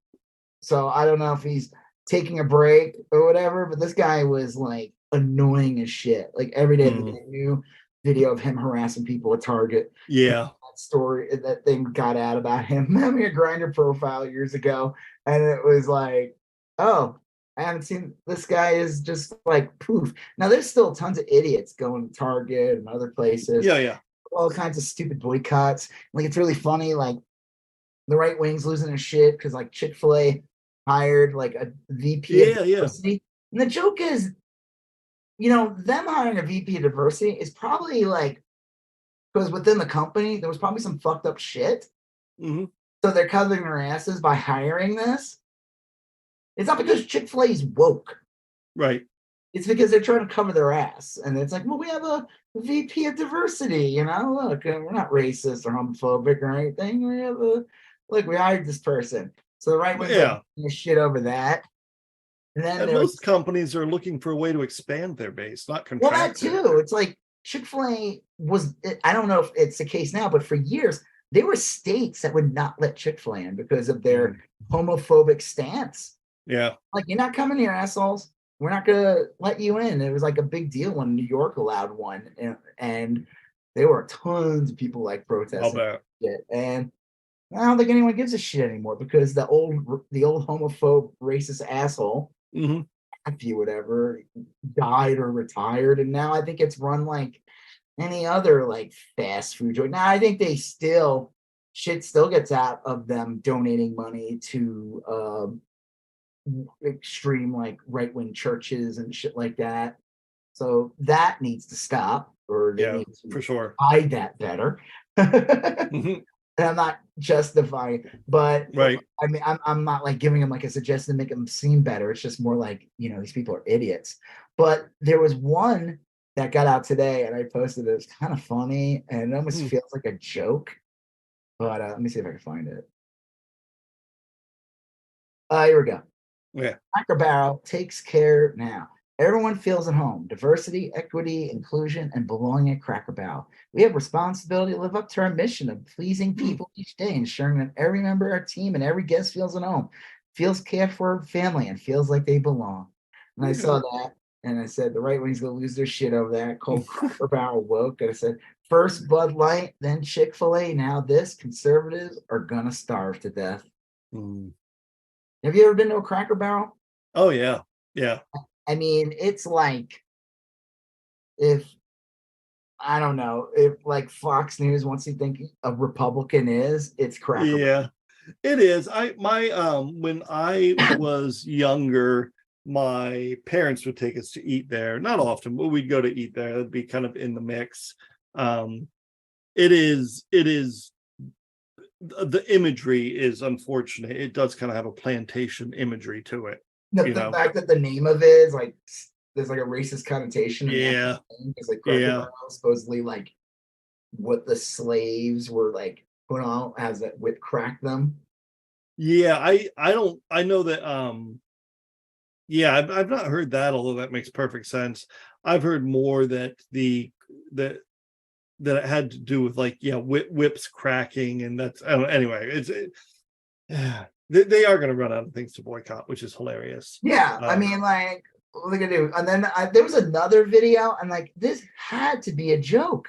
So I don't know if he's taking a break or whatever, but this guy was like annoying as shit. Like every day, a new video of him harassing people at Target. That story, that thing got out about him having a Grindr profile years ago, and it was like, oh, I haven't seen this guy is just like poof. Now there's still tons of idiots going to Target and other places. All kinds of stupid boycotts. Like it's really funny. Like the right wing's losing their shit because like Chick-fil-A hired like a VP of diversity. And the joke is, them hiring a VP of diversity is probably like because within the company there was probably some fucked up shit. So they're covering their asses by hiring this. It's not because Chick-fil-A is woke. Right. It's because they're trying to cover their ass. And it's like, well, we have a VP of diversity, look, we're not racist or homophobic or anything. We hired this person. So the right wing's like shit over that. And then most companies are looking for a way to expand their base, not contract. Well, that too. It's like Chick-fil-A was, I don't know if it's the case now, but for years, there were states that would not let Chick-fil-A in because of their homophobic stance. Like, you're not coming here, assholes. We're not going to let you in. It was like a big deal when New York allowed one. And there were tons of people like protesting. And I don't think anyone gives a shit anymore because the old homophobe, racist asshole, Matthew, whatever, died or retired. And now I think it's run like any other like fast food joint. Now I think shit still gets out of them donating money to extreme like right-wing churches and shit like that. So that needs to stop, or they need to for sure hide that better. And I'm not justifying, but I mean, I'm not like giving them like a suggestion to make them seem better. It's just more like, these people are idiots. But there was one that got out today, and I posted it. It's kind of funny, and it almost feels like a joke. But let me see if I can find it. Here we go. Cracker Barrel takes care now. Everyone feels at home. Diversity, equity, inclusion, and belonging at Cracker Barrel. We have responsibility to live up to our mission of pleasing people each day, ensuring that every member of our team and every guest feels at home, feels cared for, family, and feels like they belong. And I saw that, and I said, the right wing's going to lose their shit over that, called Cracker Barrel woke. And I said, first Bud Light, then Chick-fil-A, now this. Conservatives are going to starve to death. Have you ever been to a Cracker Barrel? Oh, yeah. Yeah. I mean, it's like if like Fox News wants you to think a Republican is, it's Cracker Barrel. It is. When I was younger, my parents would take us to eat there. Not often, but we'd go to eat there. It'd be kind of in the mix. It is the imagery is unfortunate. It does kind of have a plantation imagery to it. The fact that the name of it is like there's like a racist connotation. Yeah. Because like Cracker Barrel supposedly like what the slaves were like put on as that whip cracked them. Yeah, I know that yeah, I've not heard that, although that makes perfect sense. I've heard more that that it had to do with like whips cracking, and that's anyway. They are going to run out of things to boycott, which is hilarious. Yeah, I mean, like, what are they gonna do? And then there was another video, and like, this had to be a joke.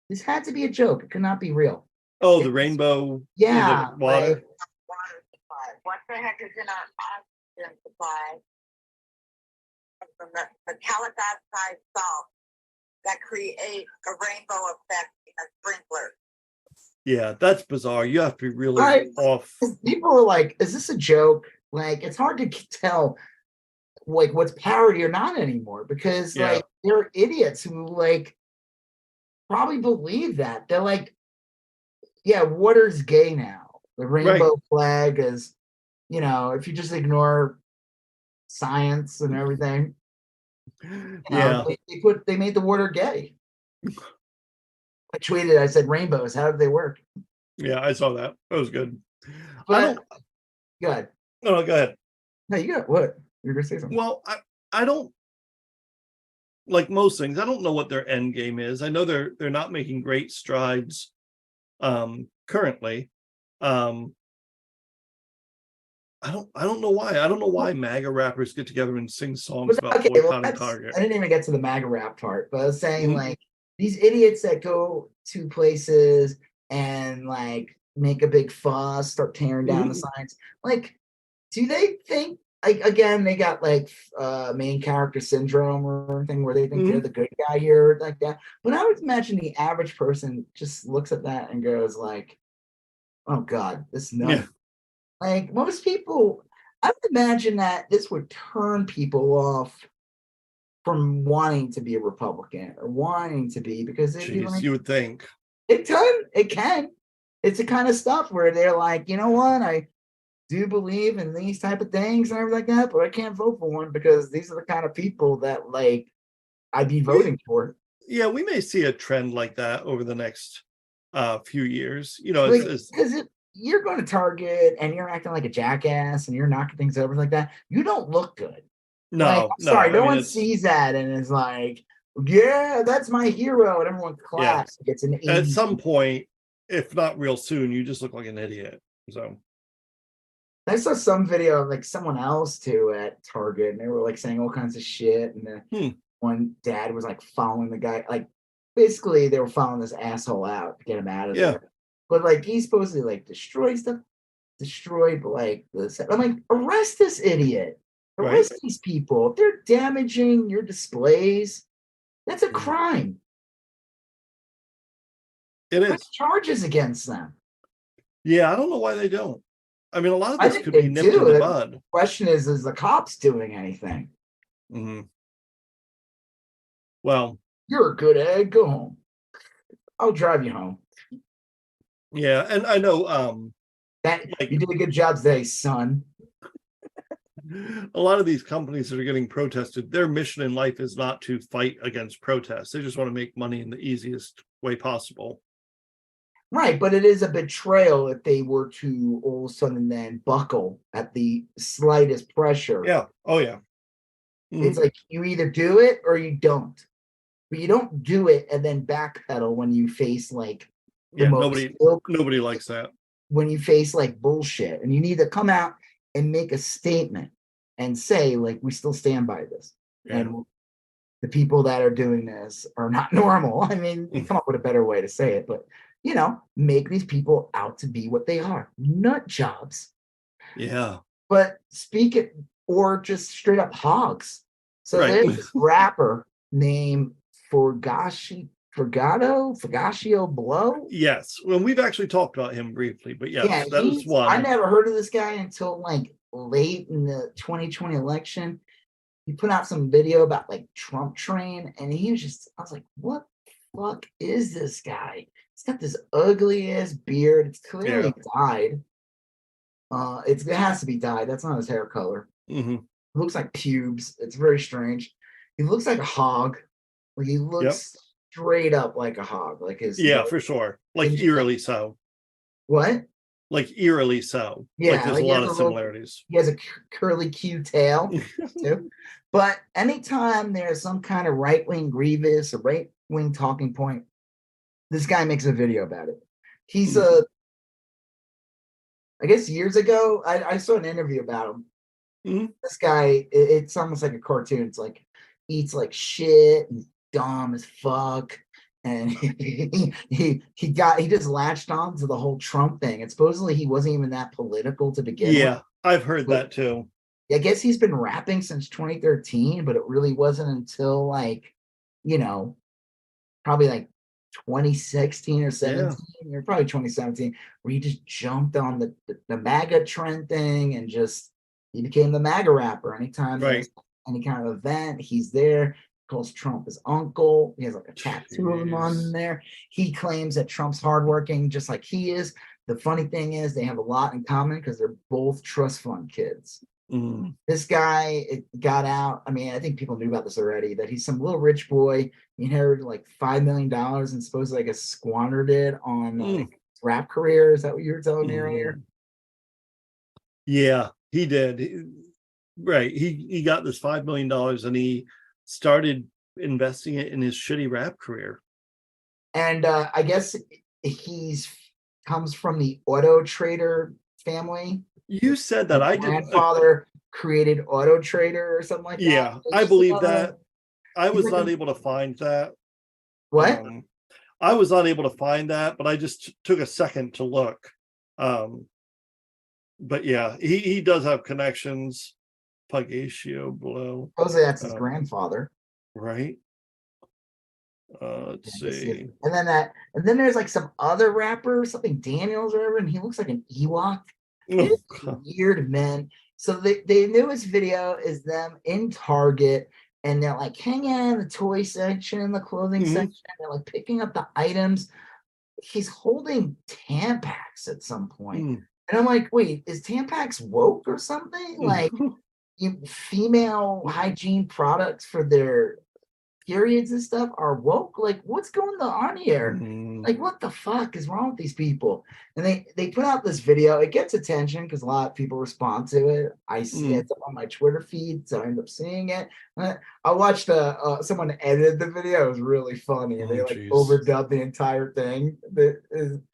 This had to be a joke. It could not be real. Oh, the rainbow. Yeah, the water. Water supply. What the heck is in our oxygen supply? From the Calicut-sized salt that create a rainbow effect in a sprinkler. Yeah, that's bizarre. You have to be really off. People are like, is this a joke? Like, it's hard to tell like what's parody or not anymore, because like there are idiots who like probably believe that. They're like, yeah, water's gay now. The rainbow flag is, you know, if you just ignore science and everything. They made the water gay. I tweeted, I said, rainbows, how do they work? Yeah, I saw that. That was good. But go ahead. No, go ahead. No, you got what? You're gonna say something. Well, I don't, like most things, I don't know what their end game is. I know they're not making great strides currently. I don't know why. I don't know why MAGA rappers get together and sing songs about boycotting Target. I didn't even get to the MAGA rap part, but I was saying like these idiots that go to places and like make a big fuss, start tearing down the signs. Like, do they think like again they got like main character syndrome or anything where they think they're the good guy here like that? But I would imagine the average person just looks at that and goes like, "Oh God, this is nuts." Yeah. Like most people, I would imagine that this would turn people off from wanting to be a Republican or wanting to be, because like, you would think it can. It's the kind of stuff where they're like, you know what, I do believe in these type of things and everything like that, but I can't vote for one because these are the kind of people that like I'd be voting for. Yeah, we may see a trend like that over the next few years. You know, because you're going to Target and you're acting like a jackass and you're knocking things over like that, you don't look good. No, like, sorry, no one sees that and is like, yeah, that's my hero, and everyone claps. Yeah. It's an at some point, if not real soon, you just look like an idiot. So I saw some video of like someone else too at Target, and they were like saying all kinds of shit. And one dad was like following the guy, like basically they were following this asshole out to get him out of there. But like he's supposed to like destroy like this. I'm like, arrest this idiot. Arrest these people. If they're damaging your displays, that's a crime. It is. Press charges against them. Yeah, I don't know why they don't. I mean, a lot of this could be nipped in the bud. The question is the cops doing anything? Well, you're a good egg. Go home. I'll drive you home. Yeah, and I know that like, you did a good job today, son. A lot of these companies that are getting protested, their mission in life is not to fight against protests. They just want to make money in the easiest way possible. Right, but it is a betrayal if they were to all of a sudden then buckle at the slightest pressure. Yeah. Oh, yeah. It's like you either do it or you don't. But you don't do it and then backpedal when you face like nobody likes that. When you face like bullshit, and you need to come out and make a statement and say like we still stand by this, and the people that are doing this are not normal. I mean, you come up with a better way to say it, but you know, make these people out to be what they are, nut jobs. Yeah, but or just straight up hogs. So there's this rapper named Forgatio Blow. Yes. Well, we've actually talked about him briefly, but yes, that was one. I never heard of this guy until like late in the 2020 election. He put out some video about like Trump train, and I was like, what the fuck is this guy? He's got this ugly ass beard. It's clearly dyed. It has to be dyed. That's not his hair color. It looks like pubes. It's very strange. He looks like a hog. Like he Yep. looks straight up like a hog. Like his Yeah, for sure. Like eerily so. What? Like eerily so. Yeah, like there's like a lot of similarities. He has a curly Q tail too. But anytime there's some kind of right-wing grievous or right-wing talking point, this guy makes a video about it. He's I guess years ago, I saw an interview about him. This guy, it's almost like a cartoon. It's like eats like shit and dumb as fuck. And he just latched on to the whole Trump thing. And supposedly he wasn't even that political to begin with. Yeah, I've heard that too. I guess he's been rapping since 2013, but it really wasn't until like, probably like 2016 or 17, or probably 2017, where he just jumped on the MAGA trend thing and just he became the MAGA rapper. Anytime there's any kind of event, he's there. Calls Trump his uncle. He has like a tattoo of him on there. He claims that Trump's hardworking, just like he is. The funny thing is, they have a lot in common because they're both trust fund kids. This guy got out. I mean, I think people knew about this already, that he's some little rich boy. He inherited like $5 million and supposedly, I guess, squandered it on like, rap career. Is that what you were telling me earlier? Yeah, he did. He got this $5 million and he started investing it in his shitty rap career. And I guess he's comes from the auto trader family. You said that. I did. Grandfather created Auto Trader or something like that. Yeah, I believe that. I was not able to find that. What? I was not able to find that, but I just took a second to look. But yeah, he does have connections. Pugatio below. Supposedly that's his grandfather. Right. Let's see. And then there's like some other rapper, something Daniels or whatever, and he looks like an Ewok. Weird men. So the newest video is them in Target and they're like hanging out in the toy section, the clothing section. They're like picking up the items. He's holding Tampax at some point. And I'm like, wait, is Tampax woke or something? Like female hygiene products for their periods and stuff are woke? Like, what's going on here? Like, what the fuck is wrong with these people? And they put out this video. It gets attention because a lot of people respond to it. I see it on my Twitter feed, so I end up seeing it. I watched someone edited the video. It was really funny. They overdubbed the entire thing.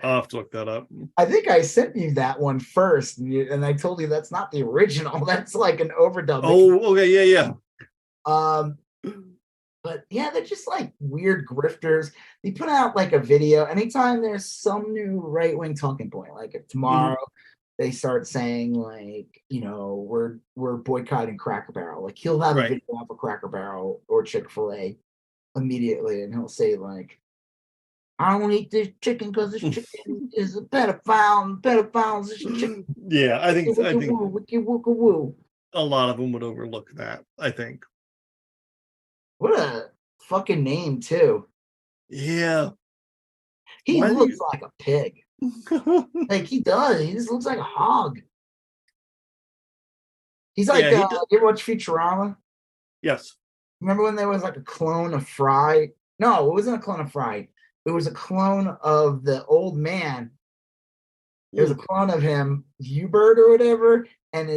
I'll have to look that up. I think I sent you that one first, and I told you that's not the original. That's like an overdub. Oh, okay, yeah. But yeah, they're just like weird grifters. They put out like a video anytime there's some new right-wing talking point. Like if tomorrow they start saying like, we're boycotting Cracker Barrel. Like he'll have a video of a Cracker Barrel or Chick-fil-A immediately, and he'll say like, I don't eat this chicken because this chicken is a pedophile. Pedophiles this chicken. Yeah, I think a lot of them would overlook that. I think. What a fucking name, too. Yeah. He looks like a pig. Like, he does. He just looks like a hog. He's like, you ever watch Futurama? Yes. Remember when there was like a clone of Fry? No, it wasn't a clone of Fry. It was a clone of the old man. There was a clone of him, Hubert or whatever, and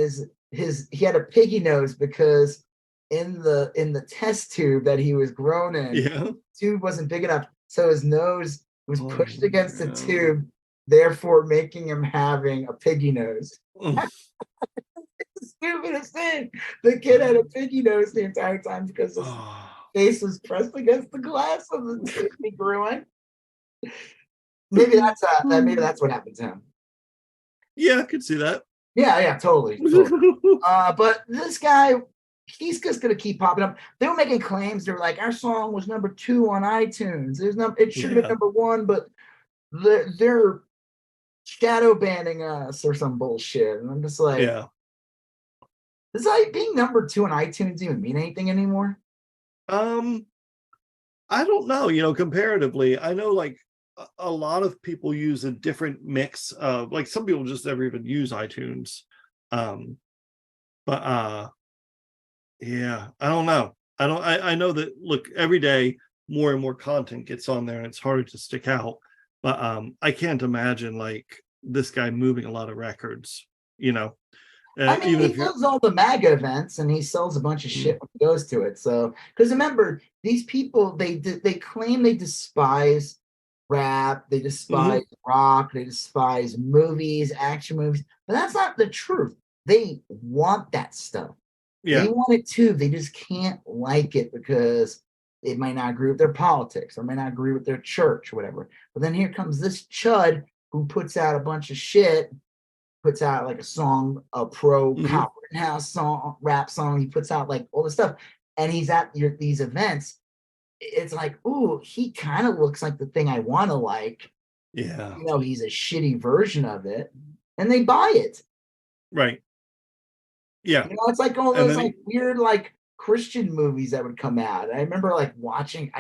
he had a piggy nose because in the test tube that he was grown in, the tube wasn't big enough, so his nose was pushed against the tube, therefore making him having a piggy nose. It's the stupidest thing. The kid had a piggy nose the entire time because his face was pressed against the glass of the tube he grew in. Maybe that's what happened to him. Yeah, I could see that. Yeah, totally. But this guy, he's just gonna keep popping up. They were making claims. They were like, our song was number 2 on iTunes. It should have been number 1, but they're shadow banning us or some bullshit. And I'm just like, does like being number 2 on iTunes even mean anything anymore? I don't know. Comparatively, I know like a lot of people use a different mix of like some people just never even use iTunes. But yeah, I don't know. I know that, look, every day more and more content gets on there and it's harder to stick out. But I can't imagine like this guy moving a lot of records, you know. I mean, Even he if you're does all the MAGA events and he sells a bunch of shit when he goes to it. So, because remember, these people they claim they despise rap, they despise rock, they despise movies, action movies, but that's not the truth. They want that stuff. They want it too. They just can't like it because it might not agree with their politics or might not agree with their church or whatever. But then here comes this chud who puts out a bunch of shit, puts out like a song, a pro Kyle Rittenhouse song, rap song. He puts out like all this stuff, and he's at these events. It's like, ooh, he kind of looks like the thing I want to like. Yeah. You know, he's a shitty version of it, and they buy it. Right. Yeah. You know, it's like all those like weird like Christian movies that would come out. I remember like watching.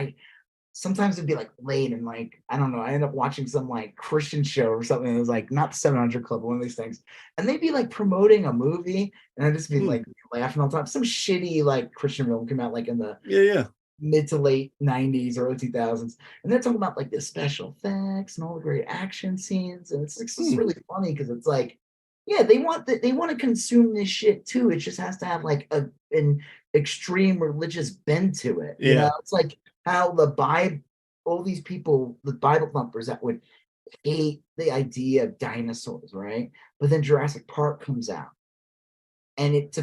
Sometimes it'd be like late and like I don't know. I end up watching some like Christian show or something. It was like not 700 Club, one of these things, and they'd be like promoting a movie, and I'd just be like laughing all the time. Some shitty like Christian film came out like in the mid to late 90s, early 2000s, and they're talking about like the special effects and all the great action scenes, and it's just really funny because it's like, yeah, they want to consume this shit too. It just has to have like an extreme religious bend to it. You know, it's like how the Bible, all these people, the Bible thumpers that would hate the idea of dinosaurs, right? But then Jurassic Park comes out, and it's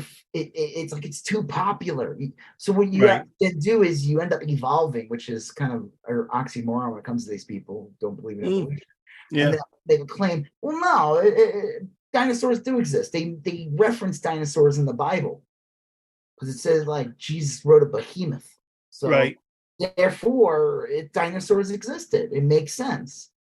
like it's too popular. So what you have to do is you end up evolving, which is kind of an oxymoron when it comes to these people who don't believe in evolution. And then they would claim, well, no, dinosaurs do exist. They reference dinosaurs in the Bible because it says like Jesus rode a behemoth. So therefore, dinosaurs existed. It makes sense.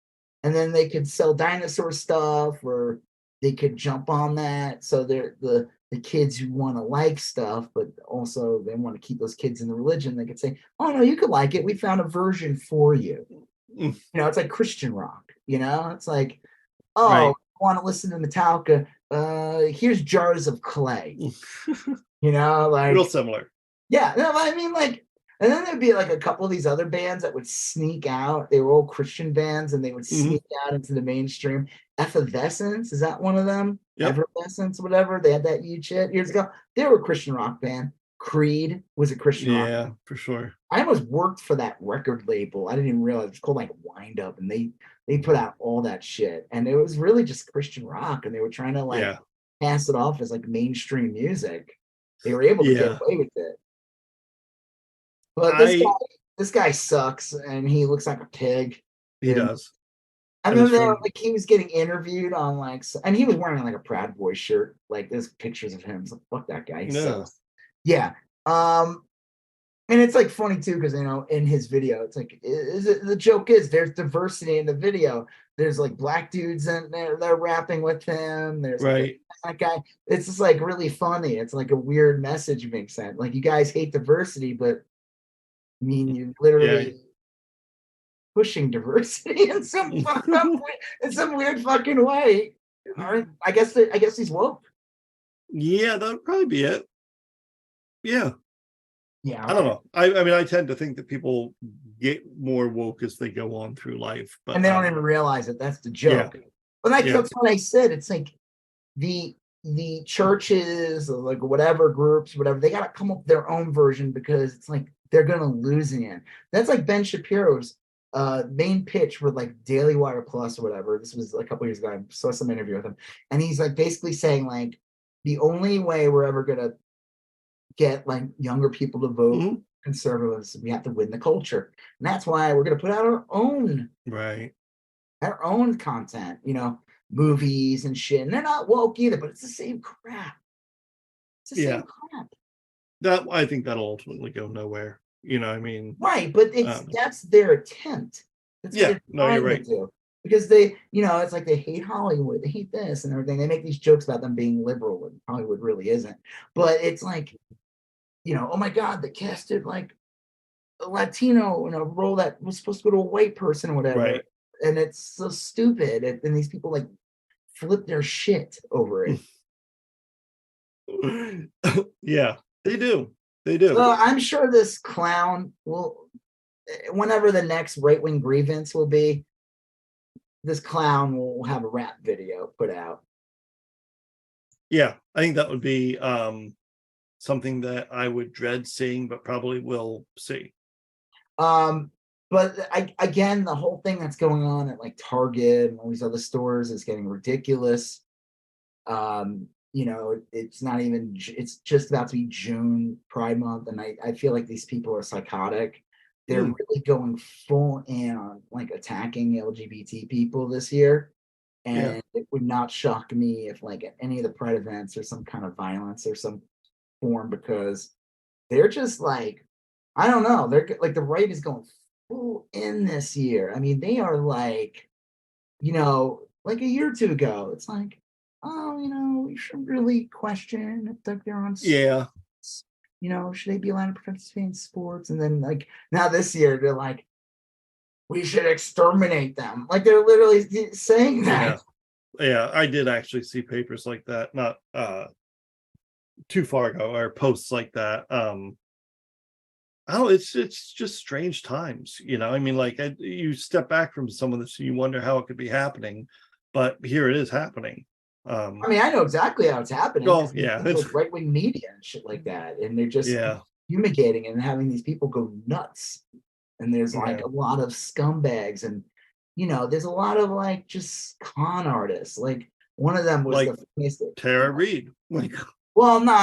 And then they could sell dinosaur stuff, or they could jump on that. So they're the kids who want to like stuff, but also they want to keep those kids in the religion. They could say, "Oh no, you could like it. We found a version for you." You know, it's like Christian rock. You know, it's like, oh, you want to listen to Metallica? Here's Jars of Clay. You know, like real similar. Yeah, no, I mean, like, and then there'd be like a couple of these other bands that would sneak out. They were all Christian bands, and they would sneak out into the mainstream. Effervescence, is that one of them? Effervescence, whatever. They had that huge hit years ago. They were a Christian rock band. Creed was a Christian rock band. Yeah, for sure. I almost worked for that record label. I didn't even realize it was called like Wind Up, and they put out all that shit, and it was really just Christian rock, and they were trying to like pass it off as like mainstream music. They were able to get away with it. But this guy sucks, and he looks like a pig. He does. I remember like he was getting interviewed on like, and he was wearing like a Proud Boy shirt. Like there's pictures of him. It's like, fuck that guy. He sucks. Yeah. And it's like funny too because you know in his video, it's like the joke is there's diversity in the video. There's like black dudes in there, they're rapping with him. There's like that guy. It's just like really funny. It's like a weird message being sent. Like you guys hate diversity, but I mean, you literally pushing diversity in some weird fucking way. I guess he's woke. Yeah, that would probably be it. Yeah. Yeah. Okay. I don't know. I mean, I tend to think that people get more woke as they go on through life, but and they don't even realize it. That's the joke. But that's what I said. It's like the churches, or like whatever groups, whatever, they got to come up with their own version because it's like they're gonna lose in the end. That's like Ben Shapiro's main pitch with like Daily Wire Plus or whatever. This was a couple years ago. I saw some interview with him, and he's like basically saying like the only way we're ever gonna get like younger people to vote conservatives, we have to win the culture, and that's why we're gonna put out our own content. You know, movies and shit, and they're not woke either, but it's the same crap. It's the same crap. That I think that'll ultimately go nowhere. You know, I mean, right? But that's their attempt. That's what they're trying to do. Because they, you know, it's like they hate Hollywood, they hate this and everything. They make these jokes about them being liberal, and Hollywood really isn't. But it's like, you know, oh my God, they casted like a Latino in a role that was supposed to go to a white person or whatever. And it's so stupid. And these people like flip their shit over it. Yeah, they do. They do. So I'm sure this clown will, whenever the next right-wing grievance will be, this clown will have a rap video put out. Yeah, I think that would be something that I would dread seeing, but probably will see. But again, the whole thing that's going on at like Target and all these other stores is getting ridiculous. You know, it's not even, it's just about to be June, Pride Month, and I feel like these people are psychotic. They're really going full in on like attacking LGBT people this year. And it would not shock me if like at any of the Pride events there's some kind of violence or some form, because they're just like, I don't know, they're like, the right is going full in this year. I mean, they are like, you know, like a year or two ago, it's like, oh, you know, we should really question if they're on sports. You know, should they be allowed to participate in sports? And then like now this year they're like, we should exterminate them. Like they're literally saying that. Yeah, I did actually see papers like that, not too far ago, or posts like that. Oh, it's just strange times, you know. I mean, like you step back from some of this and you wonder how it could be happening, but here it is happening. I mean, I know exactly how it's happening. Oh, yeah, it's right-wing media and shit like that, and they're just fumigating and having these people go nuts. And there's like a lot of scumbags, and you know, there's a lot of like just con artists. Like one of them was like the famous Tara Reade. Like, well, no,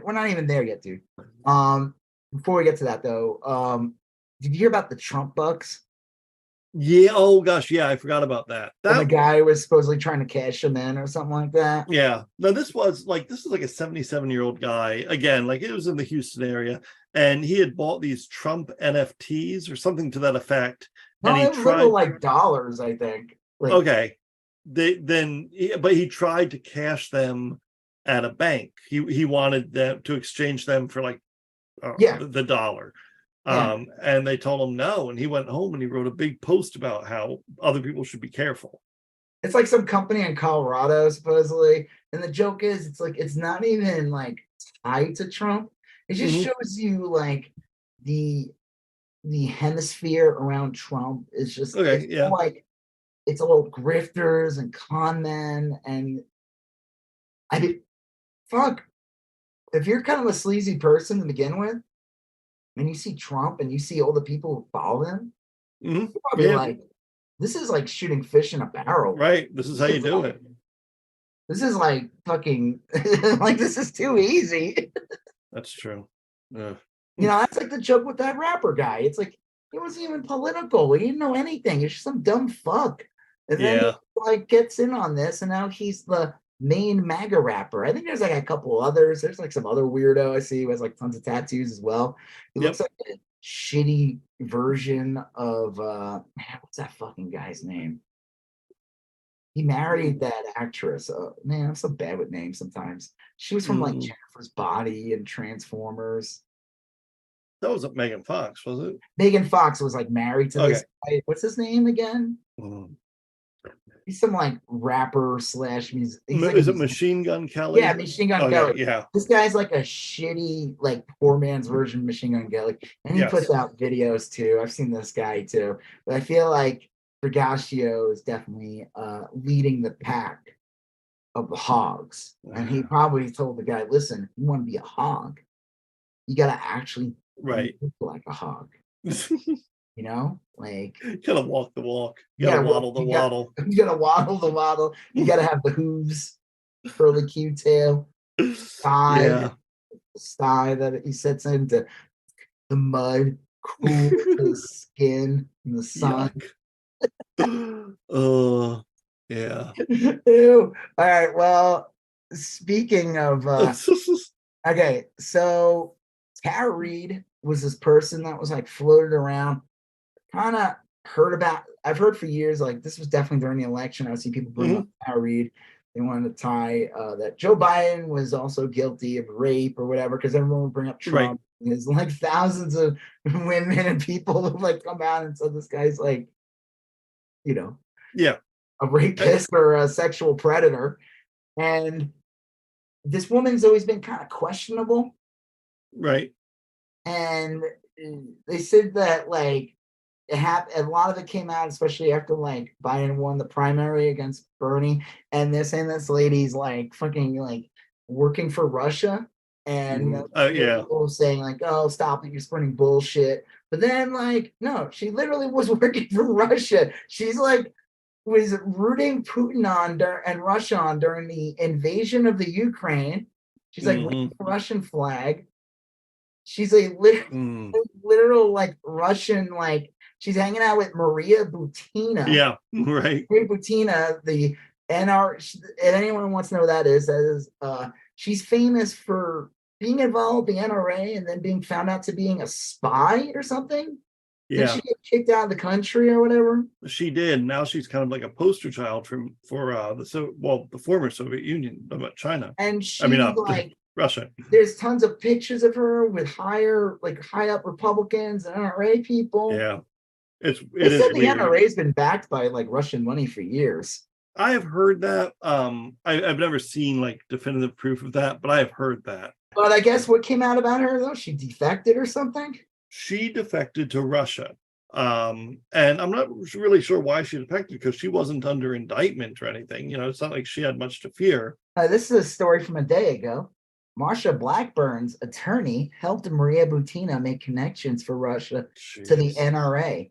we're not even there yet, dude. Before we get to that though, did you hear about the Trump bucks? Yeah. Oh gosh, yeah, I forgot about that. The guy was supposedly trying to cash him in or something like that. Yeah. No, this is like a 77-year-old guy. Again, like it was in the Houston area, and he had bought these Trump NFTs or something to that effect. No, and he tried like dollars, I think. Like, okay. But he tried to cash them at a bank. He wanted them to exchange them for like the dollar. And they told him no, and he went home and he wrote a big post about how other people should be careful. It's like some company in Colorado supposedly, and the joke is it's like it's not even like tied to Trump. It just shows you like the hemisphere around Trump is just like it's all grifters and con men. And I mean, fuck, if you're kind of a sleazy person to begin with, and you see Trump and you see all the people who follow him, you're probably like, this is like shooting fish in a barrel. Right. This is how you do it. This is like fucking like this is too easy. That's true. You know, that's like the joke with that rapper guy. It's like he wasn't even political. He didn't know anything. He's just some dumb fuck. And then he like gets in on this, and now he's the main MAGA rapper. I think there's like a couple others. There's like some other weirdo I see who has like tons of tattoos as well. He looks like a shitty version of what's that fucking guy's name? He married that actress. Man, I'm so bad with names sometimes. She was from like Jennifer's Body and Transformers. That wasn't Megan Fox, was it? Megan Fox was like married to this guy. What's his name again? He's some like rapper slash music. Is it Machine Gun Kelly? Yeah, Machine Gun Kelly. Yeah. This guy's like a shitty, like poor man's version of Machine Gun Kelly. And he puts out videos too. I've seen this guy too. But I feel like Brigaccio is definitely leading the pack of the hogs. And he probably told the guy, listen, if you want to be a hog, you gotta actually look like a hog. You know, like you gotta walk the walk. You gotta waddle the waddle. You gotta waddle the waddle. You gotta have the hooves, curly Q tail, thigh that he sets into the mud, cool his skin in the sun. Oh, yeah. Ew. All right. Well, speaking of okay, so Tara Reade was this person that was like floated around. Kind of I've heard for years, like this was definitely during the election. I would see people bring up Tara Reade. They wanted to tie that Joe Biden was also guilty of rape or whatever, because everyone would bring up Trump. And there's like thousands of women and people who like come out and so this guy's like, you know, a rapist or a sexual predator. And this woman's always been kind of questionable. Right. and they said that like a lot of it came out, especially after like Biden won the primary against Bernie, and they're saying this lady's like fucking like working for Russia, and people saying like, "Oh, stop it, you're spreading bullshit." But then like, no, she literally was working for Russia. She's like was rooting Putin on and Russia on during the invasion of the Ukraine. She's like waving the Russian flag. She's a literal like Russian, like she's hanging out with Maria Butina. Yeah, right. Maria Butina, the NR. And anyone who wants to know who that is she's famous for being involved with the NRA and then being found out to being a spy or something. Yeah. Did she get kicked out of the country or whatever? She did. Now she's kind of like a poster child for the former Soviet Union, about China. And she Russia. There's tons of pictures of her with high up Republicans and NRA people. Yeah. They said the NRA's been backed by like Russian money for years. I have heard that. I've never seen like definitive proof of that, but I have heard that. But I guess what came out about her though, she defected or something? She defected to Russia. And I'm not really sure why she defected, because she wasn't under indictment or anything. You know, it's not like she had much to fear. This is a story from a day ago. Marsha Blackburn's attorney helped Maria Butina make connections for Russia to the NRA.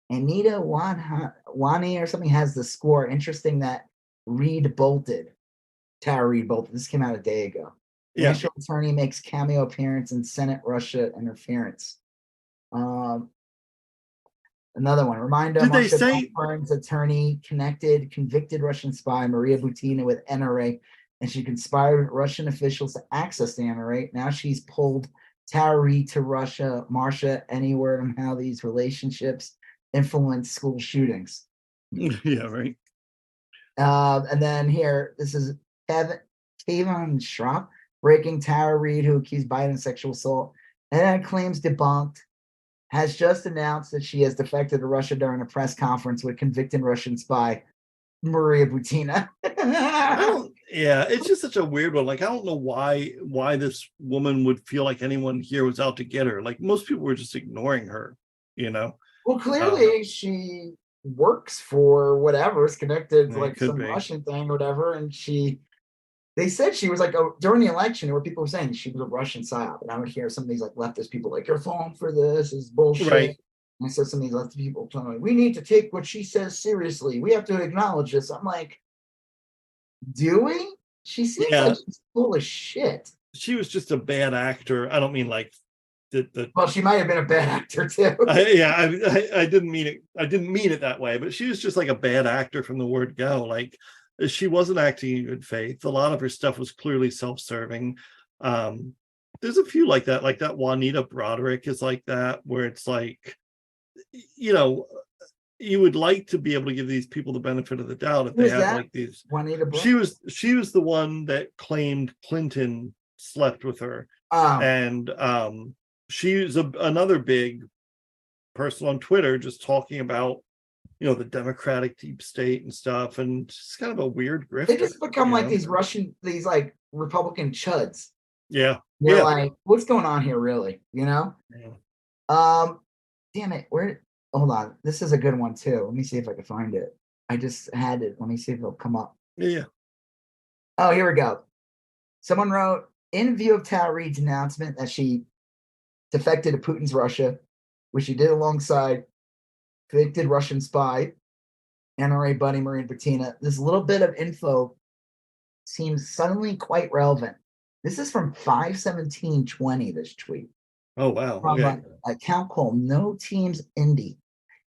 Anita Wani or something has the score. Interesting that Tara Reade bolted. This came out a day ago. The national attorney makes cameo appearance in Senate Russia interference. Another one. Reminder: Marsha Blackburn's attorney connected convicted Russian spy Maria Butina with NRA, and she conspired with Russian officials to access the NRA. Now she's pulled Tara Reade to Russia. Marsha, any word on how these relationships influence school shootings? Yeah, right. And then here, this is Kevin Schropp breaking Tara Reade, who accused Biden of sexual assault, and then claims debunked, has just announced that she has defected to Russia during a press conference with convicted Russian spy Maria Butina. Yeah, it's just such a weird one. Like, I don't know why this woman would feel like anyone here was out to get her. Like, most people were just ignoring her, you know? Well, clearly she works for whatever is connected to like some Russian thing or whatever. And they said she was like, during the election, there were people saying she was a Russian psyop. And I would hear some of these like leftist people like, you're falling for this is bullshit. Right. And I said some of these leftist people telling me, we need to take what she says seriously. We have to acknowledge this. I'm like, do we? She seems like she's full of shit. She was just a bad actor. I don't mean like well, she might have been a bad actor too. I didn't mean it. I didn't mean it that way, but she was just like a bad actor from the word go. Like, she wasn't acting in good faith. A lot of her stuff was clearly self-serving. There's a few like that Juanita Broderick is like that, where it's like, you know, you would like to be able to give these people the benefit of the doubt if they have like these. Juanita Broderick? She was the one that claimed Clinton slept with her. And she's another big person on Twitter just talking about, you know, the Democratic deep state and stuff, and it's kind of a weird grifter. They just become like these like Republican chuds. Yeah. They're like, what's going on here, really? You know? Yeah. Damn it. Hold on. This is a good one too. Let me see if I can find it. I just had it. Let me see if it'll come up. Yeah. Oh, here we go. Someone wrote, in view of Tara Reade's announcement that she defected to Putin's Russia, which she did alongside convicted Russian spy, NRA buddy Maria Butina, this little bit of info seems suddenly quite relevant. This is from 5/17/20, this tweet. Oh, wow. From an account called No Teams Indie.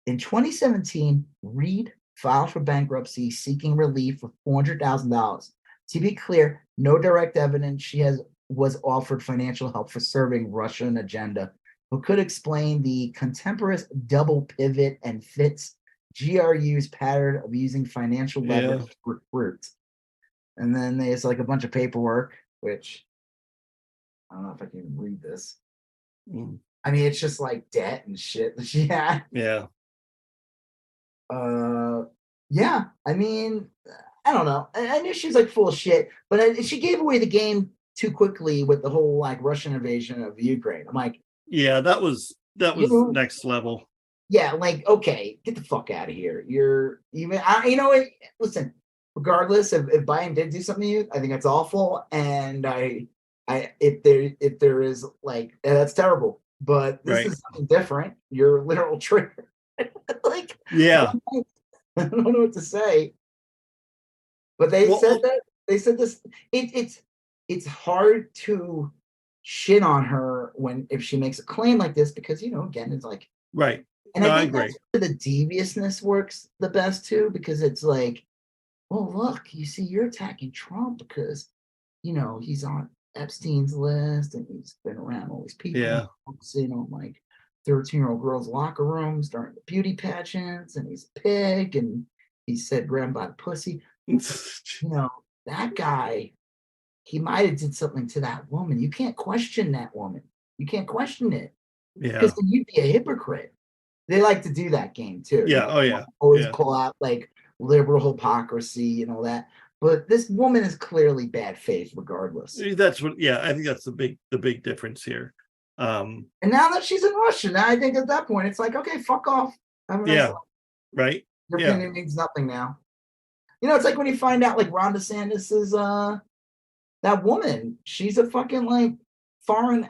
In 2017, Reade filed for bankruptcy seeking relief for $400,000. To be clear, no direct evidence she was offered financial help for serving Russian agenda, but could explain the contemporaneous double pivot and fits GRU's pattern of using financial leverage to recruit. And then there's like a bunch of paperwork, which I don't know if I can read this. I mean, it's just like debt and shit that she had. Yeah. Yeah. I mean, I don't know. I knew she's like full of shit, but she gave away the game too quickly with the whole like Russian invasion of Ukraine. I'm like, Yeah, that was next level. Yeah, like, okay, get the fuck out of here. You're even, you know what? Listen, regardless if Biden did do something to you, I think that's awful. And if there is like, that's terrible. But this is something different. You're a literal traitor. Like, yeah, I don't know what to say. But they said this. It's hard to shit on her if she makes a claim like this because again it's like right. And I think that's where the deviousness works the best too, because it's like, well, look, you see, you're attacking Trump because, he's on Epstein's list and he's been around all these people. Yeah. Like 13-year-old girls' locker rooms during the beauty pageants, and he's a pig, and he said grab by the pussy. That guy, he might have did something to that woman. You can't question that woman. You can't question it. Yeah. Because then you'd be a hypocrite. They like to do that game too. Yeah. Oh yeah. Always pull out like liberal hypocrisy and all that. But this woman is clearly bad faith, regardless. That's what. Yeah, I think that's the big difference here. And now that she's in Russia, now I think at that point it's like, okay, fuck off. Right. Your opinion means nothing now. It's like when you find out like Ron DeSantis is that woman. She's a fucking like foreign.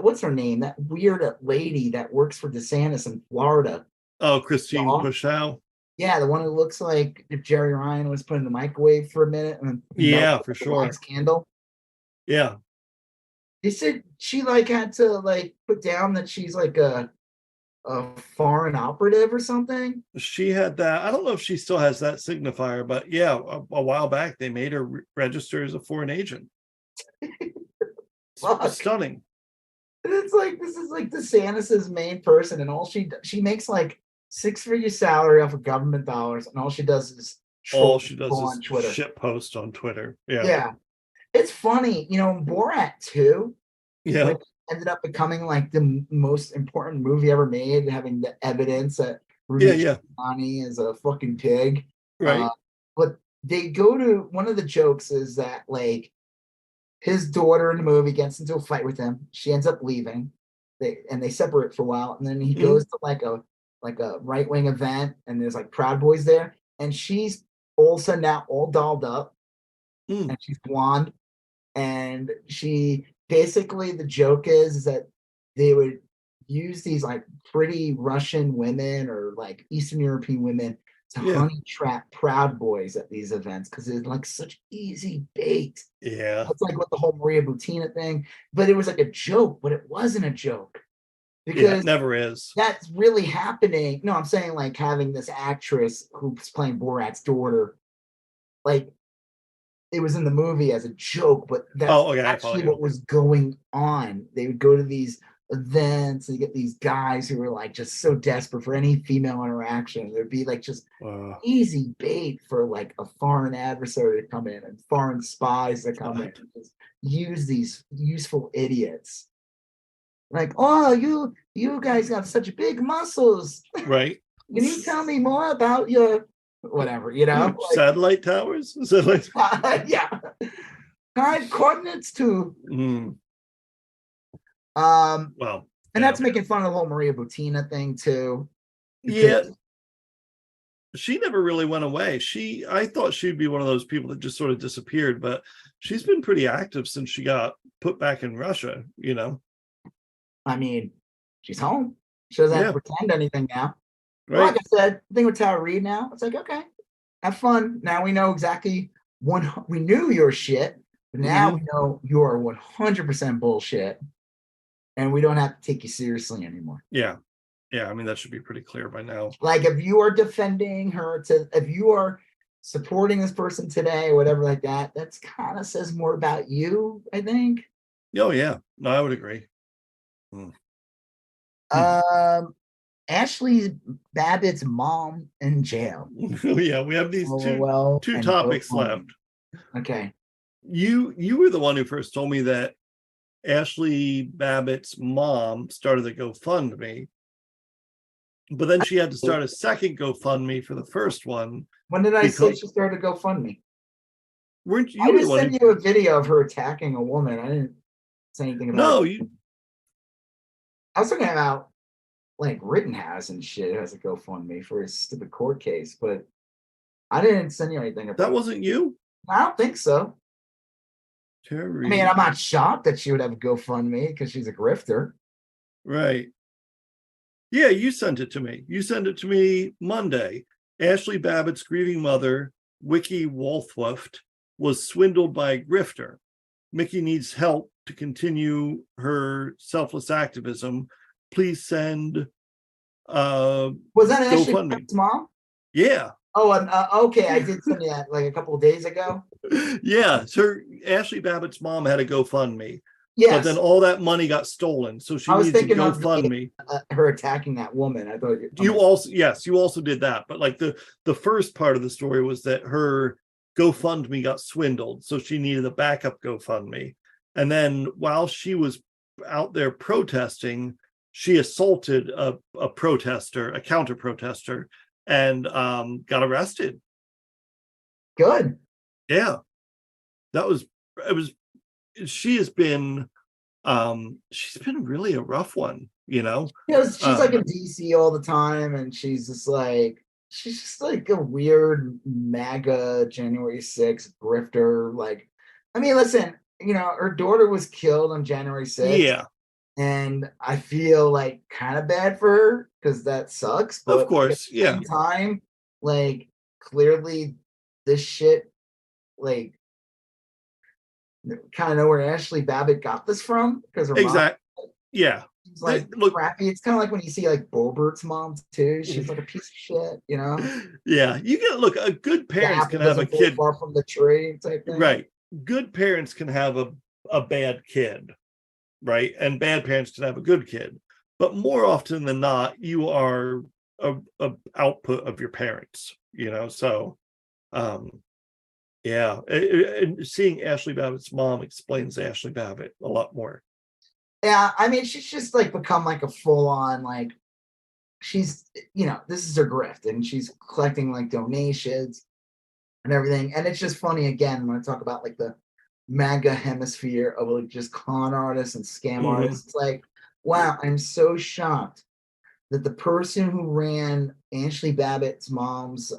What's her name? That weird lady that works for DeSantis in Florida. Oh, Christine Pushow. Yeah, the one who looks like if Jerry Ryan was put in the microwave for a minute and then for sure. Candle. Yeah. They said she like had to like put down that she's like a foreign operative or something. She had that. I don't know if she still has that signifier, but yeah, a while back they made her register as a foreign agent. Stunning. And it's like this is like DeSantis's main person, and all she makes like 6-figure salary off of government dollars, and all she does is on Twitter. Shit post on Twitter. Yeah. It's funny, Borat 2. Yeah. Like, ended up becoming like the most important movie ever made, having the evidence that Rudy Giuliani is a fucking pig. Right. But they go to one of the jokes is that like his daughter in the movie gets into a fight with him. She ends up leaving. They separate for a while, and then he goes to like a right-wing event, and there's like Proud Boys there, and she's all of a sudden now all dolled up, and she's blonde, and she basically the joke is that they would use these like pretty Russian women or like Eastern European women to honey trap Proud Boys at these events because it's like such easy bait. Yeah. It's like with the whole Maria Butina thing, but it was like a joke, but it wasn't a joke. Because it never is. That's really happening. No, I'm saying like having this actress who's playing Borat's daughter, like it was in the movie as a joke, but that's actually what was going on. They would go to these events and get these guys who were like just so desperate for any female interaction. There'd be like just easy bait for like a foreign adversary to come in and foreign spies to come in and just use these useful idiots. Like, oh, you guys got such big muscles. Right. Can you tell me more about your whatever, like, satellite towers? Yeah. Coordinates too. Well, and that's making fun of the whole Maria Butina thing too. Yeah. She never really went away. I thought she'd be one of those people that just sort of disappeared, but she's been pretty active since she got put back in Russia, I mean, she's home. She doesn't have to pretend anything now. Right. Like I said, the thing with Tara Reade now, it's like, okay, have fun. Now we know exactly we knew your shit, but now we know you're 100% bullshit. And we don't have to take you seriously anymore. Yeah. Yeah. I mean, that should be pretty clear by now. Like if you are defending her if you are supporting this person today or whatever like that, that's kind of says more about you, I think. Oh yeah. No, I would agree. Ashley Babbitt's mom in jail. Yeah, we have these two topics left. Okay. You were the one who first told me that Ashley Babbitt's mom started a GoFundMe, but then she had to start a second GoFundMe for the first one. When did I say she started a GoFundMe? Weren't you? I just sent you a video of her attacking a woman. I didn't say anything about it. I was talking about like Rittenhouse and shit has a GoFundMe for his stupid court case, but I didn't send you anything about That wasn't you? I don't think so. Tara I mean, Reade. I'm not shocked that she would have a GoFundMe because she's a grifter. Right. Yeah, you sent it to me. You sent it to me Monday. Ashley Babbitt's grieving mother, Wiki Walthwaft, was swindled by a grifter. Mickey needs help to continue her selfless activism. Please send Was that Ashley GoFundMe. Babbitt's mom? Yeah. Oh, okay. I did send you that like a couple of days ago. Yeah. So Ashley Babbitt's mom had a GoFundMe. Yes. But then all that money got stolen. So she needs a GoFundMe. Her attacking that woman. I thought you also did that. But like the first part of the story was that her GoFundMe got swindled. So she needed a backup GoFundMe. And then while she was out there protesting, she assaulted a protester, a counter protester, and got arrested. Good. Yeah. She's been really a rough one, you know. She's like in DC all the time, and she's just like a weird MAGA January 6th grifter. Like, I mean, listen, her daughter was killed on January 6th. Yeah. And I feel like kind of bad for her because that sucks. But of course, at the same time, like clearly this shit, like kind of know where Ashley Babbitt got this from because her mom, yeah, she's like crappy. It's kind of like when you see like Bobert's mom too. She's like a piece of shit, Yeah, you can a good parents can have a kid far from the tree type thing. Right. Good parents can have a bad kid, right? And bad parents can have a good kid, but more often than not, you are a output of your parents, So, yeah, and seeing Ashley Babbitt's mom explains Ashley Babbitt a lot more. Yeah, I mean, she's just like become like a full on like she's this is her grift, and she's collecting like donations and everything, and it's just funny again when I talk about like the MAGA hemisphere of like just con artists and scam artists. It's like, wow, I'm so shocked that the person who ran Ashley Babbitt's mom's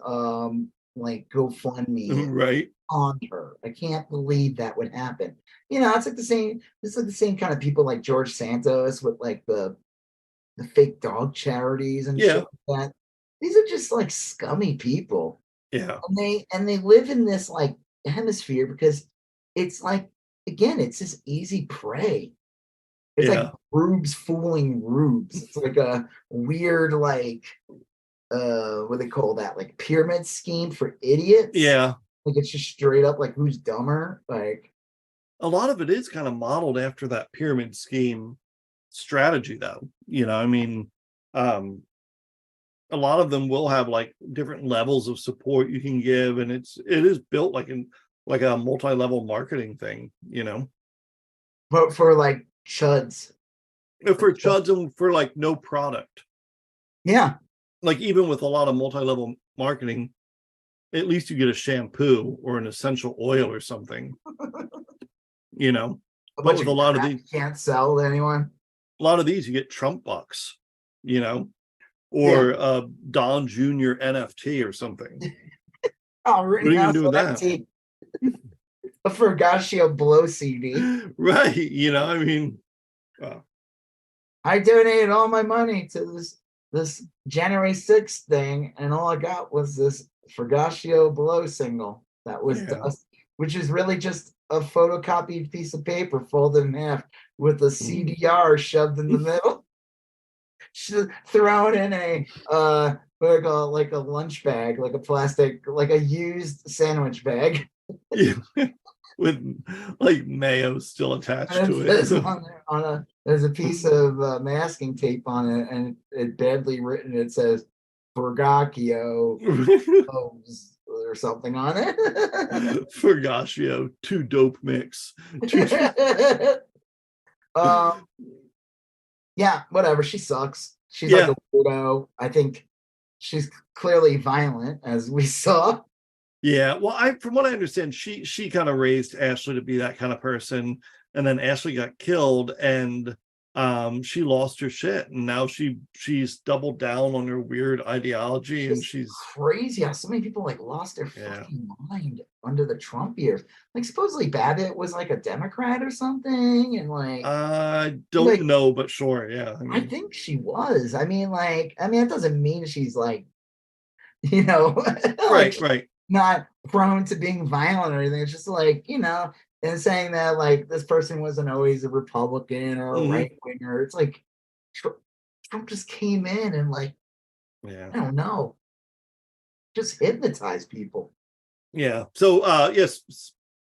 like GoFundMe right on her. I can't believe that would happen. It's like the same kind of people like George Santos with like the fake dog charities and shit like that. These are just like scummy people. Yeah. And they live in this like hemisphere because it's like, again, it's this easy prey. It's like rubes fooling rubes. It's like a weird, like, what do they call that? Like pyramid scheme for idiots. Yeah. Like it's just straight up like who's dumber? Like a lot of it is kind of modeled after that pyramid scheme strategy, though. I mean, a lot of them will have like different levels of support you can give, and it is built like a multi-level marketing thing, But for like chuds. For chuds and for like no product. Yeah. Like even with a lot of multi-level marketing, at least you get a shampoo or an essential oil or something. But with a lot of these can't sell to anyone. A lot of these you get Trump bucks, or Don Jr. NFT or something. Oh, what are you gonna do with that? A Fergaccio blow CD. Right. I mean, I donated all my money to this January 6th thing, and all I got was this Fergaccio blow single that was dust, which is really just a photocopied piece of paper folded in half with a CDR shoved in the middle, thrown in a like a lunch bag, like a plastic, like a used sandwich bag. With like mayo still attached to it. There's a piece of masking tape on it, and it badly written. It says Fergaccio or something on it. Fergaccio, too dope mix. Yeah, whatever. She sucks. She's like a weirdo. I think she's clearly violent, as we saw. Yeah, well, from what I understand, she kind of raised Ashley to be that kind of person, and then Ashley got killed, and she lost her shit, and now she's doubled down on her weird ideology, and she's crazy how so many people like lost their fucking mind under the Trump years. Like supposedly Babbitt was like a Democrat or something, and like I don't know, but sure, yeah. I think she was. I mean, it doesn't mean she's like, you know, like, right, not prone to being violent or anything. It's just like, you know, and saying that like this person wasn't always a Republican or a right winger. It's like Trump just came in and like, I don't know, just hypnotized people. Yeah. So yes,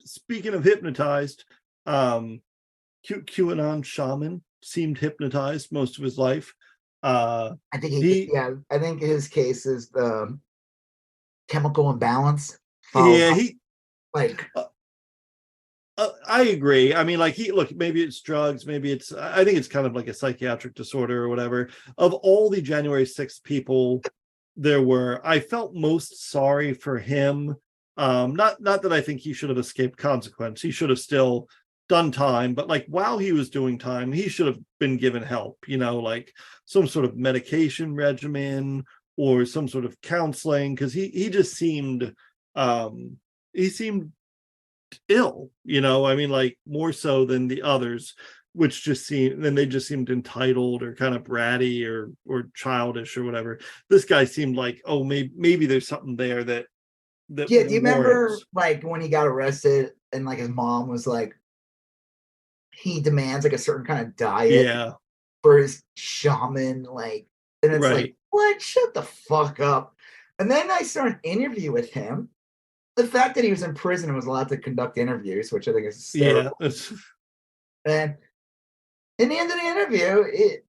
speaking of hypnotized, QAnon shaman seemed hypnotized most of his life. I think I think his case is the chemical imbalance. I agree. I mean, like maybe it's drugs, maybe I think it's kind of like a psychiatric disorder or whatever. Of all the January 6th people there were, I felt most sorry for him. Not that I think he should have escaped consequence. He should have still done time, but like while he was doing time, he should have been given help, you know, like some sort of medication regimen or some sort of counseling, because he just seemed he seemed ill, you know. I mean, like more so than the others, which just seemed entitled or kind of bratty or childish or whatever. This guy seemed like, oh, maybe there's something there that do you remember like when he got arrested and like his mom was like, he demands like a certain kind of diet for his shaman, like, and it's like, what? Shut the fuck up. And then I saw an interview with him. The fact that he was in prison and was allowed to conduct interviews, which I think is hysterical. And in the end of the interview,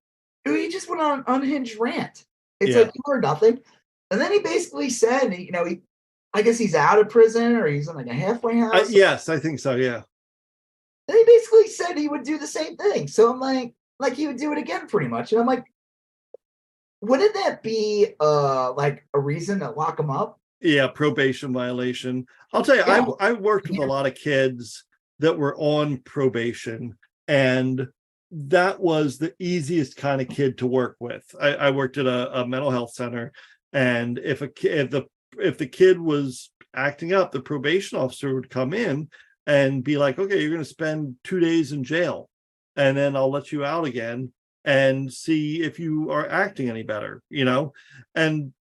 he just went on an unhinged rant. It's like you heard nothing. And then he basically said, you know, I guess he's out of prison or he's in like a halfway house. Yes, I think so, yeah. And he basically said he would do the same thing. So I'm like he would do it again pretty much. And I'm like, wouldn't that be like a reason to lock him up? Yeah, probation violation. I'll tell you, I worked with a lot of kids that were on probation, and that was the easiest kind of kid to work with. I worked at a mental health center, and if the kid was acting up, the probation officer would come in and be like, okay, you're going to spend 2 days in jail, and then I'll let you out again and see if you are acting any better, you know. And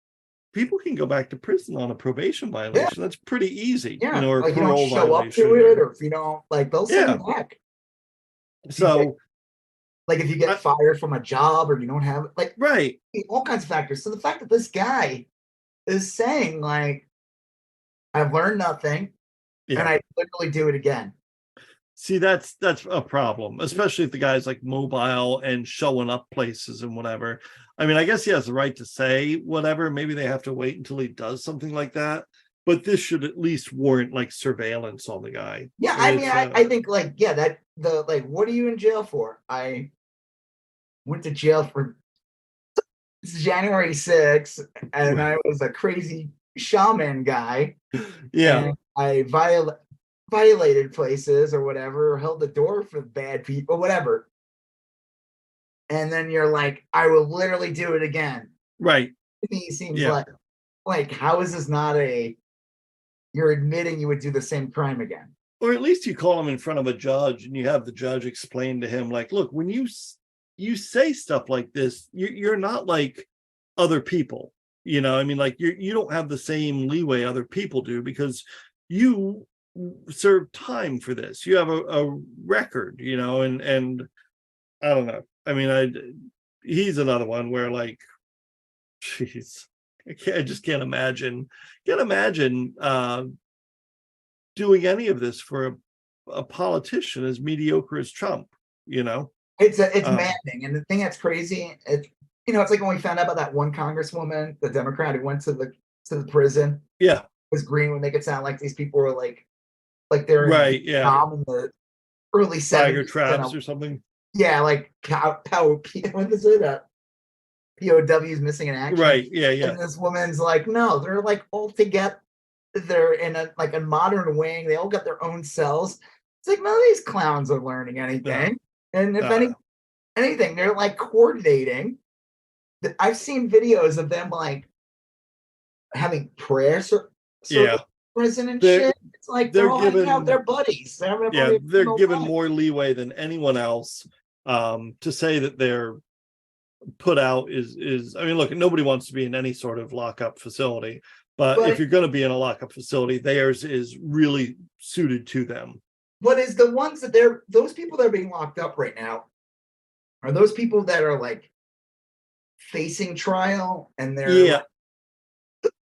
people can go back to prison on a probation violation. That's pretty easy, you know, or like parole you don't show violation, up to it, or if you don't, like, they'll send you back. So like if you get fired from a job or you don't have like all kinds of factors. So the fact that this guy is saying like, I've learned nothing and I literally do it again. See, that's a problem, especially if the guy's like mobile and showing up places and whatever. I mean, I guess he has the right to say whatever. Maybe they have to wait until he does something like that. But this should at least warrant like surveillance on the guy. Yeah, I mean, I think like, that what are you in jail for? I went to jail for January 6th and I was a crazy shaman guy. Yeah. I violated places or whatever, held the door for bad people, whatever. And then you're like, I will literally do it again. Right. To me, it seems like how is this not you're admitting you would do the same crime again? Or at least you call him in front of a judge and you have the judge explain to him, like, look, when you say stuff like this, you're not like other people, you know. I mean, like you don't have the same leeway other people do because you serve time for this. You have a record, you know, and I don't know. I mean, he's another one where like, jeez, I just can't imagine doing any of this for a politician as mediocre as Trump, you know. It's maddening. And the thing that's crazy, it's like when we found out about that one congresswoman, the Democrat who went to the prison. Yeah. Was green would make it sound like these people were like they're in the early 70s. Tiger traps or something. Yeah, like what is it? POWs missing in action. Right. Yeah. And this woman's like, no, they're like all together. They're in a modern wing. They all got their own cells. It's like none of these clowns are learning anything. And if anything. They're like coordinating. I've seen videos of them like having prayer prison and shit. It's like they're all hanging out with their buddies. They're given more leeway than anyone else. To say that they're put out is I mean, look, nobody wants to be in any sort of lockup facility, but if you're going to be in a lockup facility, theirs is really suited to them. What is the ones that those people that are being locked up right now are those people that are like facing trial and they're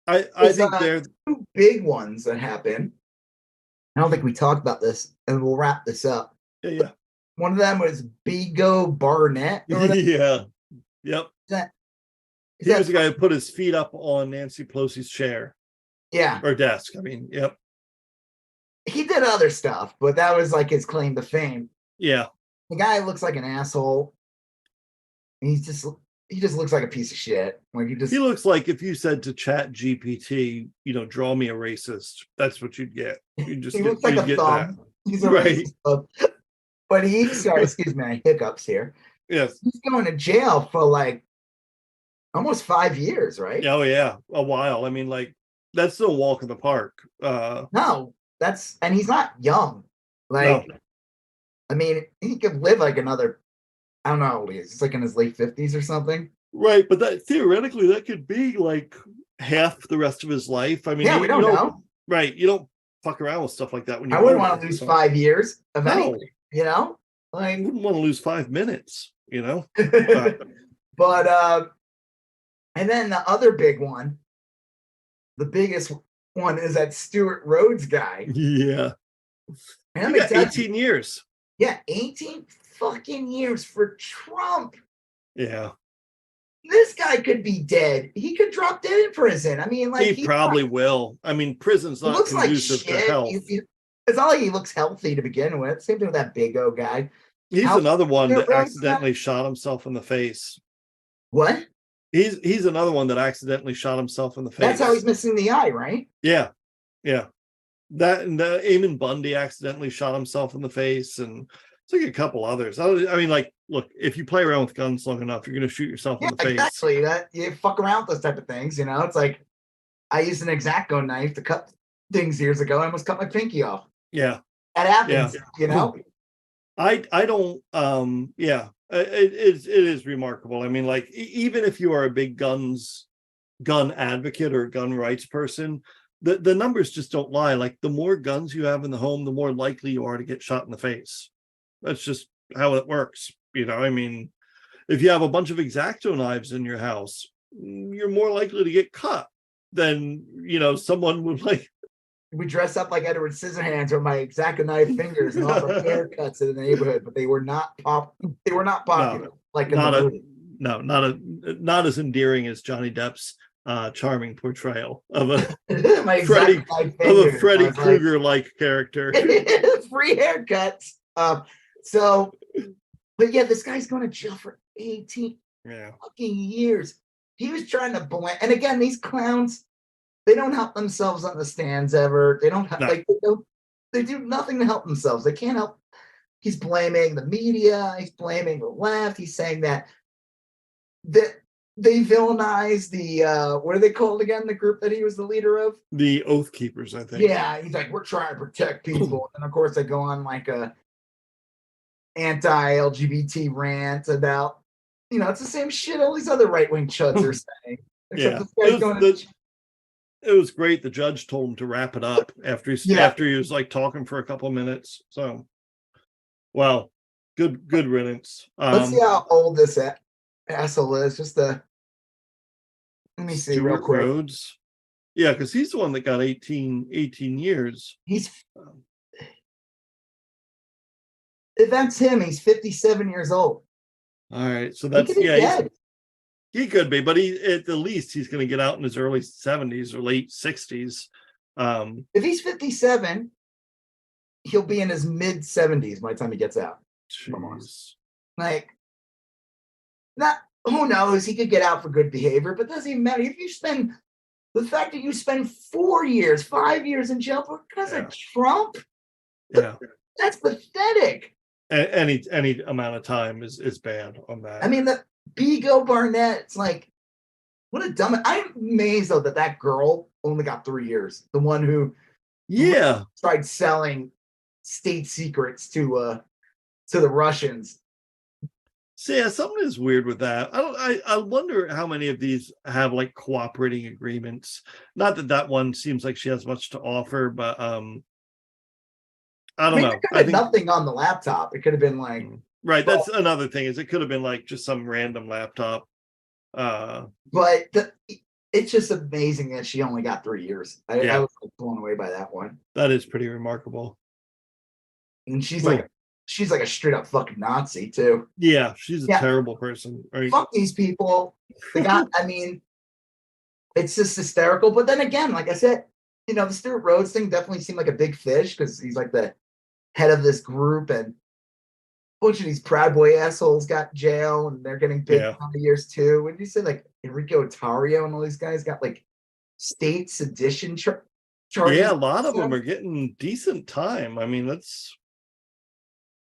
I think they're two big ones that happen. I don't think we talked about this, and we'll wrap this up. Yeah. One of them was Bigo Barnett. Yeah. Yep. He was the guy who put his feet up on Nancy Pelosi's chair. Yeah. Or desk. I mean, yep. He did other stuff, but that was like his claim to fame. Yeah. The guy looks like an asshole. He just looks like a piece of shit. Like he looks like if you said to Chat GPT, draw me a racist, that's what you'd get. He looks like a thumb. He's a racist. But excuse me, hiccups here. Yes. He's going to jail for like almost 5 years, right? Oh yeah, a while. I mean, like that's no walk in the park. No, and he's not young. Like, no. I mean, he could live like another, I don't know how old he is. He's like in his late 50s or something. Right, but that theoretically that could be like half the rest of his life. I mean, we don't know. Right, you don't fuck around with stuff like that when you. I wouldn't want to lose 5 years of anything. Like, I wouldn't want to lose 5 minutes. But and then the other big one, the biggest one is that Stewart Rhodes guy. Yeah. And he got 18 years. Yeah, 18 fucking years for Trump. Yeah. This guy could be dead. He could drop dead in prison. I mean, like he probably will. I mean, prison's not conducive to health. It's not like he looks healthy to begin with. Same thing with that big O guy. He's another one that accidentally shot himself in the face. What? He's another one that accidentally shot himself in the face. That's how he's missing the eye, right? Yeah. That and Eamon Bundy accidentally shot himself in the face, and it's like a couple others. I mean, like, look, if you play around with guns long enough, you're going to shoot yourself in the face. Exactly. That you fuck around with those type of things. It's like I used an X-Acto knife to cut things years ago. I almost cut my pinky off. Yeah, that happens. I don't. It is remarkable. I mean, like, even if you are a big gun advocate or gun rights person, the numbers just don't lie. Like, the more guns you have in the home, the more likely you are to get shot in the face. That's just how it works. I mean, if you have a bunch of X-Acto knives in your house, you're more likely to get cut than, someone would like. We dress up like Edward Scissorhands with my X-Acto knife fingers and offer haircuts in the neighborhood, but they were not popular. Not as endearing as Johnny Depp's charming portrayal of a Freddy Krueger-like character. Free haircuts. But yeah, this guy's going to jail for 18 fucking years. He was trying to blend, and again, these clowns, they don't help themselves on the stands ever. They don't they do nothing to help themselves. They can't help. He's blaming the media. He's blaming the left. He's saying that they villainize the what are they called again? The group that he was the leader of? The Oath Keepers, I think. Yeah, he's like, we're trying to protect people. And of course they go on like a anti-LGBT rant about, it's the same shit all these other right-wing chuds are saying. It was great. The judge told him to wrap it up after he was like talking for a couple of minutes. So, well, good riddance. Let's see how old this asshole is. Let me see Stewart real quick. Rhodes. Yeah, because he's the one that got 18 years. If that's him, he's 57 years old. All right, so that's he could be, but at the least he's going to get out in his early 70s or late 60s. If he's 57, he'll be in his mid 70s by the time he gets out. Like, who knows? He could get out for good behavior, but it doesn't even matter. If you spend the fact that you spend 5 years in jail because of Trump, that's pathetic. Any amount of time is bad on that. I mean, the Bigo Barnett, it's like, what a dumb. I'm amazed though that girl only got 3 years. The one who tried selling state secrets to the Russians. So yeah, something is weird with that. I wonder how many of these have like cooperating agreements. Not that one seems like she has much to offer, but I don't know. I think nothing on the laptop. It could have been like right. That's another thing. Is it could have been like just some random laptop. But it's just amazing that she only got 3 years. I was blown away by that one. That is pretty remarkable. And she's like a straight up fucking Nazi too. Yeah, she's a terrible person. Right? Fuck these people. I mean, it's just hysterical. But then again, like I said, the Stewart Rhodes thing definitely seemed like a big fish because he's like the head of this group, and a bunch of these Proud Boy assholes got jail, and they're getting big years too. What did you say? Like Enrico Otario and all these guys got like state sedition charges. Yeah, a lot of them are getting decent time. I mean,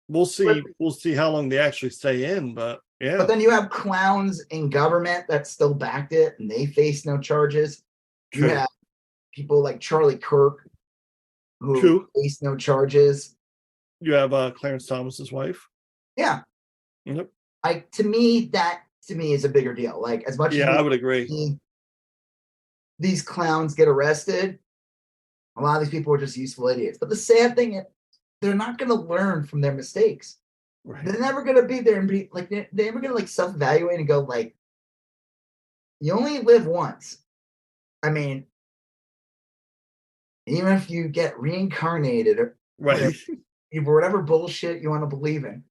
we'll see how long they actually stay in, but yeah. But then you have clowns in government that still backed it, and they face no charges. True. You have people like Charlie Kirk who face no charges. You have Clarence Thomas's wife. Yeah. Yep. To me is a bigger deal. Like as much as I would agree. These clowns get arrested. A lot of these people are just useful idiots. But the sad thing is, they're not going to learn from their mistakes. Right. They're never going to be there and be like, they're never going to like self-evaluate and go like, you only live once. I mean, even if you get reincarnated or whatever bullshit you want to believe in,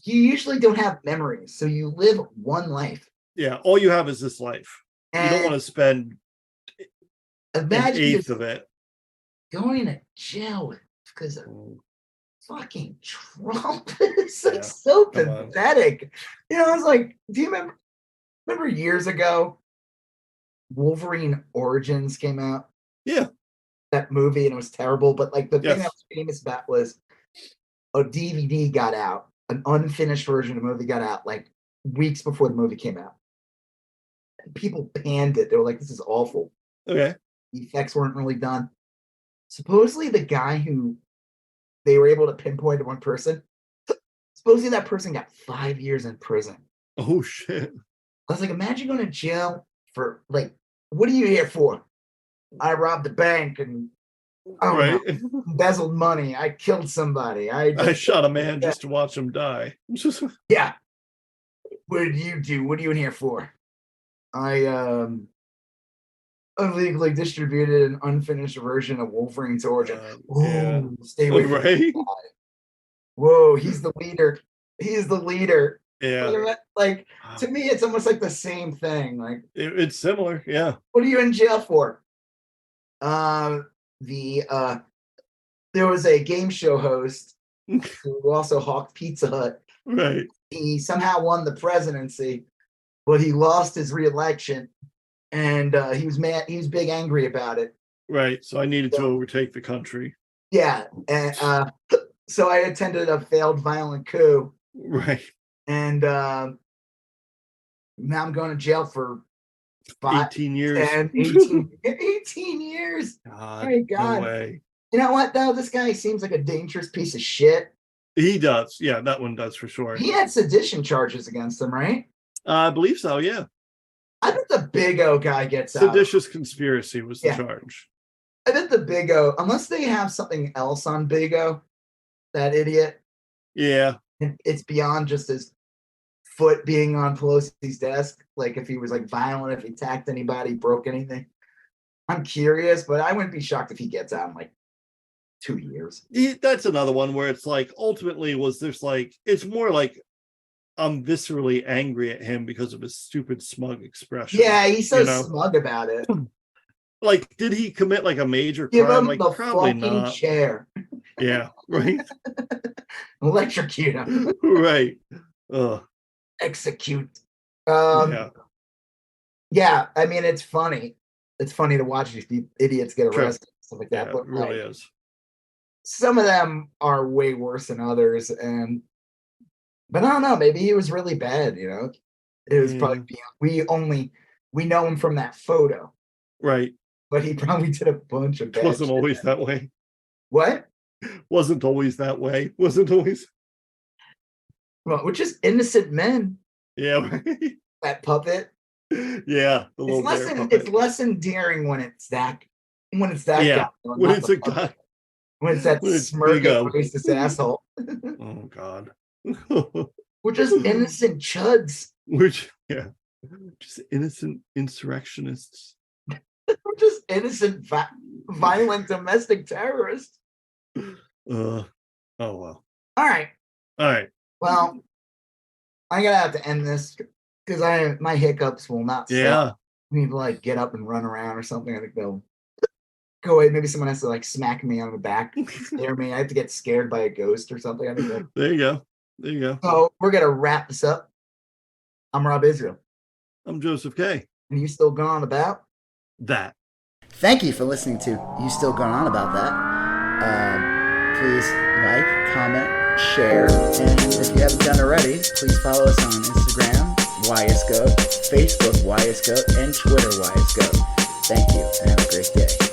you usually don't have memories. So you live one life. Yeah. All you have is this life. And you don't want to spend an eighth of it going to jail because of fucking Trump. It's like so pathetic. I was like, do you remember years ago Wolverine Origins came out? Yeah. That movie, and it was terrible, but like the thing that was famous about was a DVD got out, an unfinished version of the movie got out like weeks before the movie came out. And people panned it. They were like, this is awful. Okay. The effects weren't really done. Supposedly the guy who they were able to pinpoint to one person, supposedly that person got 5 years in prison. Oh shit. I was like, imagine going to jail for like, what are you here for? I robbed a bank and embezzled money. I killed somebody. I shot a man just to watch him die. Yeah. What did you do? What are you in here for? I illegally distributed an unfinished version of Wolverine's Origin. Stay away from that guy. Whoa, he's the leader. He's the leader. Yeah. Like to me, it's almost like the same thing. Like it's similar. Yeah. What are you in jail for? There was a game show host who also hawked Pizza Hut. Right. He somehow won the presidency, but he lost his re-election, and he was mad. He was big angry about it. Right. So I needed to overtake the country. Yeah, and so I attended a failed violent coup. Right. And now I'm going to jail for 18 years. 18 years. God, oh my God. No way. You know what, though? This guy seems like a dangerous piece of shit. He does. Yeah, that one does for sure. He had sedition charges against him, right? I believe so, yeah. I bet the Big O guy gets out. Seditious conspiracy was the charge. I bet the Big O, unless they have something else on Big O, that idiot. Yeah. It's beyond just his foot being on Pelosi's desk. Like if he was like violent, if he attacked anybody, broke anything. I'm curious, but I wouldn't be shocked if he gets out in like 2 years. That's another one where it's like ultimately was there's like it's more like I'm viscerally angry at him because of his stupid smug expression. Yeah, he's so smug about it. Like, did he commit like a major Give crime? him Like, the probably fucking not. chair. Yeah, right. Electrocute him. Right. Execute. Yeah. Yeah, I mean it's funny. It's funny to watch these idiots get arrested, stuff like that. Yeah, but it really is. some of them are way worse than others, but I don't know, maybe he was really bad, you know. It was probably we know him from that photo. Right. But he probably did a bunch of bad Wasn't shit. always that way. What? Wasn't always that way. Wasn't always. Well, we're just innocent men. Yeah. Right. That puppet. Yeah. It's less endearing when it's that yeah. guy. When it's a guy. When it's that smirking racist asshole. Oh God. We're just innocent chuds. Just innocent insurrectionists. We're just innocent violent domestic terrorists. Oh well. All right. Well, I'm gonna have to end this because my hiccups will not stop. Yeah. We need to like get up and run around or something. I think they'll go away. Maybe someone has to like smack me on the back, scare me. I have to get scared by a ghost or something. I think there you go. So we're gonna wrap this up. I'm Rob Israel. I'm Joseph K. And you still going on about that? Thank you for listening to You Still Going On About That. Please like, comment, share, and if you haven't done already, please follow us on Instagram, YSGOAT, Facebook, YSGOAT, and Twitter, YSGOAT. Thank you, and have a great day.